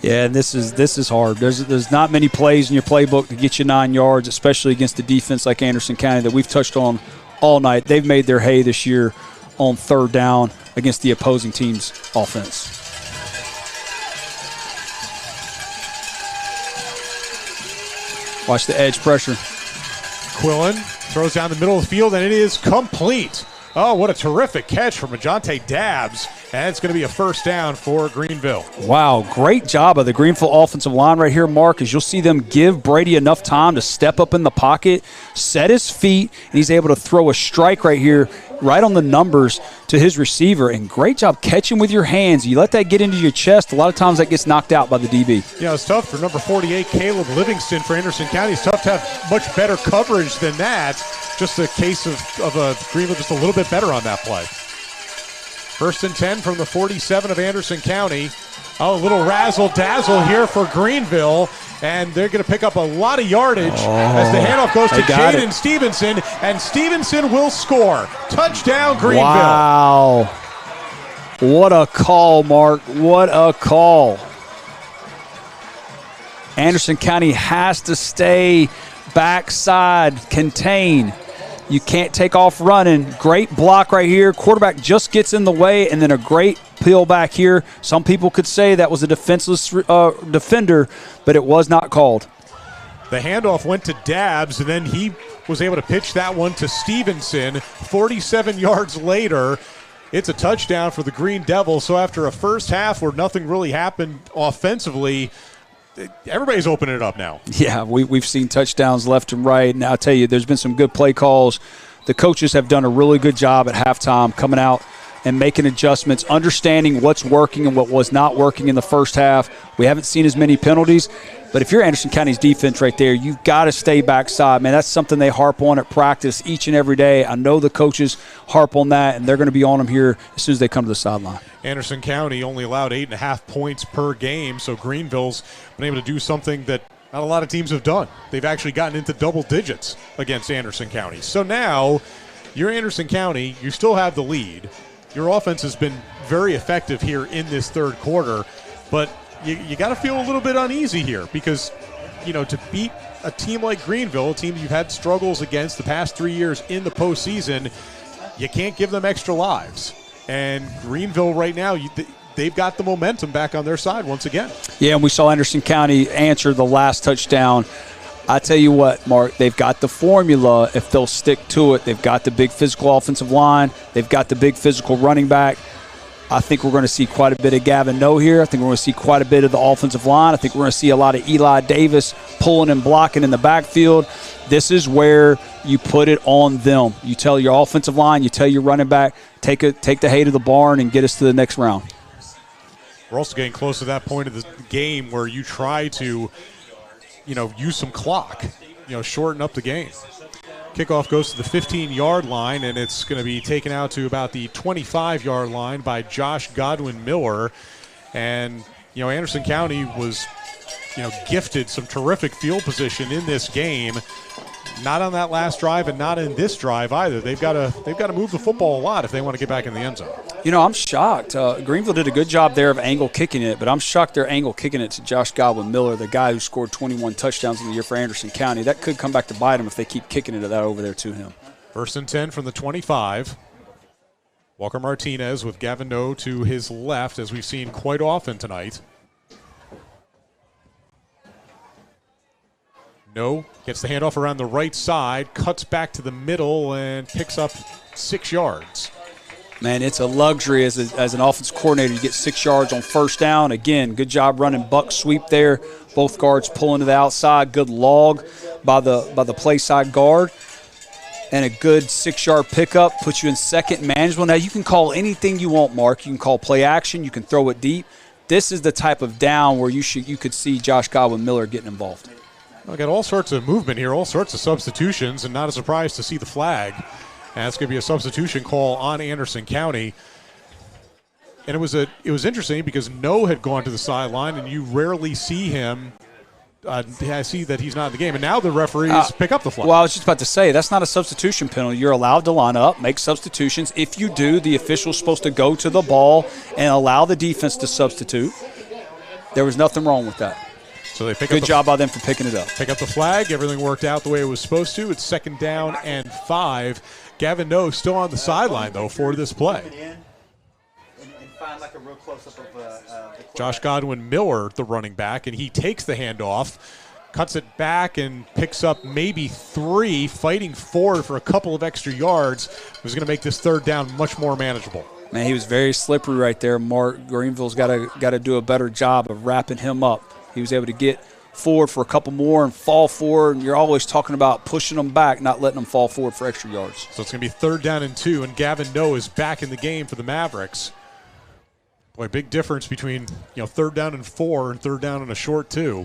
Yeah, and this is hard. There's not many plays in your playbook to get you 9 yards, especially against a defense like Anderson County that we've touched on all night. They've made their hay this year on 3rd down against the opposing team's offense. Watch the edge pressure.
Quillen throws down the middle of the field, and it is complete. Oh, what a terrific catch from Ajante Dabbs. And it's going to be a 1st down for Greeneville.
Wow, great job of the Greeneville offensive line right here, Mark, as you'll see them give Brady enough time to step up in the pocket, set his feet, and he's able to throw a strike right here, right on the numbers to his receiver. And great job catching with your hands. You let that get into your chest, a lot of times that gets knocked out by the DB.
Yeah, it's tough for number 48, Caleb Livingston for Anderson County. It's tough to have much better coverage than that. Just a case of Greeneville just a little bit better on that play. 1st and 10 from the 47 of Anderson County. Oh, a little razzle-dazzle here for Greeneville, and they're going to pick up a lot of yardage as the handoff goes to Jaden Stevenson, and Stevenson will score. Touchdown, Greeneville.
Wow. What a call, Mark. What a call. Anderson County has to stay backside, contain. You can't take off running. Great block right here. Quarterback just gets in the way, and then a great peel back here. Some people could say that was a defenseless defender, but it was not called.
The handoff went to Dabbs, and then he was able to pitch that one to Stevenson. 47 yards later, it's a touchdown for the Green Devils. So after a first half where nothing really happened offensively, everybody's opening it up now.
Yeah, we've seen touchdowns left and right. And I'll tell you, there's been some good play calls. The coaches have done a really good job at halftime coming out and making adjustments, understanding what's working and what was not working in the first half. We haven't seen as many penalties. But if you're Anderson County's defense right there, you've got to stay backside. Man, that's something they harp on at practice each and every day. I know the coaches harp on that, and they're going to be on them here as soon as they come to the sideline.
Anderson County only allowed 8.5 points per game, so Greeneville's been able to do something that not a lot of teams have done. They've actually gotten into double digits against Anderson County. So now you're Anderson County. You still have the lead. Your offense has been very effective here in this 3rd quarter, but you got to feel a little bit uneasy here because, to beat a team like Greeneville, a team you've had struggles against the past 3 years in the postseason, you can't give them extra lives. And Greeneville right now, they've got the momentum back on their side once again. Yeah,
and we saw Anderson County answer the last touchdown. I tell you what, Mark, they've got the formula if they'll stick to it. They've got the big physical offensive line. They've got the big physical running back. I think we're going to see quite a bit of Gavin Noe here. I think we're going to see quite a bit of the offensive line. I think we're going to see a lot of Eli Davis pulling and blocking in the backfield. This is where you put it on them. You tell your offensive line, you tell your running back, take the hay to the barn and get us to the next round.
We're also getting close to that point of the game where you try to, use some clock, shorten up the game. Kickoff goes to the 15-yard line, and it's going to be taken out to about the 25-yard line by Josh Godwin Miller. And, Anderson County was, gifted some terrific field position in this game. Not on that last drive and not in this drive either. They've got to move the football a lot if they want to get back in the end zone.
I'm shocked. Greeneville did a good job there of angle kicking it, but I'm shocked they're angle kicking it to Josh Godwin Miller, the guy who scored 21 touchdowns in the year for Anderson County. That could come back to bite him if they keep kicking it over there to him.
1st and 10 from the 25. Walker Martinez with Gavin Noe to his left, as we've seen quite often tonight. Noe gets the handoff around the right side, cuts back to the middle, and picks up 6 yards.
Man, it's a luxury as an offensive coordinator. You get 6 yards on 1st down. Again, good job running buck sweep there. Both guards pulling to the outside. Good log by the play side guard. And a good 6-yard pickup puts you in second manageable. Now, you can call anything you want, Mark. You can call play action. You can throw it deep. This is the type of down where you could see Josh Godwin Miller getting involved.
I got all sorts of movement here, all sorts of substitutions, and not a surprise to see the flag. And it's going to be a substitution call on Anderson County. And it was interesting because No had gone to the sideline, and you rarely see him. I see that he's not in the game, and now the referees pick up the flag.
Well, I was just about to say, that's not a substitution penalty. You're allowed to line up, make substitutions. If you do, the official's supposed to go to the ball and allow the defense to substitute. There was nothing wrong with that.
So they
Good job by them for picking it up.
Pick up the flag. Everything worked out the way it was supposed to. It's 2nd down and 5. Gavin No still on the sideline, though, for this play. Josh Godwin Miller, the running back, and he takes the handoff, cuts it back, and picks up maybe 3, fighting forward for a couple of extra yards. It was going to make this 3rd down much more manageable.
Man, he was very slippery right there. Mark Greeneville's got to do a better job of wrapping him up. He was able to get forward for a couple more and fall forward, and you're always talking about pushing them back, not letting them fall forward for extra yards.
So it's going to be 3rd down and 2, and Gavin No is back in the game for the Mavericks. Boy, big difference between 3rd down and 4 and 3rd down and a short 2,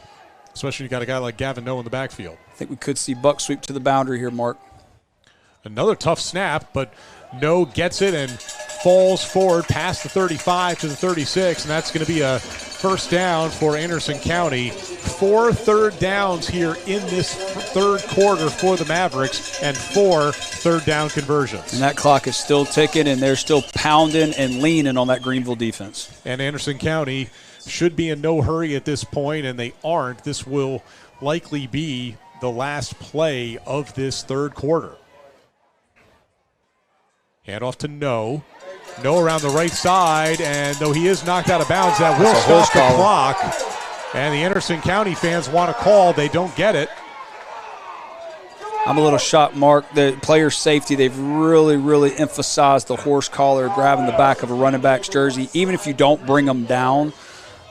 especially you got a guy like Gavin No in the backfield.
I think we could see buck sweep to the boundary here, Mark.
Another tough snap, but No gets it and falls forward past the 35 to the 36, and that's going to be a 1st down for Anderson County. 4 3rd downs here in this 3rd quarter for the Mavericks, and 4 3rd down conversions.
And that clock is still ticking, and they're still pounding and leaning on that Greeneville defense.
And Anderson County should be in no hurry at this point, and they aren't. This will likely be the last play of this 3rd quarter. Handoff to No. No around the right side, and though he is knocked out of bounds, that will stop the clock. And the Anderson County fans want a call. They don't get it.
I'm a little shocked, Mark. The player safety, they've really, really emphasized the horse collar, grabbing the back of a running back's jersey. Even if you don't bring them down,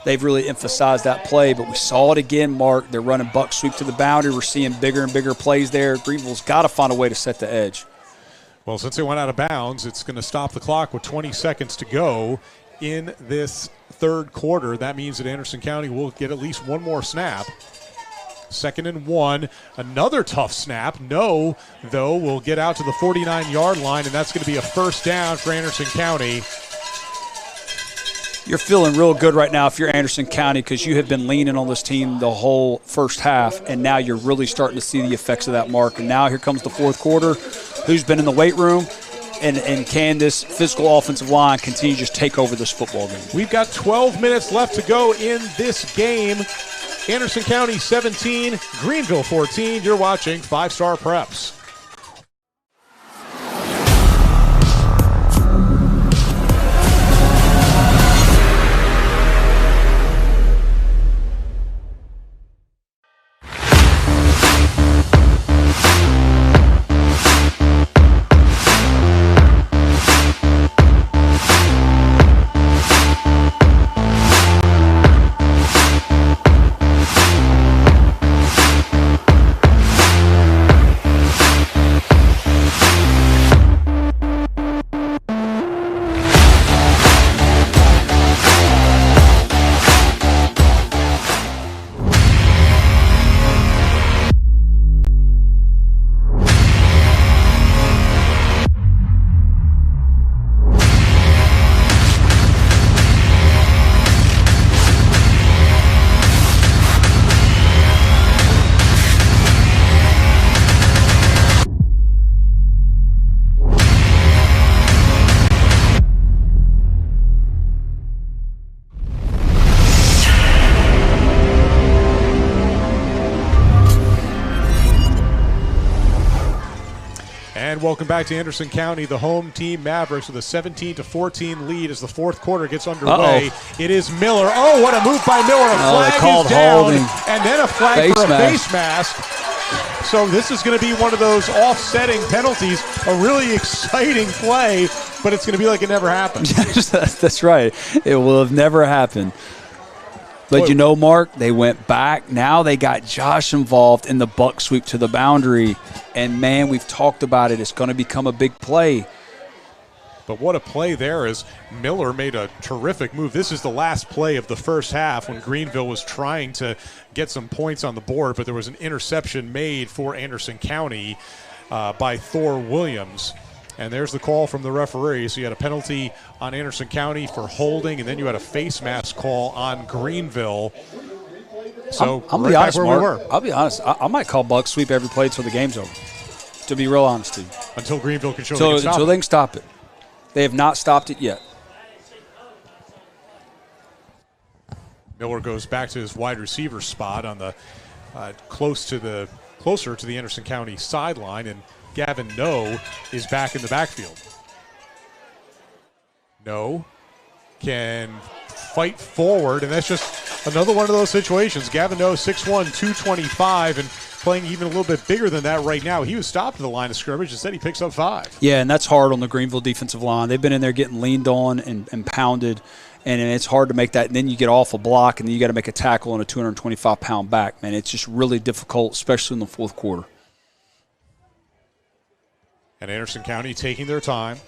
they've really emphasized that play. But we saw it again, Mark. They're running buck sweep to the boundary. We're seeing bigger and bigger plays there. Greeneville's got to find a way to set the edge.
Well, since they went out of bounds, it's going to stop the clock with 20 seconds to go in this 3rd quarter. That means that Anderson County will get at least one more snap. 2nd and 1. Another tough snap. No, though, will get out to the 49-yard line, and that's going to be a 1st down for Anderson County.
You're feeling real good right now if you're Anderson County because you have been leaning on this team the whole first half, and now you're really starting to see the effects of that, Mark. And now here comes the 4th quarter. Who's been in the weight room, and can this physical offensive line continue to just take over this football game?
We've got 12 minutes left to go in this game. Anderson County 17, Greeneville 14. You're watching 5-Star Preps. And welcome back to Anderson County, the home team Mavericks with a 17-14 lead as the 4th quarter gets underway. It is Miller. Oh, what a move by Miller. A flag is down, holding. And then a flag for a face mask. So this is going to be one of those offsetting penalties, a really exciting play, but it's going to be like it never happened.
That's right. It will have never happened. But you know, Mark, they went back. Now they got Josh involved in the buck sweep to the boundary. And, man, we've talked about it. It's going to become a big play.
But what a play there as Miller made a terrific move. This is the last play of the first half when Greeneville was trying to get some points on the board, but there was an interception made for Anderson County by Thor Williams. And there's the call from the referee. So you had a penalty on Anderson County for holding, and then you had a face mask call on Greeneville. So
I'm
right
be
back
honest,
where
Mark,
we were.
I'll be honest. I might call buck sweep every play until the game's over. To be real honest to you.
Until Greeneville can show
Until they can stop it. They have not stopped it yet.
Miller goes back to his wide receiver spot on the closer to the Anderson County sideline, and Gavin No is back in the backfield. No can fight forward, and that's just another one of those situations. Gavin No, 6'1", 225, and playing even a little bit bigger than that right now. He was stopped at the line of scrimmage. Instead, he picks up 5.
Yeah, and that's hard on the Greeneville defensive line. They've been in there getting leaned on and pounded, and it's hard to make that. And then you get off a block, and then you got to make a tackle on a 225-pound back. Man, it's just really difficult, especially in the fourth quarter.
And Anderson County taking their time.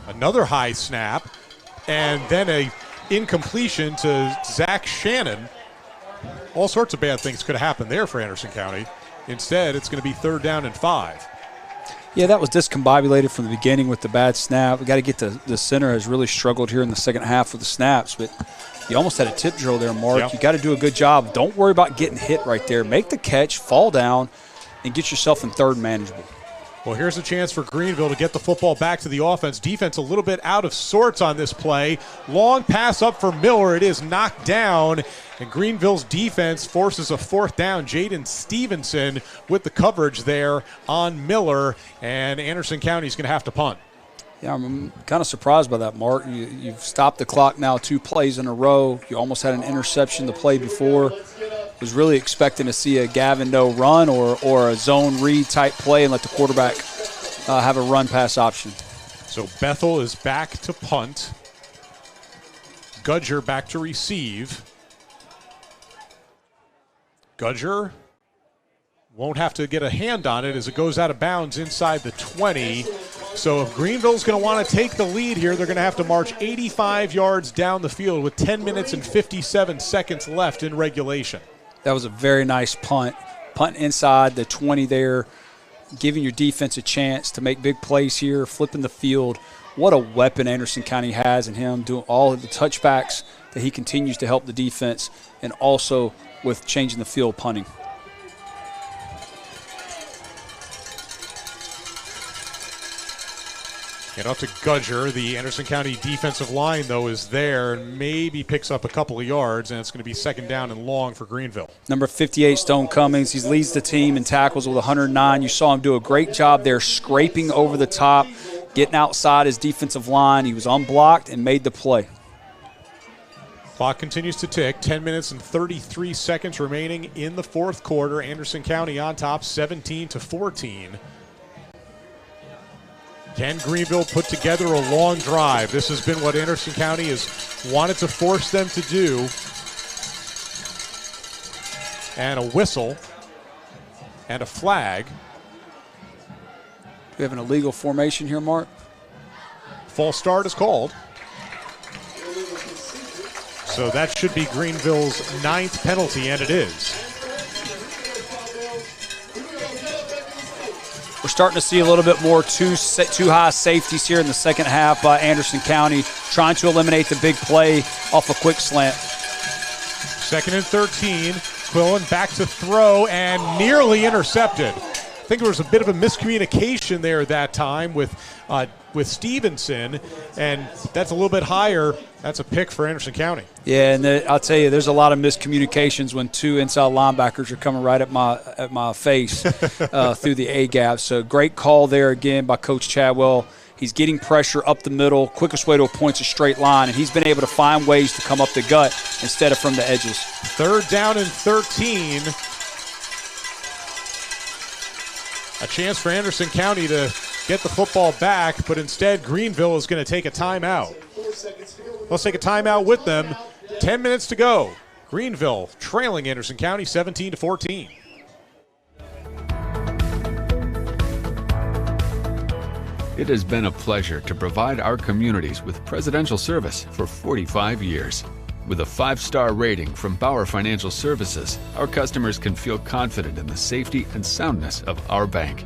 Another high snap, and then a incompletion to Zach Shannon. All sorts of bad things could have happened there for Anderson County. Instead, it's going to be 3rd down and 5.
Yeah, that was discombobulated from the beginning with the bad snap. We got to get the center has really struggled here in the second half with the snaps, but you almost had a tip drill there, Mark.
Yep.
You got to do a good job. Don't worry about getting hit right there. Make the catch, fall down, and get yourself in 3rd manageable.
Well, here's a chance for Greeneville to get the football back to the offense. Defense a little bit out of sorts on this play. Long pass up for Miller. It is knocked down, and Greeneville's defense forces a 4th down. Jaden Stevenson with the coverage there on Miller, and Anderson County's going to have to punt.
Yeah, I'm kind of surprised by that, Mark. You've stopped the clock now 2 plays in a row. You almost had an interception the play before. Was really expecting to see a Gavin No run or a zone read type play and let the quarterback have a run pass option.
So Bethel is back to punt. Gudger back to receive. Gudger won't have to get a hand on it as it goes out of bounds inside the 20. So if Greeneville's going to want to take the lead here, they're going to have to march 85 yards down the field with 10 minutes and 57 seconds left in regulation.
That was a very nice punt. Punt inside the 20 there, giving your defense a chance to make big plays here, flipping the field. What a weapon Anderson County has in him, doing all of the touchbacks that he continues to help the defense, and also with changing the field punting.
Get off to Gudger. The Anderson County defensive line, though, is there and maybe picks up a couple of yards, and it's going to be 2nd down and long for Greeneville.
Number 58, Stone Cummings. He leads the team in tackles with 109. You saw him do a great job there, scraping over the top, getting outside his defensive line. He was unblocked and made the play.
Clock continues to tick. 10 minutes and 33 seconds remaining in the fourth quarter. Anderson County on top, 17-14. Can Greeneville put together a long drive? This has been what Anderson County has wanted to force them to do. And a whistle and a flag.
Do we have an illegal formation here, Mark?
False start is called. So that should be Greeneville's 9th penalty, and it is.
We're starting to see a little bit more too high safeties here in the second half by Anderson County, trying to eliminate the big play off a quick slant.
2nd and 13. Quillen back to throw and nearly intercepted. I think there was a bit of a miscommunication there that time with Stevenson, and that's a little bit higher. That's a pick for Anderson County.
Yeah, and I'll tell you, there's a lot of miscommunications when 2 inside linebackers are coming right at my face through the A gap. So great call there again by Coach Chadwell. He's getting pressure up the middle. Quickest way to a point's a straight line, and he's been able to find ways to come up the gut instead of from the edges.
3rd down and 13. A chance for Anderson County to get the football back, but instead Greeneville is going to take a timeout. Let's take a timeout with them. 10 minutes to go. Greeneville trailing Anderson County 17-14.
It has been a pleasure to provide our communities with presidential service for 45 years. With a 5-star rating from Bauer Financial Services, our customers can feel confident in the safety and soundness of our bank.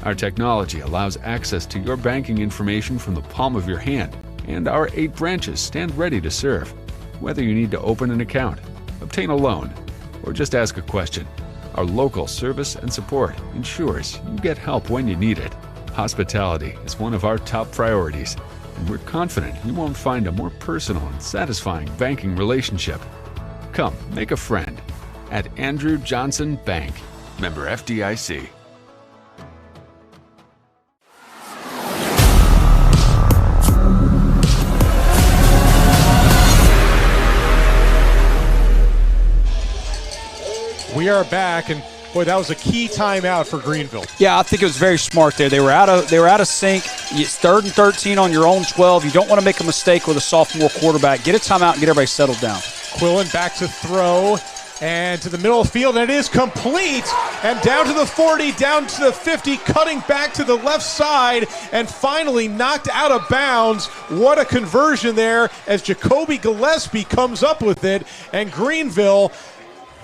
Our technology allows access to your banking information from the palm of your hand, and our 8 branches stand ready to serve. Whether you need to open an account, obtain a loan, or just ask a question, our local service and support ensures you get help when you need it. Hospitality is one of our top priorities, and we're confident you won't find a more personal and satisfying banking relationship. Come, make a friend at Andrew Johnson Bank, member FDIC.
We are back, and boy, that was a key timeout for Greeneville.
Yeah, I think it was very smart there. They were out of sync. It's 3rd and 13 on your own 12. You don't want to make a mistake with a sophomore quarterback. Get a timeout and get everybody settled down.
Quillen back to throw and to the middle of the field, and it is complete. And down to the 40, down to the 50, cutting back to the left side, and finally knocked out of bounds. What a conversion there as Jacoby Gillespie comes up with it, and Greeneville,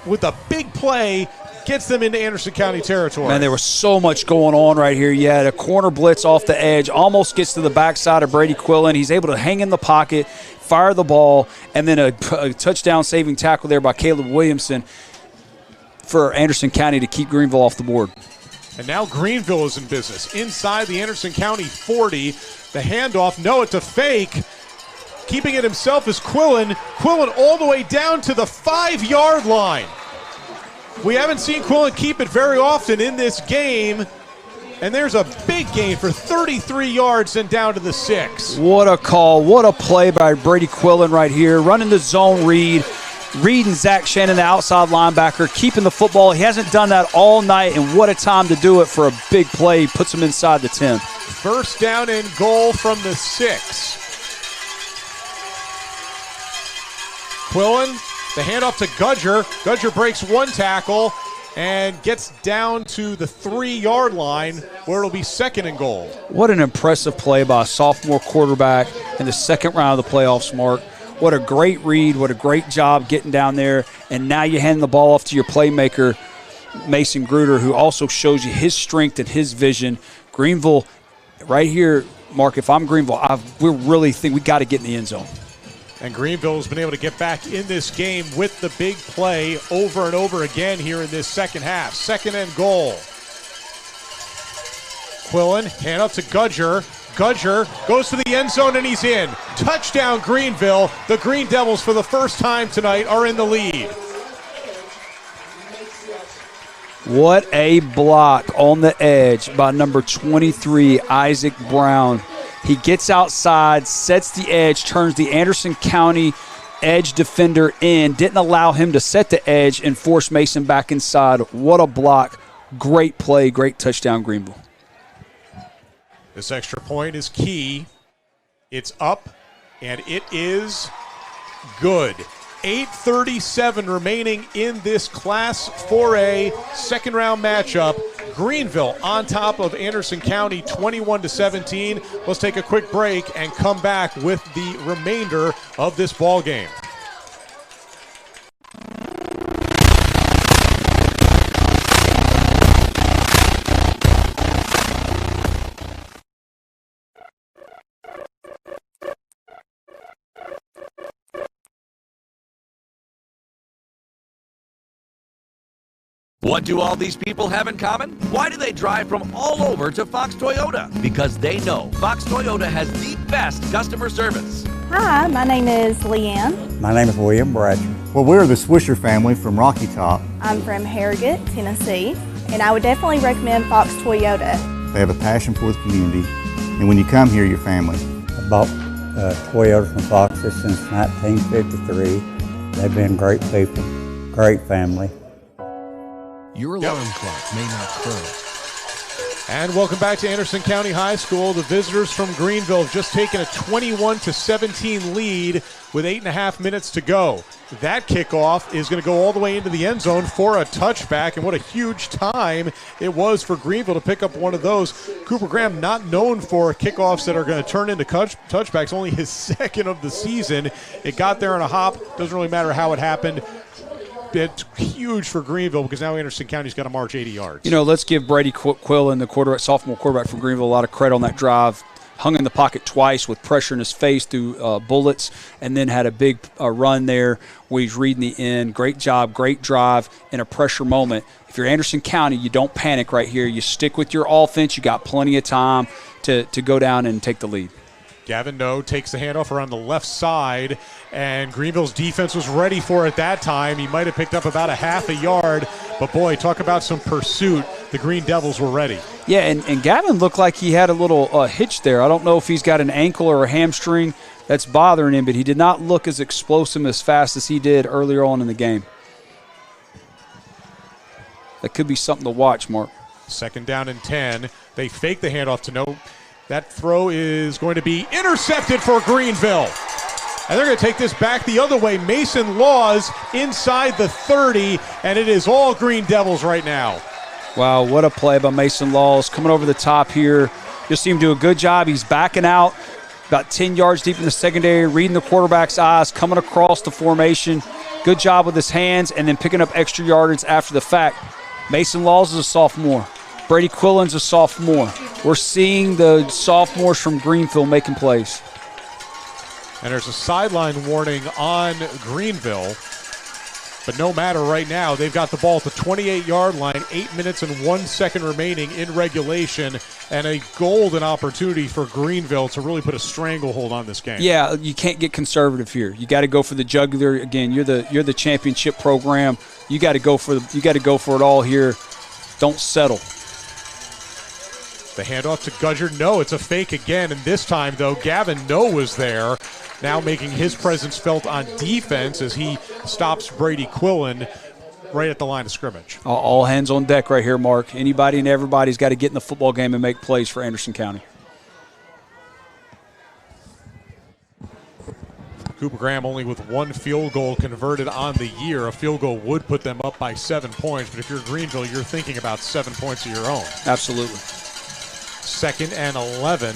with a big play, gets them into Anderson County territory.
Man, there was so much going on right here. You had a corner blitz off the edge, almost gets to the backside of Brady Quillen. He's able to hang in the pocket, fire the ball, and then a touchdown-saving tackle there by Caleb Williamson for Anderson County to keep Greeneville off the board.
And now Greeneville is in business. Inside the Anderson County 40, the handoff, Noah to fake. Keeping it himself is Quillen. Quillen all the way down to the 5-yard line. We haven't seen Quillen keep it very often in this game. And there's a big gain for 33 yards and down to the 6.
What a call. What a play by Brady Quillen right here. Running the zone read. Reed and Zach Shannon, the outside linebacker, keeping the football. He hasn't done that all night, and what a time to do it for a big play. Puts him inside the 10.
First down and goal from the 6. Quillen, the handoff to Gudger. Gudger breaks one tackle and gets down to the 3-yard line where it'll be 2nd and goal.
What an impressive play by a sophomore quarterback in the 2nd round of the playoffs, Mark. What a great read. What a great job getting down there. And now you hand the ball off to your playmaker, Mason Gruder, who also shows you his strength and his vision. Greeneville, right here, Mark, if I'm Greeneville, we really think we got to get in the end zone.
And Greeneville has been able to get back in this game with the big play over and over again here in this second half. 2nd and goal. Quillen, hand up to Gudger. Gudger goes to the end zone and he's in. Touchdown Greeneville. The Green Devils for the first time tonight are in the lead.
What a block on the edge by number 23, Isaac Brown. He gets outside, sets the edge, turns the Anderson County edge defender in, didn't allow him to set the edge and force Mason back inside. What a block. Great play, great touchdown, Greeneville.
This extra point is key. It's up, and it is good. 8:37 remaining in this Class 4A second-round matchup. Greeneville on top of Anderson County 21-17. Let's take a quick break and come back with the remainder of this ball game.
What do all these people have in common? Why do they drive from all over to Fox Toyota? Because they know Fox Toyota has the best customer service.
Hi, my name is Leanne.
My name is William Bratcher.
Well, we're the Swisher family from Rocky Top.
I'm from Harrogate, Tennessee, and I would definitely recommend Fox Toyota.
They have a passion for the community, and when you come here, you're family.
I bought Toyotas from Foxes since 1953. They've been great people, great family.
Your alarm clock may not crow.
And welcome back to Anderson County High School. The visitors from Greeneville have just taken a 21-17 lead with 8.5 minutes to go. That kickoff is going to go all the way into the end zone for a touchback, and what a huge time it was for Greeneville to pick up one of those. Cooper Graham, not known for kickoffs that are going to turn into touchbacks, only his second of the season. It got there in a hop. Doesn't really matter how it happened. It's huge for Greeneville because now Anderson County's got to march 80 yards.
You know, let's give Brady Quillen, the sophomore quarterback from Greeneville, a lot of credit on that drive. Hung in the pocket twice with pressure in his face through bullets, and then had a big run there where he's reading the end. Great job, great drive in a pressure moment. If you're Anderson County, you don't panic right here. You stick with your offense. You got plenty of time to go down and take the lead.
Gavin No takes the handoff around the left side, and Greeneville's defense was ready for it that time. He might have picked up about a half a yard, but boy, talk about some pursuit. The Green Devils were ready.
Yeah, and Gavin looked like he had a little hitch there. I don't know if he's got an ankle or a hamstring that's bothering him, but he did not look as explosive as fast as he did earlier on in the game. That could be something to watch, Mark.
2nd down and 10. They fake the handoff to No. That throw is going to be intercepted for Greeneville. And they're going to take this back the other way. Mason Laws inside the 30, and it is all Green Devils right now.
Wow, what a play by Mason Laws. Coming over the top here. You'll see him do a good job. He's backing out about 10 yards deep in the secondary, reading the quarterback's eyes, coming across the formation. Good job with his hands, and then picking up extra yardage after the fact. Mason Laws is a sophomore. Brady Quillen's a sophomore. We're seeing the sophomores from Greeneville making plays.
And there's a sideline warning on Greeneville. But no matter right now, they've got the ball at the 28-yard line, 8 minutes and 1 second remaining in regulation, and a golden opportunity for Greeneville to really put a stranglehold on this game.
Yeah, you can't get conservative here. You got to go for the jugular. Again, you're the championship program. You got to go for it all here. Don't settle.
The handoff to Gudger. No, it's a fake again, and this time, though, Gavin No was there, now making his presence felt on defense as he stops Brady Quillen right at the line of scrimmage.
All hands on deck right here, Mark. Anybody and everybody's got to get in the football game and make plays for Anderson County.
Cooper Graham only with 1 field goal converted on the year. A field goal would put them up by 7 points, but if you're Greeneville, you're thinking about 7 points of your own.
Absolutely.
2nd and 11.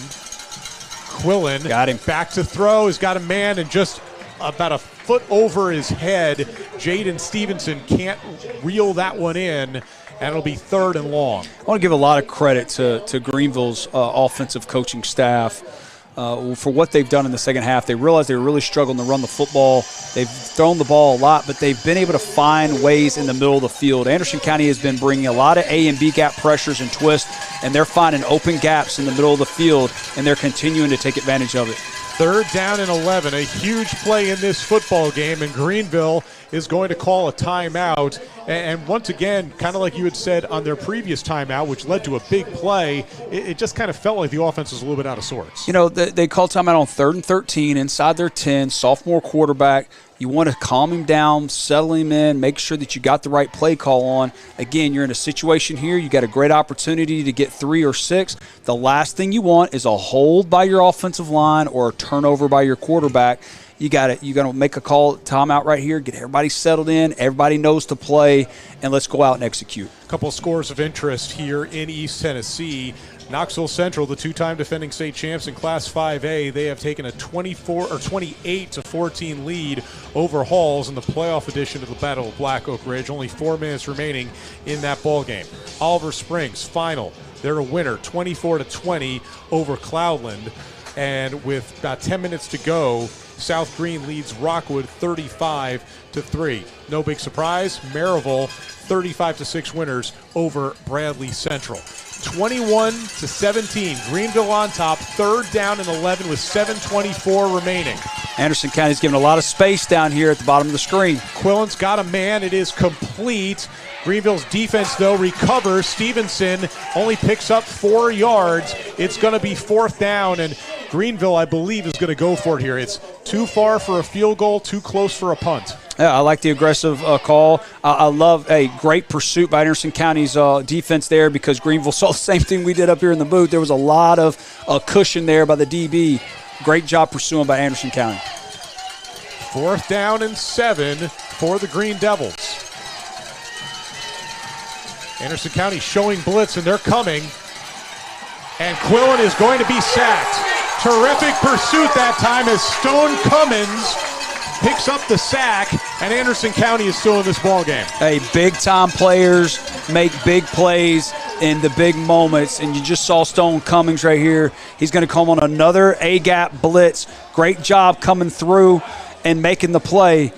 Quillen
got him.
Back to throw. He's got a man and just about a foot over his head. Jaden Stevenson can't reel that one in, and it'll be 3rd and long.
I want to give a lot of credit to Greeneville's offensive coaching staff for what they've done in the second half. They realized they were really struggling to run the football. They've thrown the ball a lot, but they've been able to find ways in the middle of the field. Anderson County has been bringing a lot of A and B gap pressures and twists, and they're finding open gaps in the middle of the field, and they're continuing to take advantage of it.
3rd down and 11, a huge play in this football game, and Greeneville is going to call a timeout. And once again, kind of like you had said on their previous timeout, which led to a big play, it just kind of felt like the offense was a little bit out of sorts.
You know, they called timeout on 3rd and 13, inside their 10, sophomore quarterback. You want to calm him down, settle him in, make sure that you got the right play call on. Again, you're in a situation here. You got a great opportunity to get 3 or 6. The last thing you want is a hold by your offensive line or a turnover by your quarterback. You got to make a call, timeout right here, get everybody settled in, everybody knows to play, and let's go out and execute.
A couple of scores of interest here in East Tennessee. Knoxville Central, the 2-time defending state champs in Class 5A, they have taken a 28-14 lead over Halls in the playoff edition of the Battle of Black Oak Ridge. Only 4 minutes remaining in that ball game. Oliver Springs, final. They're a winner, 24-20 over Cloudland. And with about 10 minutes to go, South Green leads Rockwood 35-3. No big surprise, Maryville 35-6 winners over Bradley Central. 21-17, Greeneville on top, 3rd down and 11 with 7:24 remaining.
Anderson County's given a lot of space down here at the bottom of the screen.
Quillen's got a man, it is complete. Greeneville's defense, though, recovers. Stevenson only picks up 4 yards. It's going to be 4th down, and Greeneville, I believe, is going to go for it here. It's too far for a field goal, too close for a punt.
Yeah, I like the aggressive call. I love a great pursuit by Anderson County's defense there, because Greeneville saw the same thing we did up here in the booth. There was a lot of cushion there by the DB. Great job pursuing by Anderson County.
4th down and 7 for the Green Devils. Anderson County showing blitz, and they're coming. And Quillen is going to be sacked. Terrific pursuit that time as Stone Cummins picks up the sack, and Anderson County is still in this ball game.
Hey, big-time players make big plays in the big moments, and you just saw Stone Cummings right here. He's going to come on another A-gap blitz. Great job coming through and making the play,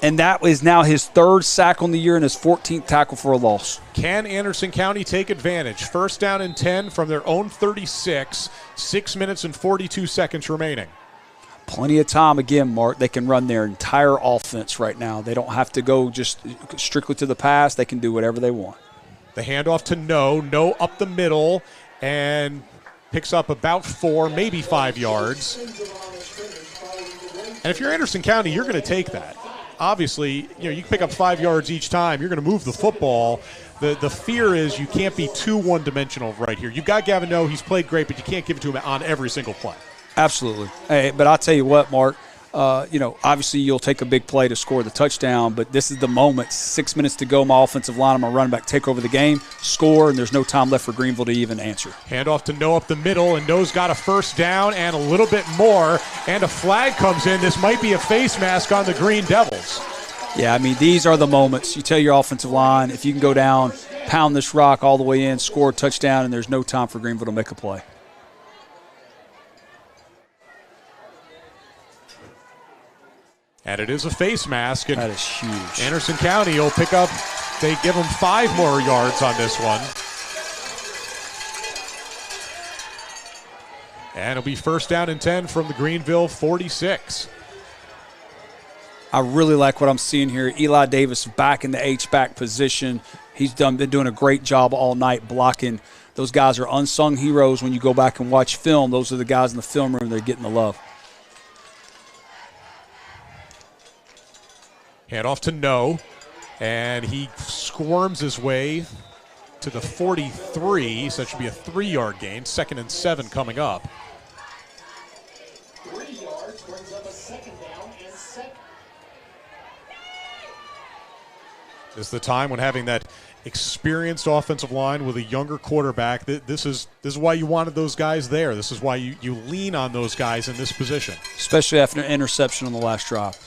and that is now his 3rd sack on the year and his 14th tackle for a loss.
Can Anderson County take advantage? 1st down and 10 from their own 36, 6 minutes and 42 seconds remaining.
Plenty of time again, Mark. They can run their entire offense right now. They don't have to go just strictly to the pass. They can do whatever they want.
The handoff to No up the middle, and picks up about 4, maybe 5 yards. And if you're Anderson County, you're going to take that. Obviously, you can pick up 5 yards each time. You're going to move the football. The fear is you can't be too one-dimensional right here. You've got Gavin No. He's played great, but you can't give it to him on every single play.
Absolutely. Hey, but I'll tell you what, Mark, obviously you'll take a big play to score the touchdown, but this is the moment. 6 minutes to go. My offensive line and my running back take over the game, score, and there's no time left for Greeneville to even answer.
Handoff to No up the middle, and No's got a 1st down and a little bit more, and a flag comes in. This might be a face mask on the Green Devils.
Yeah, I mean, these are the moments. You tell your offensive line, if you can go down, pound this rock all the way in, score a touchdown, and there's no time for Greeneville to make a play.
And it is a face mask. And
that is huge.
Anderson County will pick up, they give them 5 more yards on this one. And it'll be 1st down and 10 from the Greeneville 46.
I really like what I'm seeing here. Eli Davis back in the H-back position. He's been doing a great job all night blocking. Those guys are unsung heroes when you go back and watch film. Those are the guys in the film room that are getting the love.
Handoff to No, and he squirms his way to the 43, so that should be a 3-yard gain. 2nd and 7 coming up.
3 yards brings up a 2nd down and 7.
This is the time when having that experienced offensive line with a younger quarterback. This is why you wanted those guys there. This is why you lean on those guys in this position.
Especially after an interception on the last drive.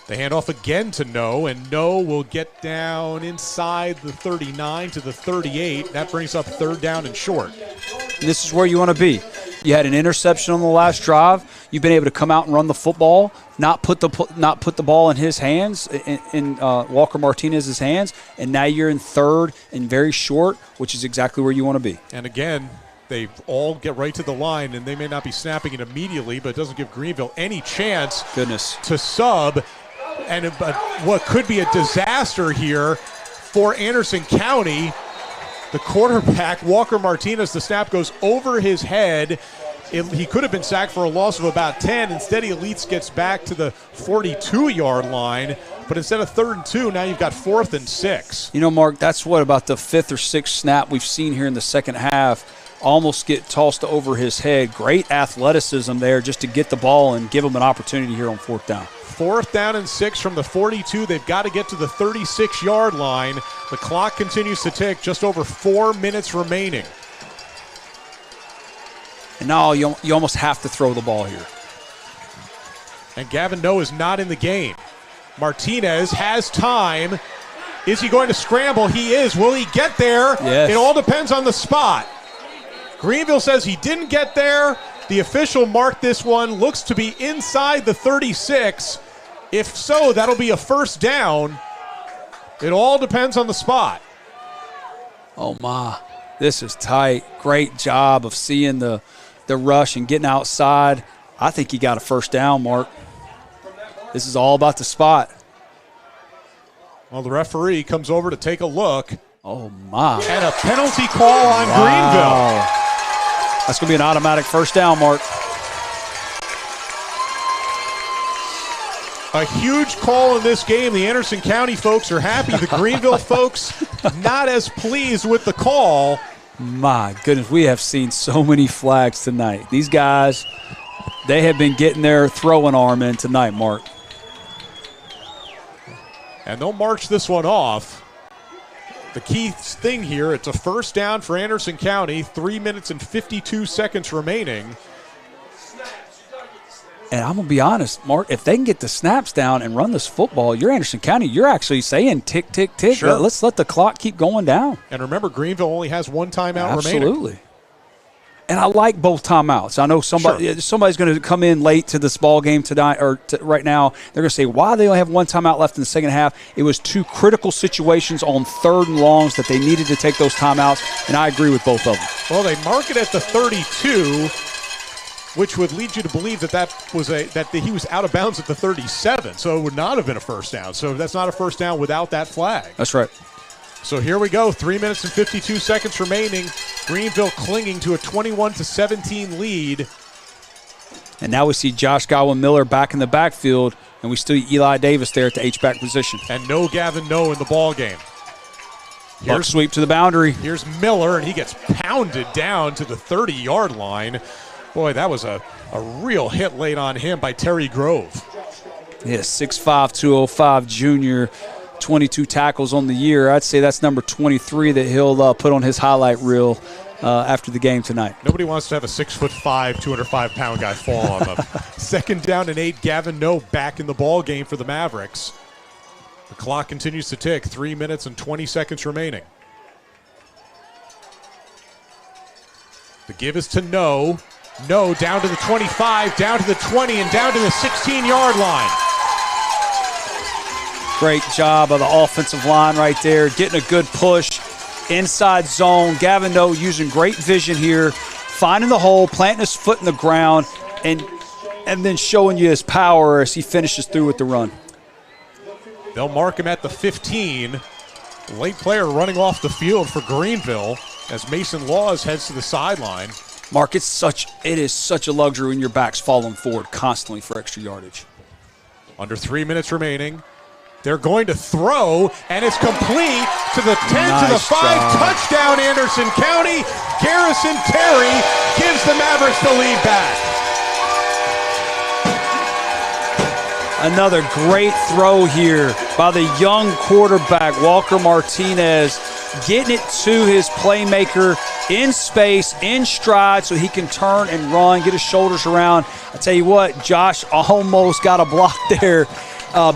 The handoff again to No, and No will get down inside the 39 to the 38. That brings up 3rd down and short.
And this is where you want to be. You had an interception on the last drive. You've been able to come out and run the football, not put the ball in his hands, in Walker Martinez's hands, and now you're in 3rd and very short, which is exactly where you want to be.
And again, they all get right to the line, and they may not be snapping it immediately, but it doesn't give Greeneville any chance to sub. And what could be a disaster here for Anderson County. The quarterback, Walker Martinez, the snap goes over his head. He could have been sacked for a loss of about 10. Instead, Elites gets back to the 42-yard line. But instead of 3rd and 2, now you've got 4th and 6.
You know, Mark, that's what about the 5th or 6th snap we've seen here in the second half. Almost get tossed over his head. Great athleticism there just to get the ball and give him an opportunity here on 4th down.
4th down and 6 from the 42. They've got to get to the 36-yard line. The clock continues to tick. Just over 4 minutes remaining.
And now you almost have to throw the ball here.
And Gavin No is not in the game. Martinez has time. Is he going to scramble? He is. Will he get there?
Yes.
It all depends on the spot. Greeneville says he didn't get there. The official marked this one. Looks to be inside the 36. If so, that'll be a 1st down. It all depends on the spot.
Oh, my. This is tight. Great job of seeing the rush and getting outside. I think he got a 1st down, Mark. This is all about the spot.
Well, the referee comes over to take a look.
Oh, my.
And a penalty call on Greeneville.
That's going to be an automatic 1st down, Mark.
A huge call in this game. The Anderson County folks are happy. The Greeneville folks not as pleased with the call.
My goodness, we have seen so many flags tonight. These guys, they have been getting their throwing arm in tonight, Mark.
And they'll march this one off. The key thing here, it's a first down for Anderson County, 3 minutes and 52 seconds remaining.
And I'm going to be honest, Mark, if they can get the snaps down and run this football, you're Anderson County, you're actually saying tick, tick, tick.
Sure.
Let's let the clock keep going down.
And remember, Greeneville only has one timeout remaining.
Absolutely. And I like both timeouts. I know somebody's going to come in late to this ball game tonight or right now. They're going to say, why they only have one timeout left in the second half? It was two critical situations on 3rd and longs that they needed to take those timeouts, and I agree with both of them.
Well, they mark it at the 32, which would lead you to believe that he was out of bounds at the 37, so it would not have been a first down. So that's not a first down without that flag.
That's right.
So here we go, 3 minutes and 52 seconds remaining. Greeneville clinging to a 21-17 lead.
And now we see Josh Godwin-Miller back in the backfield, and we still see Eli Davis there at the H-back position.
And no Gavin No in the ball game.
Buck sweep to the boundary.
Here's Miller, and he gets pounded down to the 30-yard line. Boy, that was a real hit laid on him by Terry Grove.
Yeah, 6'5", 205 junior, 22 tackles on the year. I'd say that's number 23 that he'll put on his highlight reel after the game tonight.
Nobody wants to have a 6'5", 205-pound guy fall on them. 2nd down and 8, Gavin No back in the ball game for the Mavericks. The clock continues to tick, 3 minutes and 20 seconds remaining. The give is to No. No, down to the 25, down to the 20, and down to the 16-yard line.
Great job of the offensive line right there, getting a good push, inside zone. Gavin No using great vision here, finding the hole, planting his foot in the ground, and then showing you his power as he finishes through with the run.
They'll mark him at the 15. Late player running off the field for Greeneville as Mason Laws heads to the sideline.
Mark, it is such a luxury when your back's falling forward constantly for extra yardage.
Under 3 minutes remaining. They're going to throw, and it's complete to the 10 to the 5.
Job.
Touchdown, Anderson County. Garrison Terry gives the Mavericks the lead back.
Another great throw here by the young quarterback, Walker Martinez, getting it to his playmaker in space, in stride, so he can turn and run, get his shoulders around. I tell you what, Josh almost got a block there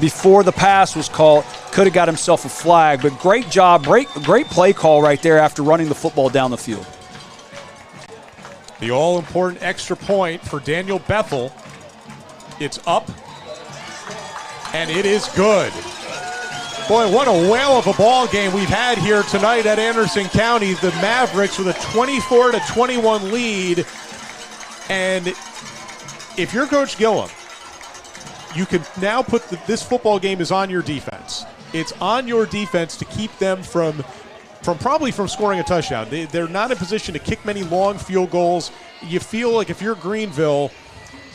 before the pass was called. Could have got himself a flag, but great job, great play call right there after running the football down the field.
The all-important extra point for Daniel Bethel. It's up, and it is good. Boy, what a whale of a ball game we've had here tonight at Anderson County. The Mavericks with a 24-21 lead. And if you're Coach Gillum, you can now put this football game is on your defense. It's on your defense to keep them from scoring a touchdown. They're not in position to kick many long field goals. You feel like if you're Greeneville,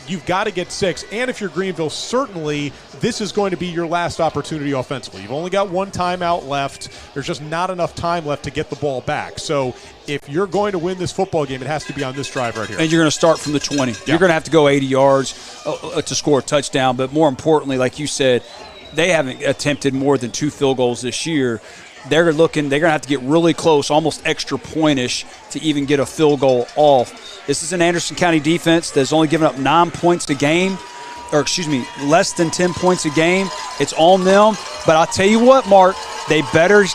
you've got to get 6. And if you're Greeneville, certainly this is going to be your last opportunity offensively. You've only got one timeout left. There's just not enough time left to get the ball back. So if you're going to win this football game, it has to be on this drive right here.
And you're going to start from the 20. Yeah. You're going to have to go 80 yards to score a touchdown. But more importantly, like you said, they haven't attempted more than 2 field goals this year. They're going to have to get really close, almost extra point-ish, to even get a field goal off. This is an Anderson County defense that's only given up 9 points a game, less than 10 points a game. It's on them. But I'll tell you what, Mark, they better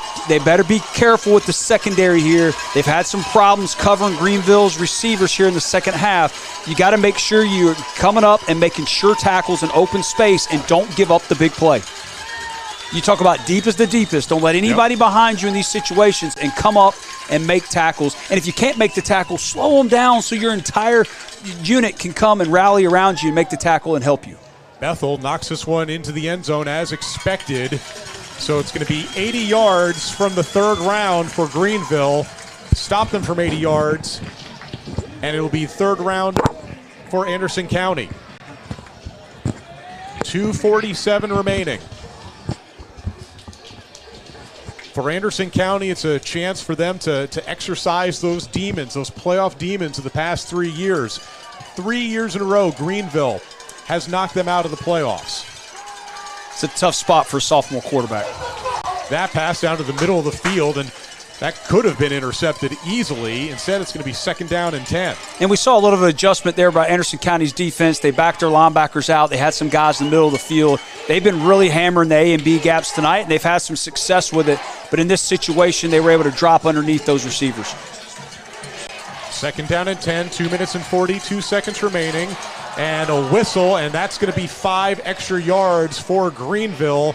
be careful with the secondary here. They've had some problems covering Greeneville's receivers here in the second half. You got to make sure you're coming up and making sure tackles in open space and don't give up the big play. You talk about deep is the deepest. Don't let anybody behind you in these situations and come up and make tackles. And if you can't make the tackle, slow them down so your entire unit can come and rally around you and make the tackle and help you.
Bethel knocks this one into the end zone as expected. So it's going to be 80 yards from the third round for Greeneville. Stop them from 80 yards. And it'll be third round for Anderson County. 2:47 remaining. For Anderson County, it's a chance for them to exercise those demons, those playoff demons of the past 3 years. 3 years in a row, Greeneville has knocked them out of the playoffs.
It's a tough spot for a sophomore quarterback.
That pass down to the middle of the field, and that could have been intercepted easily. Instead, it's going to be 2nd down and 10.
And we saw a little bit of adjustment there by Anderson County's defense. They backed their linebackers out. They had some guys in the middle of the field. They've been really hammering the A and B gaps tonight, and they've had some success with it. But in this situation, they were able to drop underneath those receivers.
2nd down and 10, 2 minutes and 42 seconds remaining. And a whistle, and that's going to be 5 extra yards for Greeneville.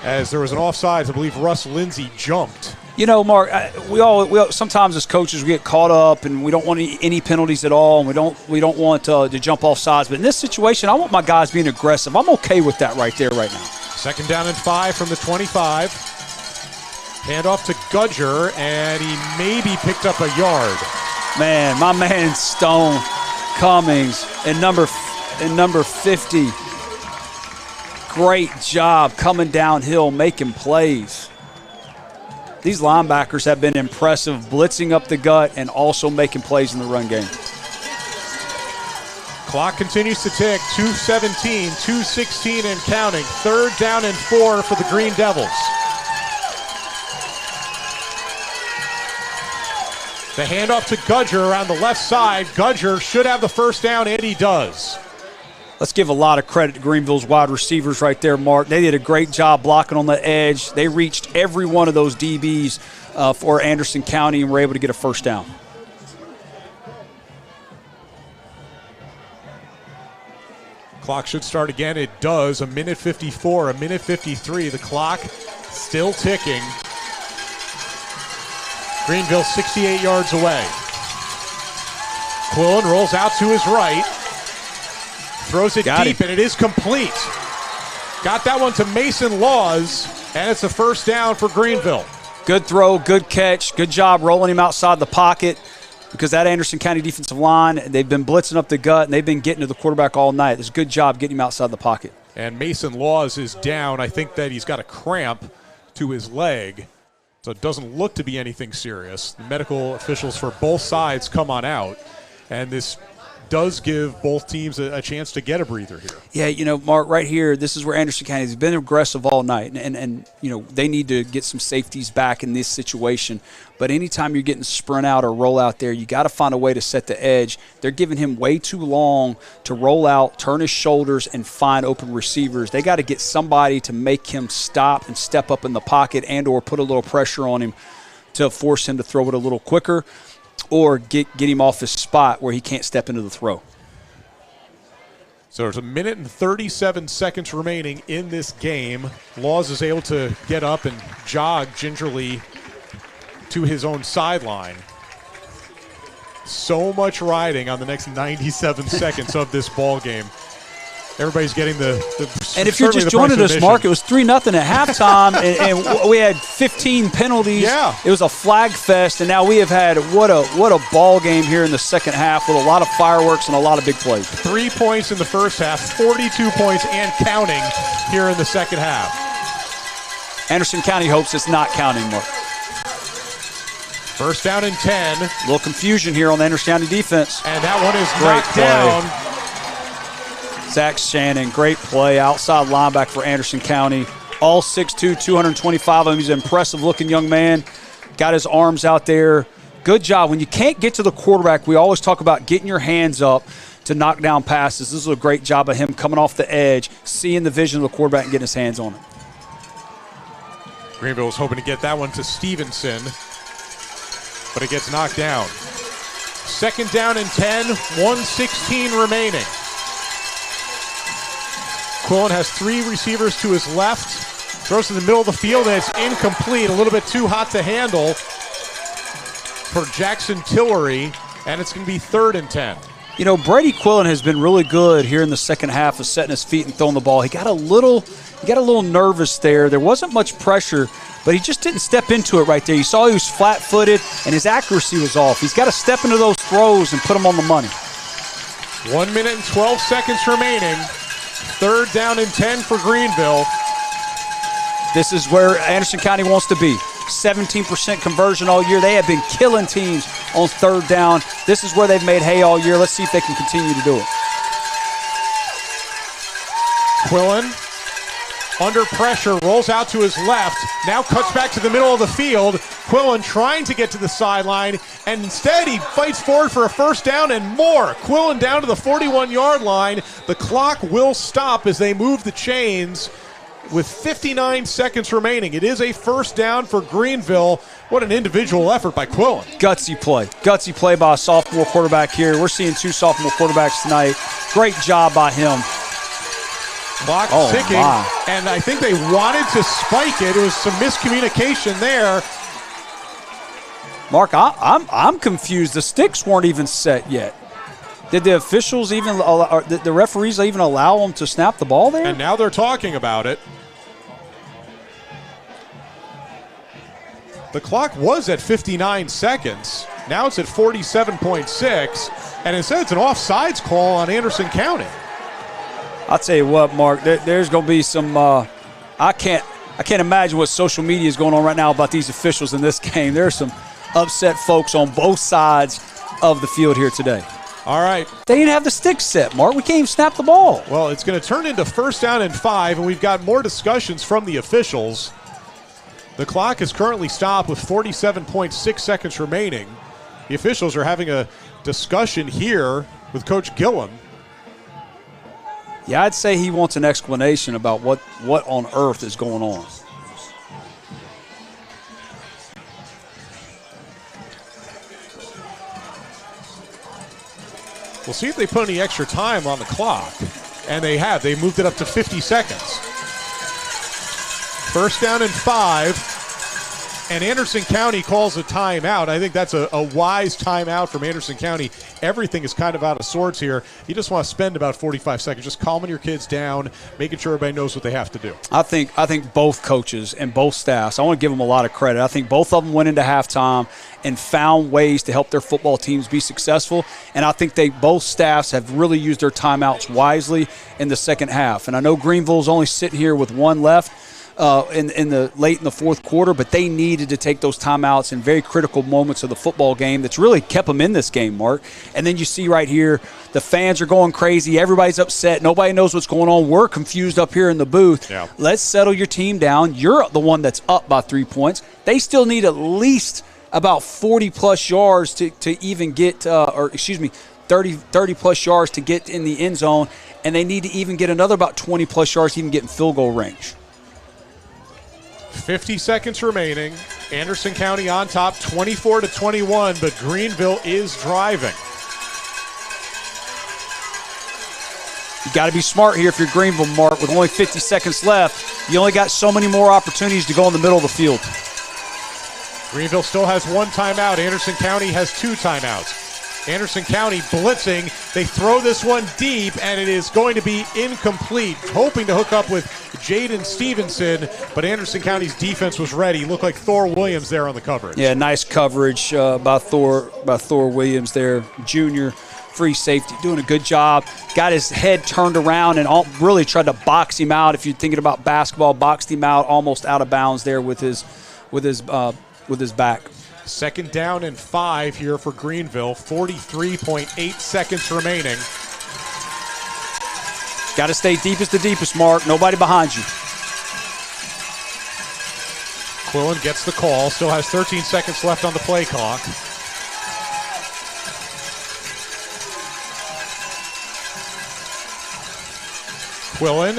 As there was an offsides, I believe Russ Lindsay jumped.
You know, Mark, we all sometimes as coaches we get caught up, and we don't want any penalties at all, and we don't want to jump off sides. But in this situation, I want my guys being aggressive. I'm okay with that right there, right now.
2nd down and 5 from the 25. Handoff to Gudger, and he maybe picked up a yard.
Man, my man Stone Cummings and number 50. Great job coming downhill, making plays. These linebackers have been impressive, blitzing up the gut and also making plays in the run game.
Clock continues to tick, 2:17, 2:16 and counting. 3rd down and 4 for the Green Devils. The handoff to Gudger around the left side. Gudger should have the 1st down, and he does.
Let's give a lot of credit to Greeneville's wide receivers right there, Mark. They did a great job blocking on the edge. They reached every one of those DBs for Anderson County and were able to get a 1st down.
Clock should start again. It does. 1:54, 1:53. The clock still ticking. Greeneville 68 yards away. Quillen rolls out to his right. Throws it deep, and it is complete. Got that one to Mason Laws, and it's a 1st down for Greeneville.
Good throw, good catch, good job rolling him outside the pocket because that Anderson County defensive line, they've been blitzing up the gut, and they've been getting to the quarterback all night. It's a good job getting him outside the pocket.
And Mason Laws is down. I think that he's got a cramp to his leg, so it doesn't look to be anything serious. The medical officials for both sides come on out, and this does give both teams a chance to get a breather here.
Yeah, you know, Mark, right here, this is where Anderson County has been aggressive all night, and you know, they need to get some safeties back in this situation. But anytime you're getting sprint out or roll out there, you got to find a way to set the edge. They're giving him way too long to roll out, turn his shoulders, and find open receivers. They got to get somebody to make him stop and step up in the pocket and or put a little pressure on him to force him to throw it a little quicker, or get him off his spot where he can't step into the throw.
So there's 1 minute and 37 seconds remaining in this game. Laws is able to get up and jog gingerly to his own sideline. So much riding on the next 97 seconds of this ball game. Everybody's getting the
and if you're just joining us, Mark, it was 3-0 at halftime, and we had 15 penalties.
Yeah.
It was a flag fest, and now we have had what a ball game here in the second half with a lot of fireworks and a lot of big plays.
3 points in the first half, 42 points and counting here in the second half.
Anderson County hopes it's not counting, Mark.
1st down and 10.
A little confusion here on the Anderson County defense.
And that one is
great
knocked
play.
down.
Zach Shannon, great play, outside linebacker for Anderson County. All 6'2", 225 of him. He's an impressive-looking young man. Got his arms out there. Good job. When you can't get to the quarterback, we always talk about getting your hands up to knock down passes. This is a great job of him coming off the edge, seeing the vision of the quarterback and getting his hands on it.
Greeneville was hoping to get that one to Stevenson, but it gets knocked down. 2nd down and 10, 1:16 remaining. Quillen has 3 receivers to his left, throws in the middle of the field, and it's incomplete. A little bit too hot to handle for Jackson Tillery, and it's going to be 3rd and 10.
You know, Brady Quillen has been really good here in the second half of setting his feet and throwing the ball. He got a little nervous there. There wasn't much pressure, but he just didn't step into it right there. You saw he was flat-footed, and his accuracy was off. He's got to step into those throws and put them on the money.
1 minute and 12 seconds remaining. 3rd down and 10 for Greeneville.
This is where Anderson County wants to be. 17% conversion all year. They have been killing teams on 3rd down. This is where they've made hay all year. Let's see if they can continue to do it.
Quillen, under pressure, rolls out to his left, now cuts back to the middle of the field. Quillen trying to get to the sideline, and instead he fights forward for a 1st down and more. Quillen down to the 41-yard line. The clock will stop as they move the chains with 59 seconds remaining. It is a 1st down for Greeneville. What an individual effort by Quillen.
Gutsy play by a sophomore quarterback here. We're seeing 2 sophomore quarterbacks tonight. Great job by him.
Clock ticking, and I think they wanted to spike it. It was some miscommunication there.
Mark, I'm confused. The sticks weren't even set yet. Did the officials even, did the referees even allow them to snap the ball there?
And now they're talking about it. The clock was at 59 seconds. Now it's at 47.6, and it says it's an offsides call on Anderson County.
I'll tell you what, Mark, there's going to be some I can't imagine what social media is going on right now about these officials in this game. There's some upset folks on both sides of the field here today.
All right.
They didn't have the sticks set, Mark. We can't even snap the ball.
Well, it's going to turn into 1st down and 5, and we've got more discussions from the officials. The clock is currently stopped with 47.6 seconds remaining. The officials are having a discussion here with Coach Gillum.
Yeah, I'd say he wants an explanation about what on earth is going on.
We'll see if they put any extra time on the clock. And they have. They moved it up to 50 seconds. 1st down and 5. And Anderson County calls a timeout. I think that's a wise timeout from Anderson County. Everything is kind of out of sorts here. You just want to spend about 45 seconds just calming your kids down, making sure everybody knows what they have to do.
I think both coaches and both staffs, I want to give them a lot of credit. I think both of them went into halftime and found ways to help their football teams be successful. And I think both staffs have really used their timeouts wisely in the second half. And I know Greeneville's only sitting here with 1 left. In the late in the 4th quarter, but they needed to take those timeouts in very critical moments of the football game that's really kept them in this game, Mark. And then you see right here, the fans are going crazy. Everybody's upset. Nobody knows what's going on. We're confused up here in the booth.
Yeah.
Let's settle your team down. You're the one that's up by 3 points. They still need at least about 40-plus yards to even get 30-plus yards to get in the end zone, and they need to even get another about 20-plus yards to even get in field goal range.
50 seconds remaining. Anderson County on top, 24-21, but Greeneville is driving.
You got to be smart here if you're Greeneville, Mark. With only 50 seconds left, you only got so many more opportunities to go in the middle of the field.
Greeneville still has 1 timeout. Anderson County has 2 timeouts. Anderson County blitzing. They throw this one deep, and it is going to be incomplete. Hoping to hook up with Jaden Stevenson, but Anderson County's defense was ready. Looked like Thor Williams there on the coverage.
Yeah, nice coverage by Thor Williams there, junior. Free safety, doing a good job. Got his head turned around and really tried to box him out. If you're thinking about basketball, boxed him out almost out of bounds there with his back.
2nd down and 5 here for Greeneville. 43.8 seconds remaining.
Got to stay deepest to deepest, Mark. Nobody behind you.
Quillen gets the call. Still has 13 seconds left on the play clock. Quillen,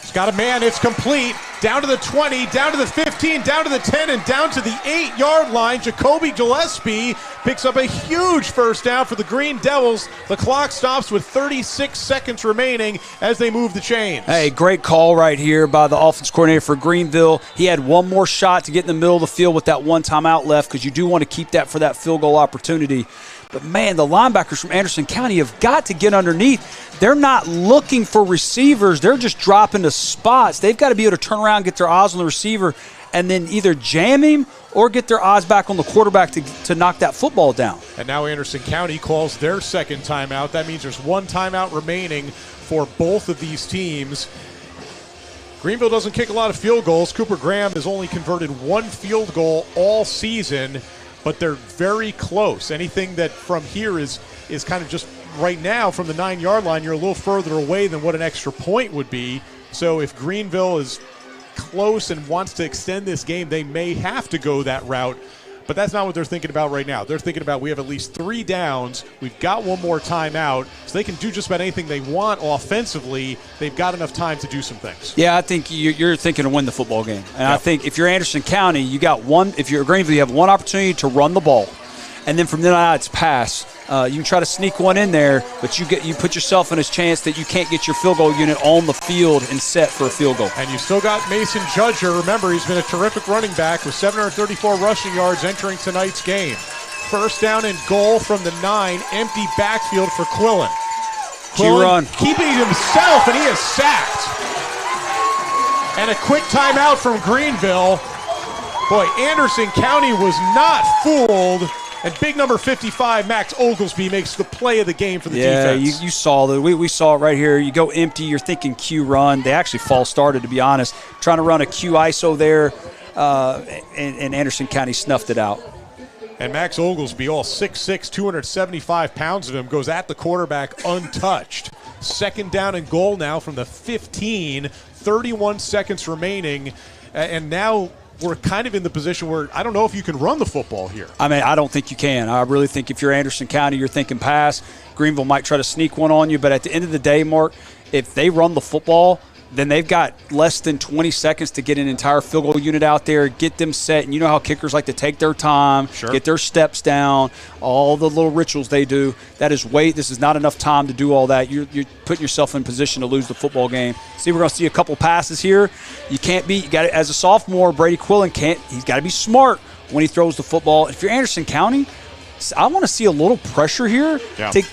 he's got a man. It's complete. Down to the 20, down to the 15, down to the 10, and down to the 8-yard line. Jacoby Gillespie picks up a huge 1st down for the Green Devils. The clock stops with 36 seconds remaining as they move the chains.
Hey, great call right here by the offense coordinator for Greeneville. He had one more shot to get in the middle of the field with that 1 timeout left, because you do want to keep that for that field goal opportunity. But, man, the linebackers from Anderson County have got to get underneath. They're not looking for receivers. They're just dropping to spots. They've got to be able to turn around, get their eyes on the receiver, and then either jam him or get their eyes back on the quarterback to knock that football down.
And now Anderson County calls their second timeout. That means there's one timeout remaining for both of these teams. Greeneville doesn't kick a lot of field goals. Cooper Graham has only converted one field goal all season, but they're very close. Anything that from here is kind of just right now from the 9-yard line, you're a little further away than what an extra point would be. So if Greeneville is close and wants to extend this game, they may have to go that route. But that's not what they're thinking about right now. They're thinking about we have at least 3 downs. We've got one more timeout, so they can do just about anything they want offensively. They've got enough time to do some things.
Yeah, I think you're thinking to win the football game. And I think if you're Anderson County, you got one. If you're Greeneville, you have one opportunity to run the ball. And then from then on, it's pass. You can try to sneak one in there, but you put yourself in a chance that you can't get your field goal unit on the field and set for a field goal.
And you still got Mason Judger. Remember, he's been a terrific running back with 734 rushing yards entering tonight's game. First down and goal from the 9, empty backfield for Quillen.
Run.
Keeping it himself, and he is sacked. And a quick timeout from Greeneville. Boy, Anderson County was not fooled. And big number 55, Max Oglesby, makes the play of the game for the defense.
Yeah, you saw that. We saw it right here. You go empty, you're thinking Q run. They actually false started, to be honest, trying to run a Q ISO there, and Anderson County snuffed it out.
And Max Oglesby, all 6'6", 275 pounds of him, goes at the quarterback untouched. Second down and goal now from the 15, 31 seconds remaining. And now we're kind of in the position where I don't know if you can run the football here.
I mean, I don't think you can. I really think if you're Anderson County, you're thinking pass. Greeneville might try to sneak one on you, but at the end of the day, Mark, if they run the football, then they've got less than 20 seconds to get an entire field goal unit out there, get them set. And you know how kickers like to take their time, get their steps down, all the little rituals they do. This is not enough time to do all that. You're putting yourself in position to lose the football game. See, we're going to see a couple passes here. You got as a sophomore, Brady Quillen he's got to be smart when he throws the football. If you're Anderson County, I want to see a little pressure here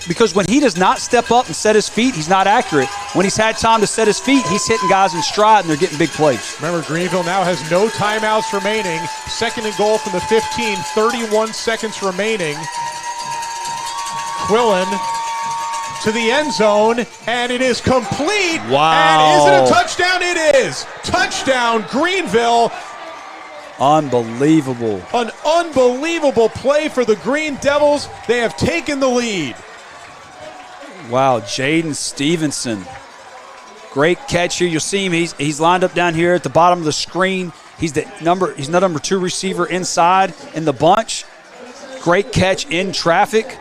because when he does not step up and set his feet, he's not accurate. When he's had time to set his feet, he's hitting guys in stride, and they're getting big plays.
Remember, Greeneville now has no timeouts remaining. Second and goal from the 15, 31 seconds remaining. Quillen to the end zone, and it is complete.
Wow.
And is it a touchdown? It is. Touchdown, Greeneville.
Unbelievable.
An unbelievable play for the Green Devils. They have taken the lead.
Wow, Jaden Stevenson. Great catch here. You'll see him. He's lined up down here at the bottom of the screen. He's the number 2 receiver inside in the bunch. Great catch in traffic.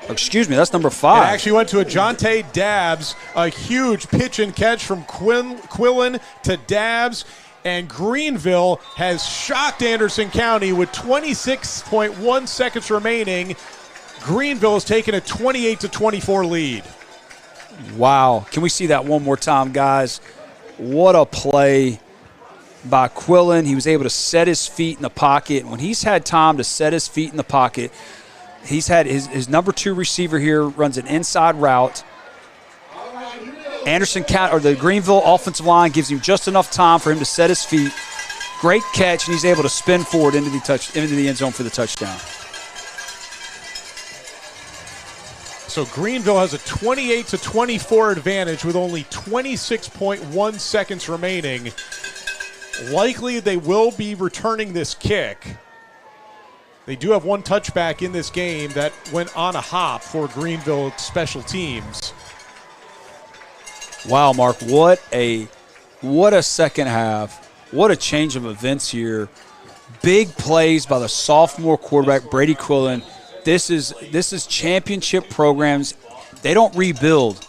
Excuse me, that's number 5.
It actually went to a Jonte Dabbs. A huge pitch and catch from Quillen to Dabbs. And Greeneville has shocked Anderson County with 26.1 seconds remaining. Greeneville has taken a 28-24 lead.
Wow. Can we see that one more time, guys? What a play by Quillen. He was able to set his feet in the pocket. When he's had time to set his feet in the pocket, he's had his number 2 receiver here runs an inside route. Anderson County, or the Greeneville offensive line, gives him just enough time for him to set his feet. Great catch, and he's able to spin forward into the end zone for the touchdown.
So Greeneville has a 28-24 advantage with only 26.1 seconds remaining. Likely they will be returning this kick. They do have one touchback in this game that went on a hop for Greeneville special teams.
Wow, Mark, what a second half. What a change of events here. Big plays by the sophomore quarterback, Brady Quillen. This is championship programs. They don't rebuild.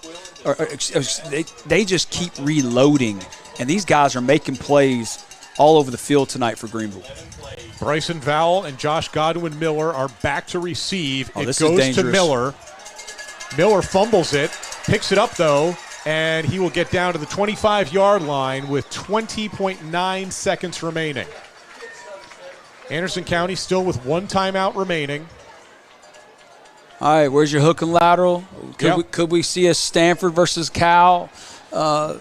They just keep reloading. And these guys are making plays all over the field tonight for Greeneville.
Bryson Vowell and Josh Godwin Miller are back to receive. It
this
goes
is
to Miller. Miller fumbles it, picks it up, though, and he will get down to the 25-yard line with 20.9 seconds remaining. Anderson County still with one timeout remaining.
All right, where's your hook and lateral? Could we see a Stanford versus Cal?
Well,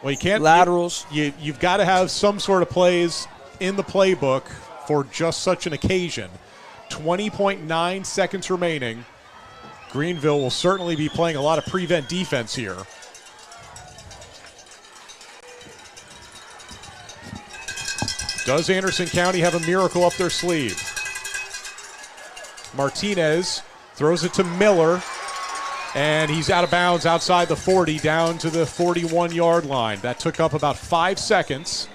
you can't
laterals.
You've got to have some sort of plays in the playbook for just such an occasion. 20.9 seconds remaining. Greeneville will certainly be playing a lot of prevent defense here. Does Anderson County have a miracle up their sleeve? Martinez throws it to Miller, and he's out of bounds outside the 40, down to the 41-yard line. That took up about 5 seconds.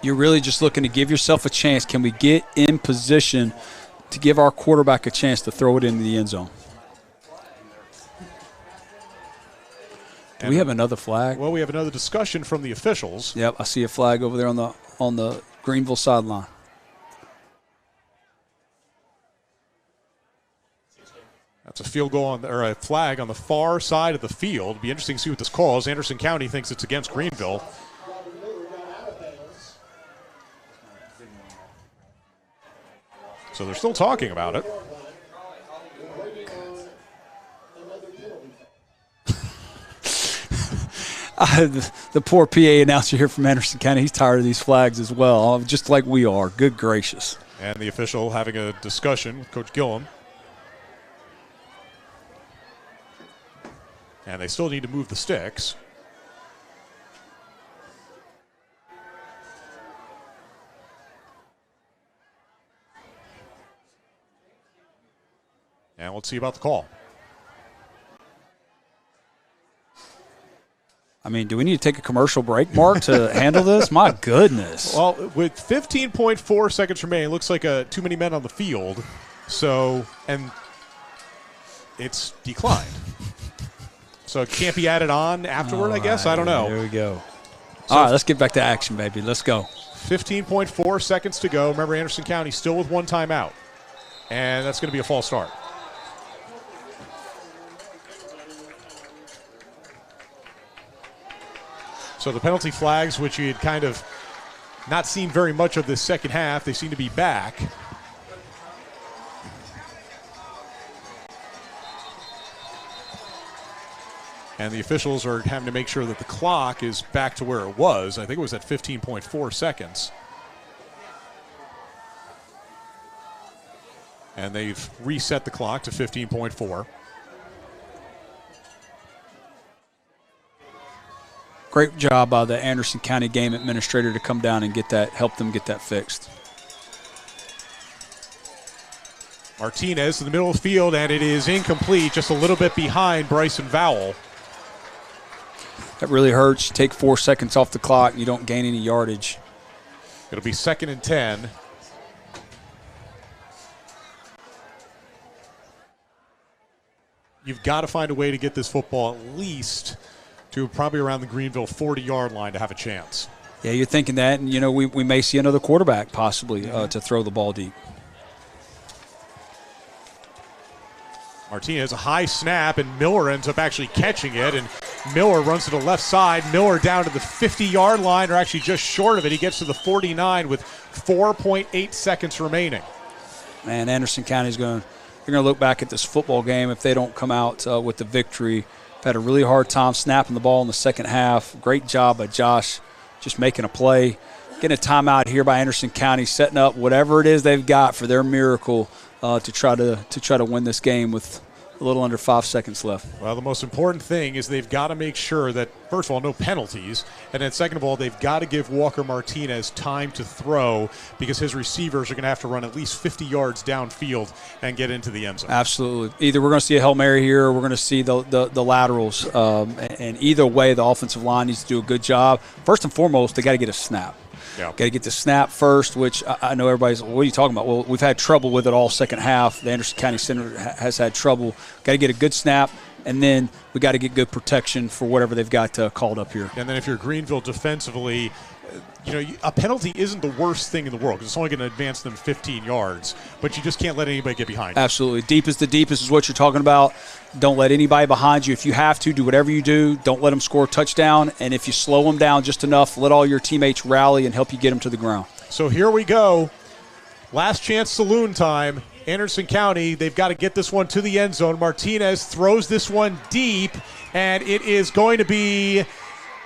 You're really just looking to give yourself a chance. Can we get in position to give our quarterback a chance to throw it into the end zone? Do we have another flag?
Well, we have another discussion from the officials.
Yep, I see a flag over there on the Greeneville sideline.
That's a field goal or a flag on the far side of the field. Be interesting to see what this calls. Anderson County thinks it's against Greeneville. So they're still talking about it.
The poor PA announcer here from Anderson County, he's tired of these flags as well, just like we are. Good gracious.
And the official having a discussion with Coach Gillum. And they still need to move the sticks. And let's see about the call.
I mean, do we need to take a commercial break, Mark, to handle this? My goodness.
Well, with 15.4 seconds remaining, it looks like too many men on the field. So, and it's declined. So it can't be added on afterward, I guess? I don't know.
There we go.
So
all right, let's get back to action, baby. Let's go.
15.4 seconds to go. Remember, Anderson County still with one timeout. And that's going to be a false start. So the penalty flags, which you had kind of not seen very much of this second half, they seem to be back. And the officials are having to make sure that the clock is back to where it was. I think it was at 15.4 seconds. And they've reset the clock to 15.4.
Great job by the Anderson County game administrator to come down and help them get that fixed.
Martinez in the middle of the field, and it is incomplete, just a little bit behind Bryson Vowell.
That really hurts. You take 4 seconds off the clock, and you don't gain any yardage.
It'll be 2nd and 10. You've got to find a way to get this football at least to probably around the Greeneville 40-yard line to have a chance.
Yeah, you're thinking that, and, we may see another quarterback possibly to throw the ball deep.
Martinez, a high snap, and Miller ends up actually catching it, and Miller runs to the left side. Miller down to the 50-yard line, or actually just short of it. He gets to the 49 with 4.8 seconds remaining.
Man, Anderson County's they're going to look back at this football game if they don't come out with the victory. Had a really hard time snapping the ball in the second half. Great job by Josh just making a play. Getting a timeout here by Anderson County, setting up whatever it is they've got for their miracle to try to win this game with a little under 5 seconds left.
Well, the most important thing is they've got to make sure that, first of all, no penalties, and then second of all, they've got to give Walker Martinez time to throw because his receivers are going to have to run at least 50 yards downfield and get into the end zone.
Absolutely. Either we're going to see a Hail Mary here or we're going to see the laterals. And either way, the offensive line needs to do a good job. First and foremost, they got to get a snap.
Yeah.
Got to get the snap first, which I know everybody's, what are you talking about? Well, we've had trouble with it all second half. The Anderson County Center has had trouble. Got to get a good snap, and then we got to get good protection for whatever they've got called up here.
And then if you're Greeneville defensively, a penalty isn't the worst thing in the world because it's only going to advance them 15 yards, but you just can't let anybody get behind you.
Absolutely. Deepest to deepest is what you're talking about. Don't let anybody behind you. If you have to, do whatever you do. Don't let them score a touchdown, and if you slow them down just enough, let all your teammates rally and help you get them to the ground.
So here we go. Last chance saloon time. Anderson County, they've got to get this one to the end zone. Martinez throws this one deep, and it is going to be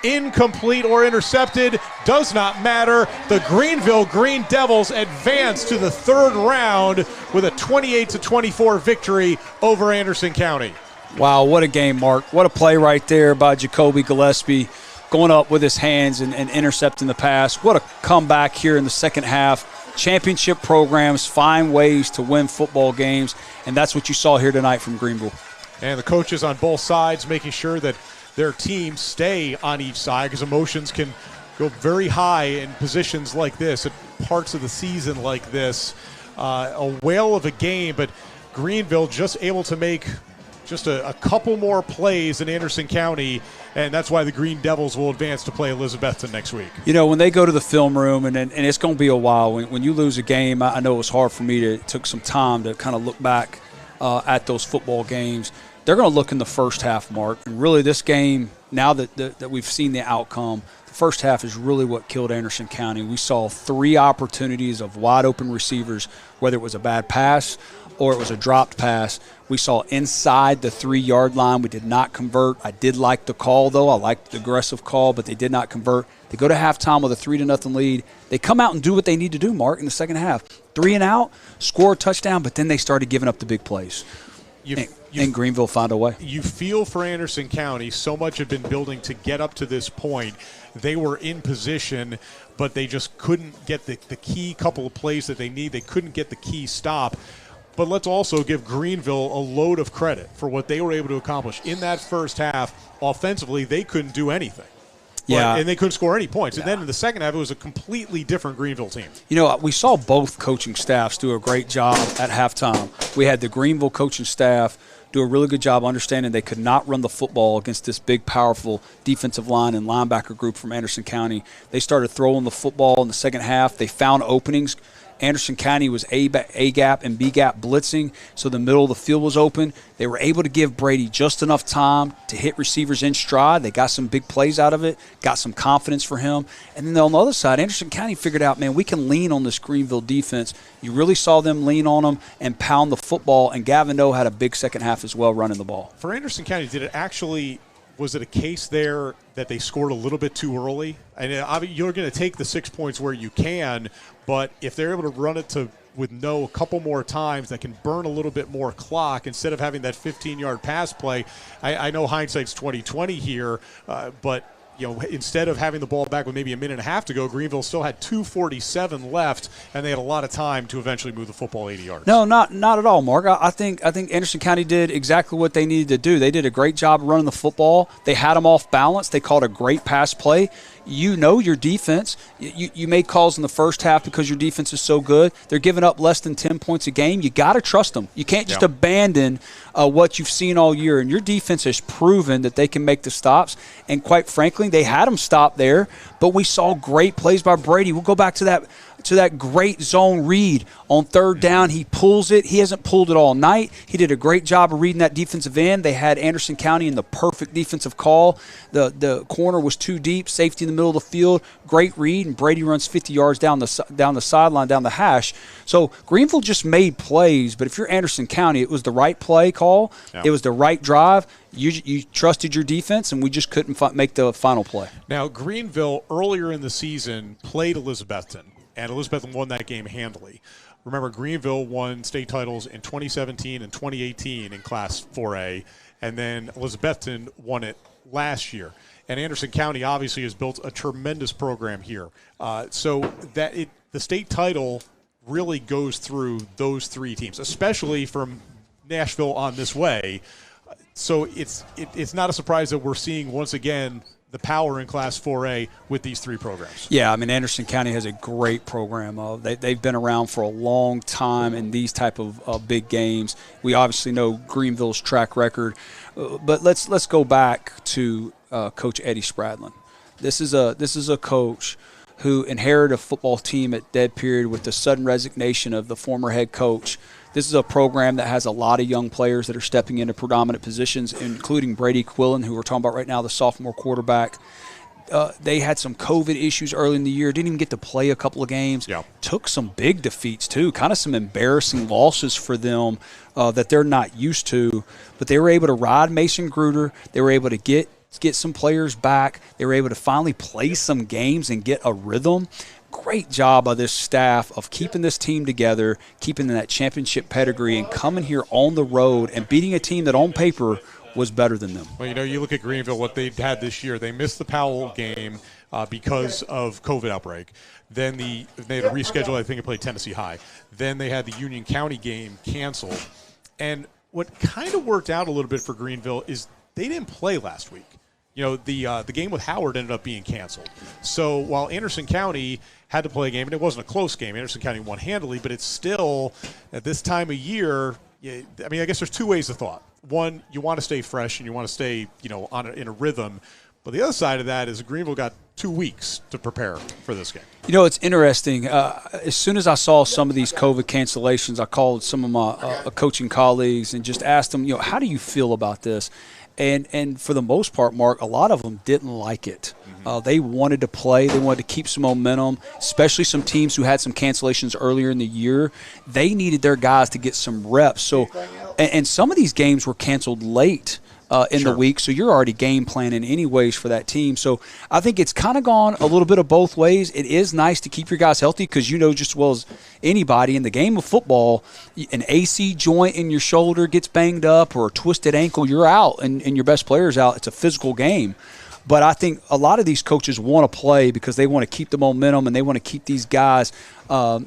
incomplete or intercepted. Does not matter. The Greeneville Green Devils advance to the third round with a 28-24 victory over Anderson County.
Wow, what a game, Mark. What a play right there by Jacoby Gillespie, going up with his hands and intercepting the pass. What a comeback here in the second half. Championship programs find ways to win football games, and that's what you saw here tonight from Greeneville.
And the coaches on both sides making sure that their teams stay on each side, because emotions can go very high in positions like this, at parts of the season like this. A whale of a game, but Greeneville just able to make just a couple more plays in Anderson County, and that's why the Green Devils will advance to play Elizabethton next week.
You know, when they go to the film room, and it's going to be a while, when you lose a game, I know it was hard for me it took some time to kind of look back at those football games. They're going to look in the first half, Mark, and really this game, now that we've seen the outcome, the first half is really what killed Anderson County. We saw 3 opportunities of wide open receivers, whether it was a bad pass or it was a dropped pass. We saw inside the 3-yard line. We did not convert. I did like the call, though. I liked the aggressive call, but they did not convert. They go to halftime with a 3-0 lead. They come out and do what they need to do, Mark, in the second half. 3 and out, score a touchdown, but then they started giving up the big plays. And Greeneville found a way.
You feel for Anderson County. So much had been building to get up to this point. They were in position, but they just couldn't get the key couple of plays that they need. They couldn't get the key stop. But let's also give Greeneville a load of credit for what they were able to accomplish. In that first half, offensively, they couldn't do anything.
Yeah.
And they couldn't score any points. Yeah. And then in the second half, it was a completely different Greeneville team.
You know, we saw both coaching staffs do a great job at halftime. We had the Greeneville coaching staff do a really good job understanding they could not run the football against this big, powerful defensive line and linebacker group from Anderson County. They started throwing the football in the second half. They found openings. Anderson County was A-gap and B-gap blitzing, so the middle of the field was open. They were able to give Brady just enough time to hit receivers in stride. They got some big plays out of it, got some confidence for him. And then on the other side, Anderson County figured out, man, we can lean on this Greeneville defense. You really saw them lean on them and pound the football, and Gavin Doe had a big second half as well running the ball.
For Anderson County, was it a case there that they scored a little bit too early? And you're going to take the 6 points where you can, but if they're able to run it with a couple more times, that can burn a little bit more clock instead of having that 15-yard pass play. I know hindsight's 20/20 here, but instead of having the ball back with maybe a minute and a half to go, Greeneville still had 2:47 left, and they had a lot of time to eventually move the football 80 yards.
No, not at all, Mark. I think Anderson County did exactly what they needed to do. They did a great job running the football. They had them off balance. They called a great pass play. You know your defense. You made calls in the first half because your defense is so good. They're giving up less than 10 points a game. You got to trust them. You can't just abandon what you've seen all year. And your defense has proven that they can make the stops. And quite frankly, they had them stop there. But we saw great plays by Brady. We'll go back to that great zone read on third down. He pulls it. He hasn't pulled it all night. He did a great job of reading that defensive end. They had Anderson County in the perfect defensive call. The corner was too deep, safety in the middle of the field. Great read, and Brady runs 50 yards down the sideline, down the hash. So Greeneville just made plays, but if you're Anderson County, it was the right play call. Yeah. It was the right drive. You trusted your defense, and we just couldn't make the final play.
Now, Greeneville earlier in the season played Elizabethton, and Elizabethton won that game handily. Remember, Greeneville won state titles in 2017 and 2018 in Class 4A, and then Elizabethton won it last year. And Anderson County obviously has built a tremendous program here. So the state title really goes through those 3 teams, especially from Nashville on this way. So it's not a surprise that we're seeing once again the power in Class 4A with these 3 programs.
Yeah, I mean, Anderson County has a great program. They've been around for a long time in these type of big games. We obviously know Greeneville's track record, but let's go back to Coach Eddie Spradlin. This is a coach who inherited a football team at dead period with the sudden resignation of the former head coach. This is a program that has a lot of young players that are stepping into predominant positions, including Brady Quillen, who we're talking about right now, the sophomore quarterback. They had some COVID issues early in the year, didn't even get to play a couple of games. Yeah. took some big defeats too, kind of some embarrassing losses for them that they're not used to. But they were able to ride Mason Gruder. They were able to get some players back. They were able to finally play some games and get a rhythm. Great job by this staff of keeping this team together, keeping that championship pedigree, and coming here on the road and beating a team that on paper was better than them.
Well, you look at Greeneville, what they had this year. They missed the Powell game because of COVID outbreak. Then they had to reschedule. I think they played Tennessee High. Then they had the Union County game canceled. And what kind of worked out a little bit for Greeneville is they didn't play last week. The game with Howard ended up being canceled. So while Anderson County had to play a game, and it wasn't a close game, Anderson County won handily, but it's still, at this time of year, I guess there's two ways of thought. One, you want to stay fresh and you want to stay, in a rhythm. But the other side of that is Greeneville got 2 weeks to prepare for this game.
It's interesting. As soon as I saw some of these COVID cancellations, I called some of my coaching colleagues and just asked them, how do you feel about this? And for the most part, Mark, a lot of them didn't like it. They wanted to play. They wanted to keep some momentum, especially some teams who had some cancellations earlier in the year. They needed their guys to get some reps. So, and some of these games were canceled late in the week, so you're already game planning anyways for that team. So I think it's kind of gone a little bit of both ways. It is nice to keep your guys healthy because just as well as anybody in the game of football, an AC joint in your shoulder gets banged up or a twisted ankle, you're out and your best player's out. It's a physical game. But I think a lot of these coaches want to play because they want to keep the momentum and they want to keep these guys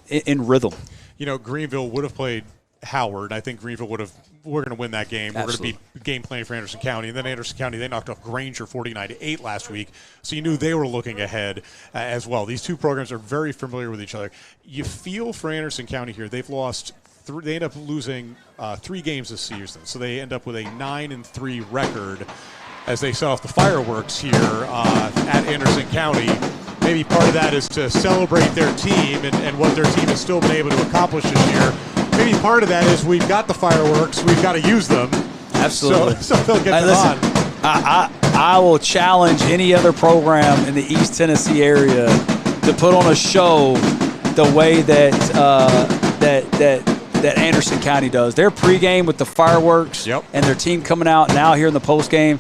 in rhythm.
Greeneville would have played Howard. I think Greeneville would have, we're going to win that game.
Absolutely.
We're going to be game planning for Anderson County. And then Anderson County, they knocked off Granger 49-8 last week. So you knew they were looking ahead as well. These two programs are very familiar with each other. You feel for Anderson County here, they've lost they end up losing 3 games this season. So they end up with a 9-3 record as they set off the fireworks here at Anderson County. Maybe part of that is to celebrate their team and what their team has still been able to accomplish this year. Maybe part of that is we've got the fireworks, we've got to use them.
Absolutely.
So they'll get them on.
I will challenge any other program in the East Tennessee area to put on a show the way that Anderson County does. Their pregame with the fireworks and their team coming out now here in the postgame.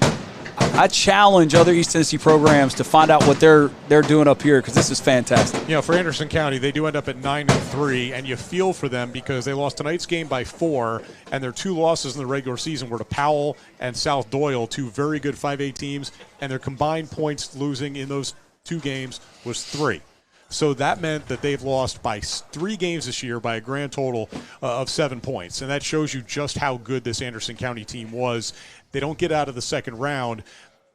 I challenge other East Tennessee programs to find out what they're doing up here because this is fantastic.
For Anderson County, they do end up at 9-3, and you feel for them because they lost tonight's game by 4, and their 2 losses in the regular season were to Powell and South Doyle, 2 very good 5A teams, and their combined points losing in those 2 games was 3. So that meant that they've lost by 3 games this year by a grand total of 7 points, and that shows you just how good this Anderson County team was. They don't get out of the second round,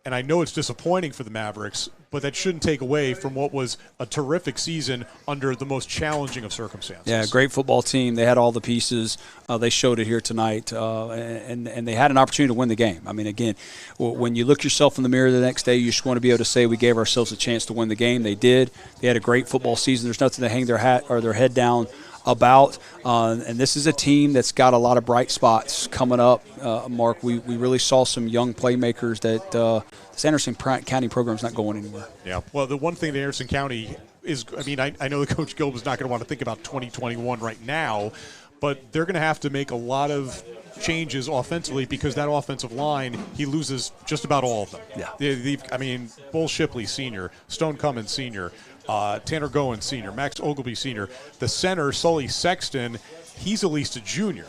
and I know it's disappointing for the Mavericks, but that shouldn't take away from what was a terrific season under the most challenging of circumstances.
Yeah, great football team. They had all the pieces. They showed it here tonight, and they had an opportunity to win the game. I mean, again, when you look yourself in the mirror the next day, you just want to be able to say we gave ourselves a chance to win the game. They did. They had a great football season. There's nothing to hang their hat or their head down about, and this is a team that's got a lot of bright spots coming up. Mark, we really saw some young playmakers that this Anderson County program is not going anywhere.
Yeah, well, the one thing that Anderson County is, I know that Coach Gilb is not going to want to think about 2021 right now, but they're going to have to make a lot of changes offensively because that offensive line, he loses just about all of them.
Yeah.
Bull Shipley, senior, Stone Cummins, senior, Tanner Goen, senior, Max Ogilby, senior. The center, Sully Sexton, he's at least a junior.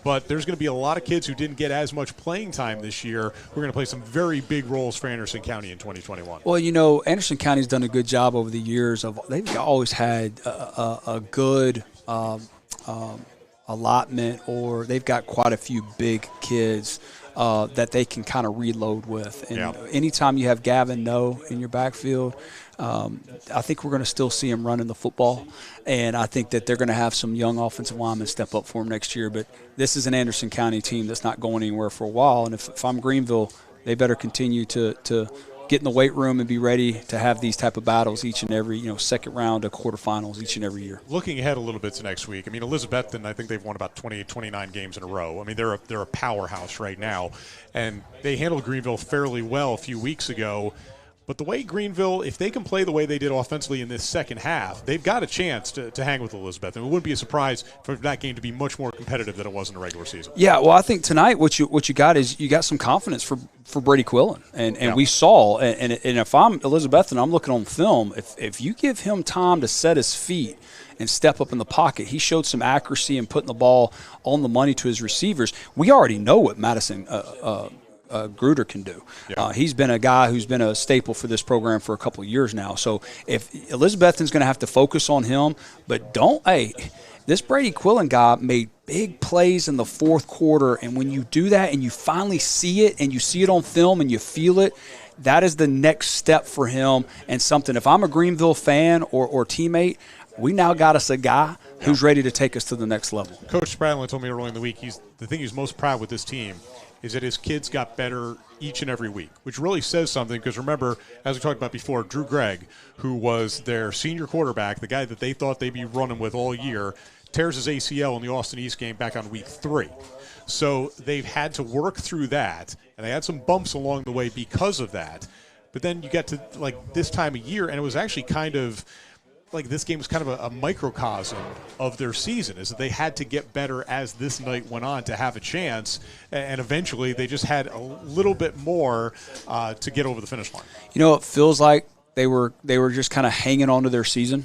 But there's going to be a lot of kids who didn't get as much playing time this year who are going to play some very big roles for Anderson County in 2021.
Well, Anderson County's done a good job over the years. They've always had a good allotment, or they've got quite a few big kids that they can kind of reload with. And anytime you have Gavin Noe in your backfield, I think we're going to still see him running the football, and I think that they're going to have some young offensive linemen step up for him next year. But this is an Anderson County team that's not going anywhere for a while, and if I'm Greeneville, they better continue to get in the weight room and be ready to have these type of battles each and every, second round of quarterfinals each and every year.
Looking ahead a little bit to next week, Elizabethton, I think they've won about 28, 29 games in a row. They're a powerhouse right now, and they handled Greeneville fairly well a few weeks ago. But the way Greeneville, if they can play the way they did offensively in this second half, they've got a chance to hang with Elizabeth. And it wouldn't be a surprise for that game to be much more competitive than it was in the regular season.
Yeah, well, I think tonight what you got is you got some confidence for Brady Quillen. And we saw, and if I'm Elizabeth and I'm looking on film, if you give him time to set his feet and step up in the pocket, he showed some accuracy in putting the ball on the money to his receivers. We already know what Madison Gruder can do. Yeah. He's been a guy who's been a staple for this program for a couple of years now. So if Elizabethton's going to have to focus on him, but this Brady Quillen guy made big plays in the fourth quarter, and when you do that and you finally see it and you see it on film and you feel it, that is the next step for him and something. If I'm a Greeneville fan or teammate, we now got us a guy who's ready to take us to the next level.
Coach Spradlin told me earlier in the week the thing he's most proud with this team is that his kids got better each and every week, which really says something because remember, as we talked about before, Drew Gregg, who was their senior quarterback, the guy that they thought they'd be running with all year, tears his ACL in the Austin East game back on week 3. So they've had to work through that, and they had some bumps along the way because of that. But then you get to like this time of year, and it was actually kind of like this game was kind of a microcosm of their season, is that they had to get better as this night went on to have a chance, and eventually they just had a little bit more to get over the finish line.
You know, it feels like they were just kind of hanging on to their season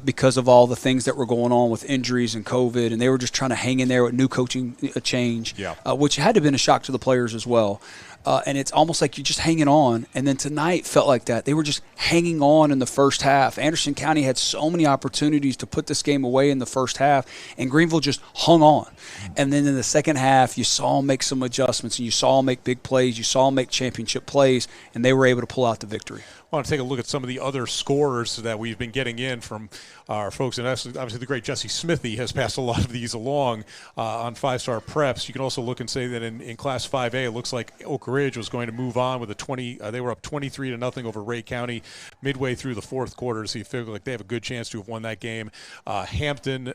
because of all the things that were going on with injuries and COVID, and they were just trying to hang in there with new coaching change, which had to have been a shock to the players as well. And it's almost like you're just hanging on. And then tonight felt like that. They were just hanging on in the first half. Anderson County had so many opportunities to put this game away in the first half, and Greeneville just hung on. And then in the second half, you saw them make some adjustments, and you saw them make big plays. You saw them make championship plays, and they were able to pull out the victory.
I want to take a look at some of the other scores that we've been getting in from our folks. And obviously the great Jesse Smithy has passed a lot of these along on 5-star preps. You can also look and say that in Class 5A, it looks like Oak Ridge was going to move on with a 20. They were up 23-0 over Ray County midway through the fourth quarter. So you feel like they have a good chance to have won that game. Hampton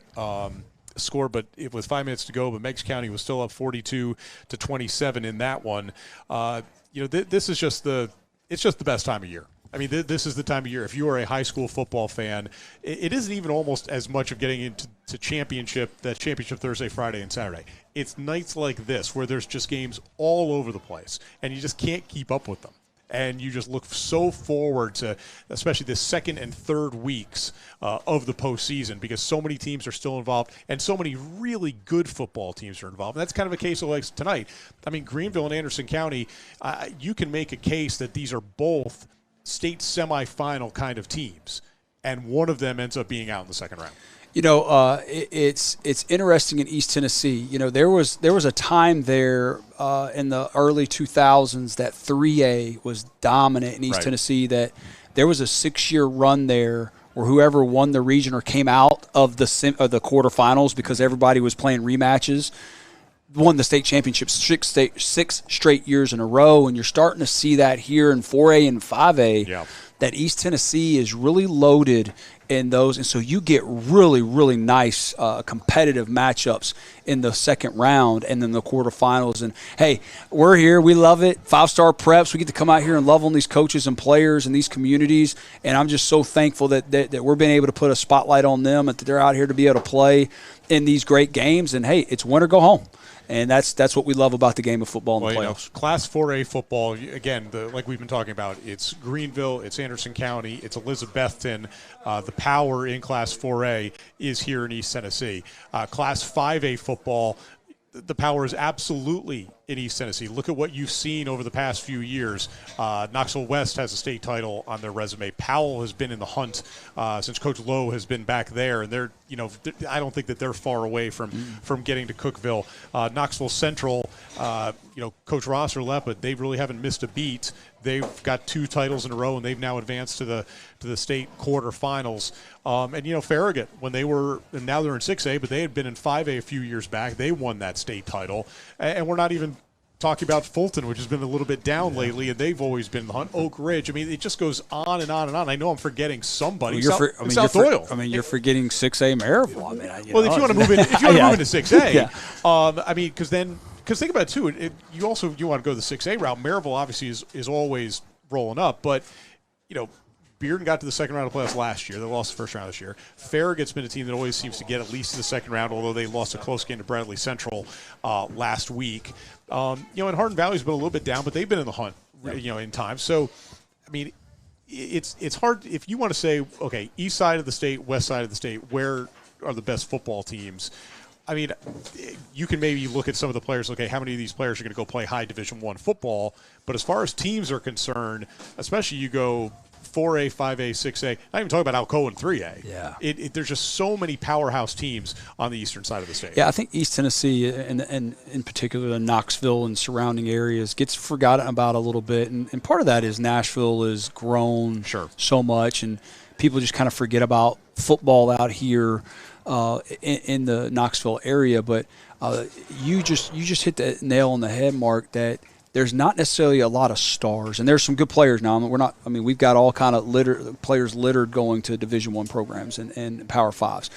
scored, but with 5 minutes to go, but Meigs County was still up 42-27 in that one. This is just it's just the best time of year. I mean, this is the time of year. If you are a high school football fan, it isn't even almost as much of getting into championship Thursday, Friday, and Saturday. It's nights like this where there's just games all over the place, and you just can't keep up with them. And you just look so forward to especially the second and third weeks of the postseason because so many teams are still involved and so many really good football teams are involved. And that's kind of a case of like tonight. I mean, Greeneville and Anderson County, you can make a case that these are both state semifinal kind of teams, and one of them ends up being out in the second round.
You know, it's interesting in East Tennessee. You know, there was a time there in the early 2000s that 3A was dominant in East Tennessee, that there was a 6-year run there where whoever won the region or came out of the quarterfinals because everybody was playing rematches won the state championship 6 straight years in a row, and you're starting to see that here in 4A and 5A, that East Tennessee is really loaded in those, and so you get really, really nice competitive matchups in the second round and then the quarterfinals. And, hey, we're here. We love it. 5-star preps. We get to come out here and love on these coaches and players and these communities, and I'm just so thankful that we're being able to put a spotlight on them and that they're out here to be able to play in these great games. And, hey, it's win or go home. And that's what we love about the game of football in the playoffs.
Class 4A football, again, like we've been talking about, it's Greeneville, it's Anderson County, it's Elizabethton. The power in Class 4A is here in East Tennessee. Class 5A football, the power is absolutely in East Tennessee. Look at what you've seen over the past few years. Knoxville West has a state title on their resume. Powell has been in the hunt since Coach Lowe has been back there, and I don't think that they're far away from getting to Cookeville. Knoxville Central, Coach Rosser left, but they really haven't missed a beat. They've got 2 titles in a row, and they've now advanced to the state quarterfinals. And Farragut, when they were, and now they're in 6A, but they had been in 5A a few years back. They won that state title, and we're not even talking about Fulton, which has been a little bit down lately, and they've always been in the hunt. Oak Ridge. I mean, it just goes on and on and on. I know I'm forgetting somebody. South Doyle.
You're forgetting 6A Maryville.
If you want to move in, if you want to move into 6A, because think about it too. You want to go the 6A route. Maryville obviously is always rolling up. But, Bearden got to the second round of playoffs last year. They lost the first round this year. Farragut's been a team that always seems to get at least to the second round, although they lost a close game to Bradley Central last week. And Hardin Valley's been a little bit down, but they've been in the hunt, in time. So, I mean, it's hard if you want to say, okay, east side of the state, west side of the state, where are the best football teams? I mean, you can maybe look at some of the players, okay, how many of these players are going to go play high Division I football? But as far as teams are concerned, especially you go 4A, 5A, 6A, not even talking about Alcoa and 3A.
Yeah.
There's just so many powerhouse teams on the eastern side of the state.
Yeah, I think East Tennessee, and in particular the Knoxville and surrounding areas, gets forgotten about a little bit. And part of that is Nashville has grown so much, and people just kind of forget about football out here in the Knoxville area. But you just hit the nail on the head, Mark, that there's not necessarily a lot of stars, and there's some good players now. We've got all kind of players littered going to Division I programs and Power Fives,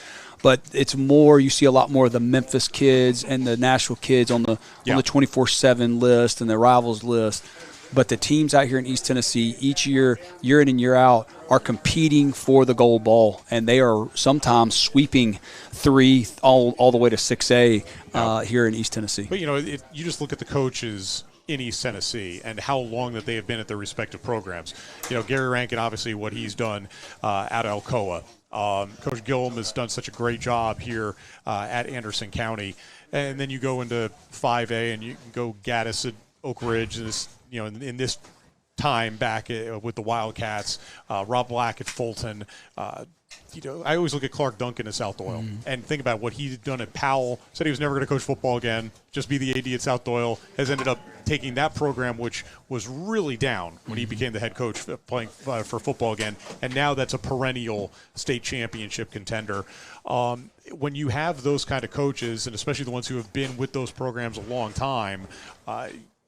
but it's more. You see a lot more of the Memphis kids and the Nashville kids on the 24/7 list and the Rivals list. But the teams out here in East Tennessee, each year in and year out, are competing for the gold ball, and they are sometimes sweeping 3 all the way to 6A here in East Tennessee.
But you just look at the coaches in East Tennessee and how long that they have been at their respective programs. Gary Rankin, obviously what he's done at Alcoa. Coach Gillum has done such a great job here at Anderson County. And then you go into 5A and you can go Gaddis at Oak Ridge, and this, in this time back with the Wildcats, Rob Black at Fulton. I always look at Clark Duncan at South Doyle and think about what he's done at Powell. Said he was never going to coach football again, just be the AD at South Doyle. Has ended up taking that program, which was really down when he became the head coach playing for football again. And now that's a perennial state championship contender. When you have those kind of coaches, and especially the ones who have been with those programs a long time,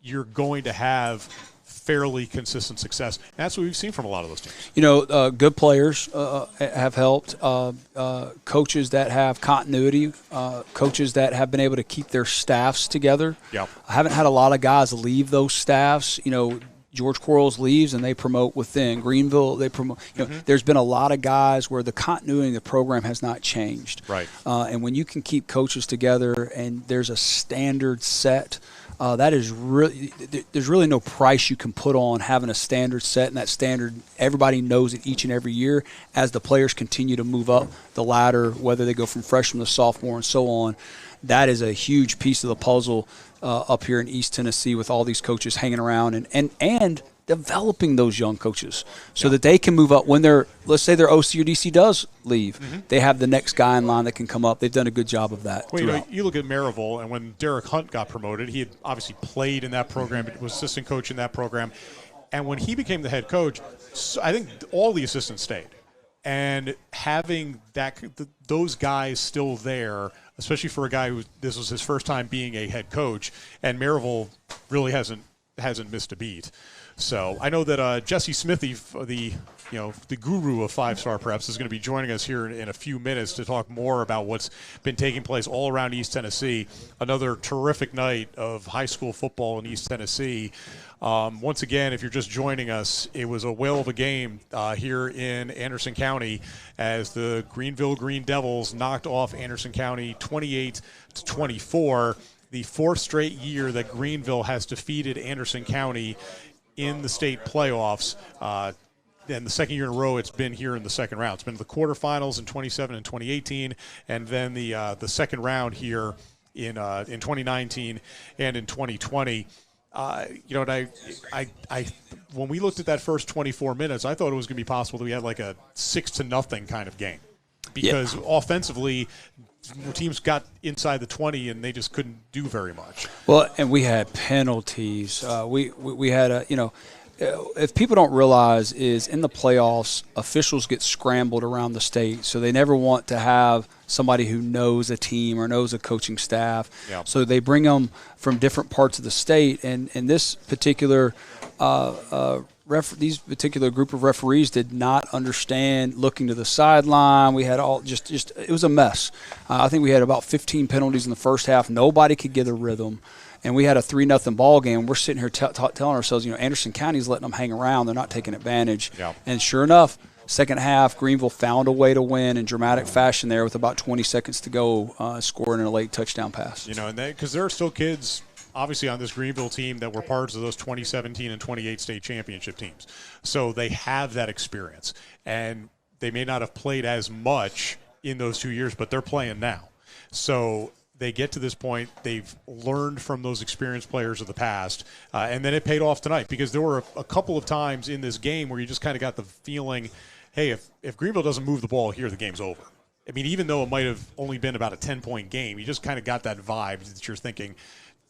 you're going to have fairly consistent success. And that's what we've seen from a lot of those teams.
Good players have helped. Coaches that have continuity, coaches that have been able to keep their staffs together.
Yep.
I haven't had a lot of guys leave those staffs. George Quarles leaves and they promote within. Greeneville, they promote. There's been a lot of guys where the continuity of the program has not changed.
Right.
And when you can keep coaches together and there's a standard set, that is really, there's really no price you can put on having a standard set, and that standard, everybody knows it each and every year as the players continue to move up the ladder, whether they go from freshman to sophomore and so on. That is a huge piece of the puzzle up here in East Tennessee with all these coaches hanging around and developing those young coaches so that they can move up when let's say their OC or DC does leave. They have the next guy in line that can come up. They've done a good job of that.
Well, you look at Maryville, and when Derek Hunt got promoted, he had obviously played in that program, was assistant coach in that program. And when he became the head coach, I think all the assistants stayed. And having those guys still there, especially for a guy who this was his first time being a head coach, and Maryville really hasn't missed a beat. So I know that Jesse Smithy, the guru of 5-star preps, is going to be joining us here in a few minutes to talk more about what's been taking place all around East Tennessee. Another terrific night of high school football in East Tennessee. Once again, if you're just joining us, it was a whale of a game here in Anderson County as the Greeneville Green Devils knocked off Anderson County 28-24. The fourth straight year that Greeneville has defeated Anderson County in the state playoffs. And the second year in a row it's been here in the second round. It's been the quarterfinals in 2017 and 2018, and then the second round here in 2019 and in 2020. When we looked at that first 24 minutes, I thought it was going to be possible that we had like a 6-0 kind of game because offensively teams got inside the 20 and they just couldn't do very much.
Well, and we had penalties. We had if people don't realize is in the playoffs, officials get scrambled around the state, so they never want to have somebody who knows a team or knows a coaching staff.
Yep.
So they bring them from different parts of the state, and in this particular these particular group of referees did not understand looking to the sideline. We had all just it was a mess. I think we had about 15 penalties in the first half. Nobody could get a rhythm. And we had a 3-0 ball game. We're sitting here telling ourselves, Anderson County's letting them hang around. They're not taking advantage.
Yeah.
And sure enough, second half, Greeneville found a way to win in dramatic fashion there with about 20 seconds to go, scoring a late touchdown pass.
And because there are still kids, obviously, on this Greeneville team that were parts of those 2017 and 28 state championship teams. So they have that experience. And they may not have played as much in those 2 years, but they're playing now. So they get to this point, they've learned from those experienced players of the past, and then it paid off tonight because there were a couple of times in this game where you just kind of got the feeling, hey, if Greeneville doesn't move the ball here, the game's over. I mean, even though it might have only been about a 10-point game, you just kind of got that vibe that you're thinking,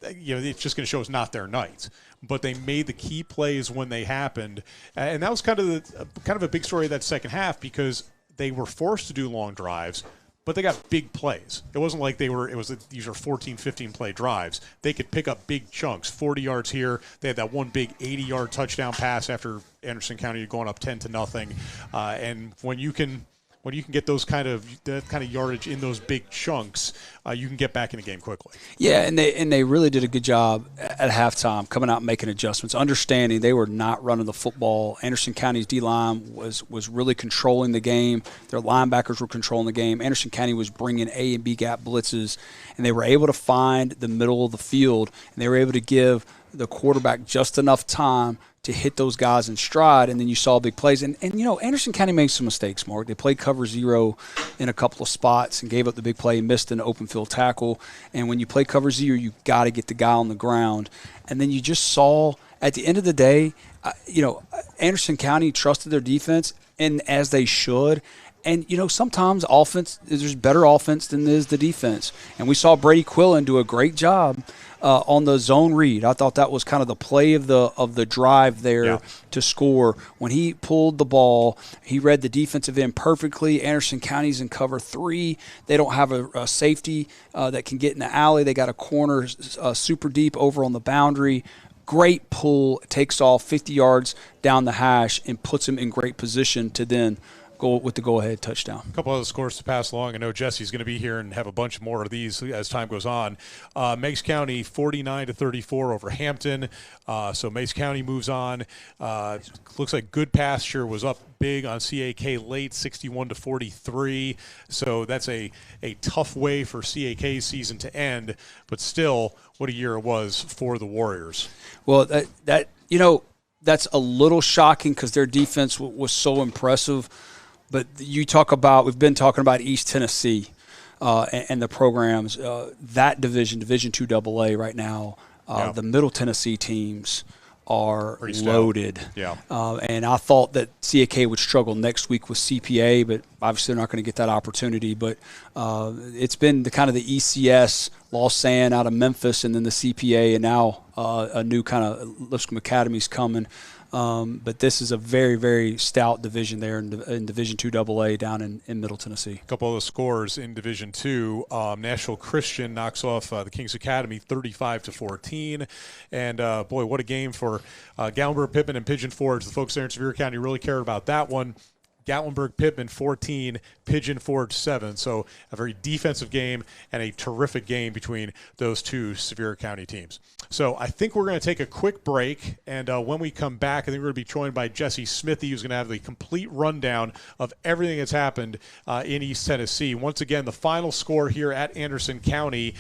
it's just going to show it's not their night. But they made the key plays when they happened, and that was kind of a big story of that second half because they were forced to do long drives, but they got big plays. It wasn't like these are 14, 15-play drives. They could pick up big chunks, 40 yards here. They had that one big 80-yard touchdown pass after Anderson County going up 10-0. And when you can get that kind of yardage in those big chunks, you can get back in the game quickly.
Yeah, and they really did a good job at halftime coming out and making adjustments, understanding they were not running the football. Anderson County's D-line was really controlling the game. Their linebackers were controlling the game. Anderson County was bringing A and B gap blitzes, and they were able to find the middle of the field, and they were able to give the quarterback just enough time to hit those guys in stride, and then you saw big plays. And Anderson County made some mistakes, Mark. They played cover zero in a couple of spots and gave up the big play and missed an open field tackle. And when you play cover zero, you got to get the guy on the ground. And then you just saw, at the end of the day, Anderson County trusted their defense, and as they should. And, sometimes offense, there's better offense than there is the defense. And we saw Brady Quillen do a great job on the zone read. I thought that was kind of the play of the drive there to score. When he pulled the ball, he read the defensive end perfectly. Anderson County's in cover 3. They don't have a safety that can get in the alley. They got a corner super deep over on the boundary. Great pull, takes off 50 yards down the hash and puts him in great position to then go with the go-ahead touchdown.
A couple other scores to pass along. I know Jesse's going to be here and have a bunch more of these as time goes on. Meigs County 49-34 over Hampton. So Meigs County moves on. Looks like Good Pasture was up big on CAK late, 61-43. So that's a tough way for CAK's season to end. But still, what a year it was for the Warriors.
Well, that's a little shocking because their defense was so impressive. But we've been talking about East Tennessee and the programs. That Division II AA right now, the Middle Tennessee teams are loaded.
Yeah.
And I thought that CAK would struggle next week with CPA, but obviously they're not going to get that opportunity. But it's been the kind of the ECS, Lausanne out of Memphis, and then the CPA, and now a new kind of Lipscomb Academy's coming. But this is a very, very stout division there in Division II AA down in Middle Tennessee. A
couple of the scores in Division II. Nashville Christian knocks off the Kings Academy 35-14. And, boy, what a game for Gatlinburg-Pittman and Pigeon Forge. The folks there in Sevier County really cared about that one. Gatlinburg-Pittman 14, Pigeon Forge 7. So a very defensive game and a terrific game between those two Sevier County teams. So I think we're going to take a quick break, and when we come back, I think we're going to be joined by Jesse Smithy, who's going to have the complete rundown of everything that's happened in East Tennessee. Once again, the final score here at Anderson County.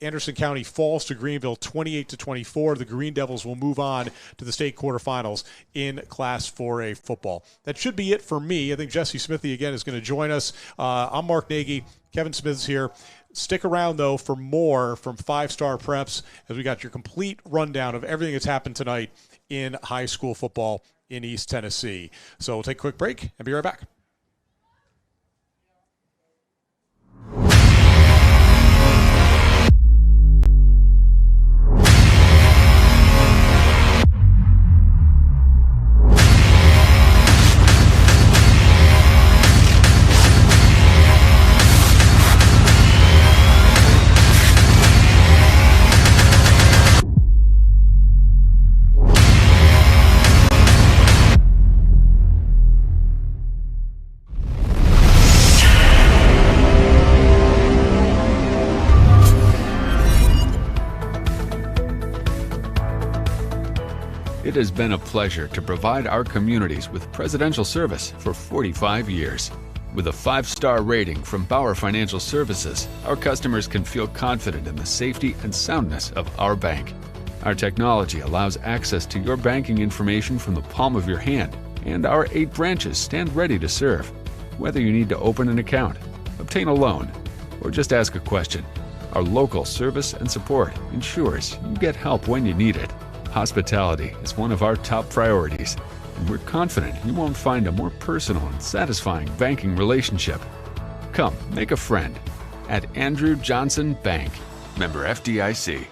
Anderson County falls to Greeneville 28-24. The Green Devils will move on to the state quarterfinals in Class 4A football. That should be it for me. I think Jesse Smithy, again, is going to join us. I'm Mark Nagy. Kevin Smith's here. Stick around, though, for more from 5-Star Preps as we got your complete rundown of everything that's happened tonight in high school football in East Tennessee. So we'll take a quick break and be right back.
It has been a pleasure to provide our communities with presidential service for 45 years. With a 5-star rating from Bauer Financial Services, our customers can feel confident in the safety and soundness of our bank. Our technology allows access to your banking information from the palm of your hand, and our 8 branches stand ready to serve. Whether you need to open an account, obtain a loan, or just ask a question, our local service and support ensures you get help when you need it. Hospitality is one of our top priorities, and we're confident you won't find a more personal and satisfying banking relationship. Come, make a friend at Andrew Johnson Bank, member FDIC.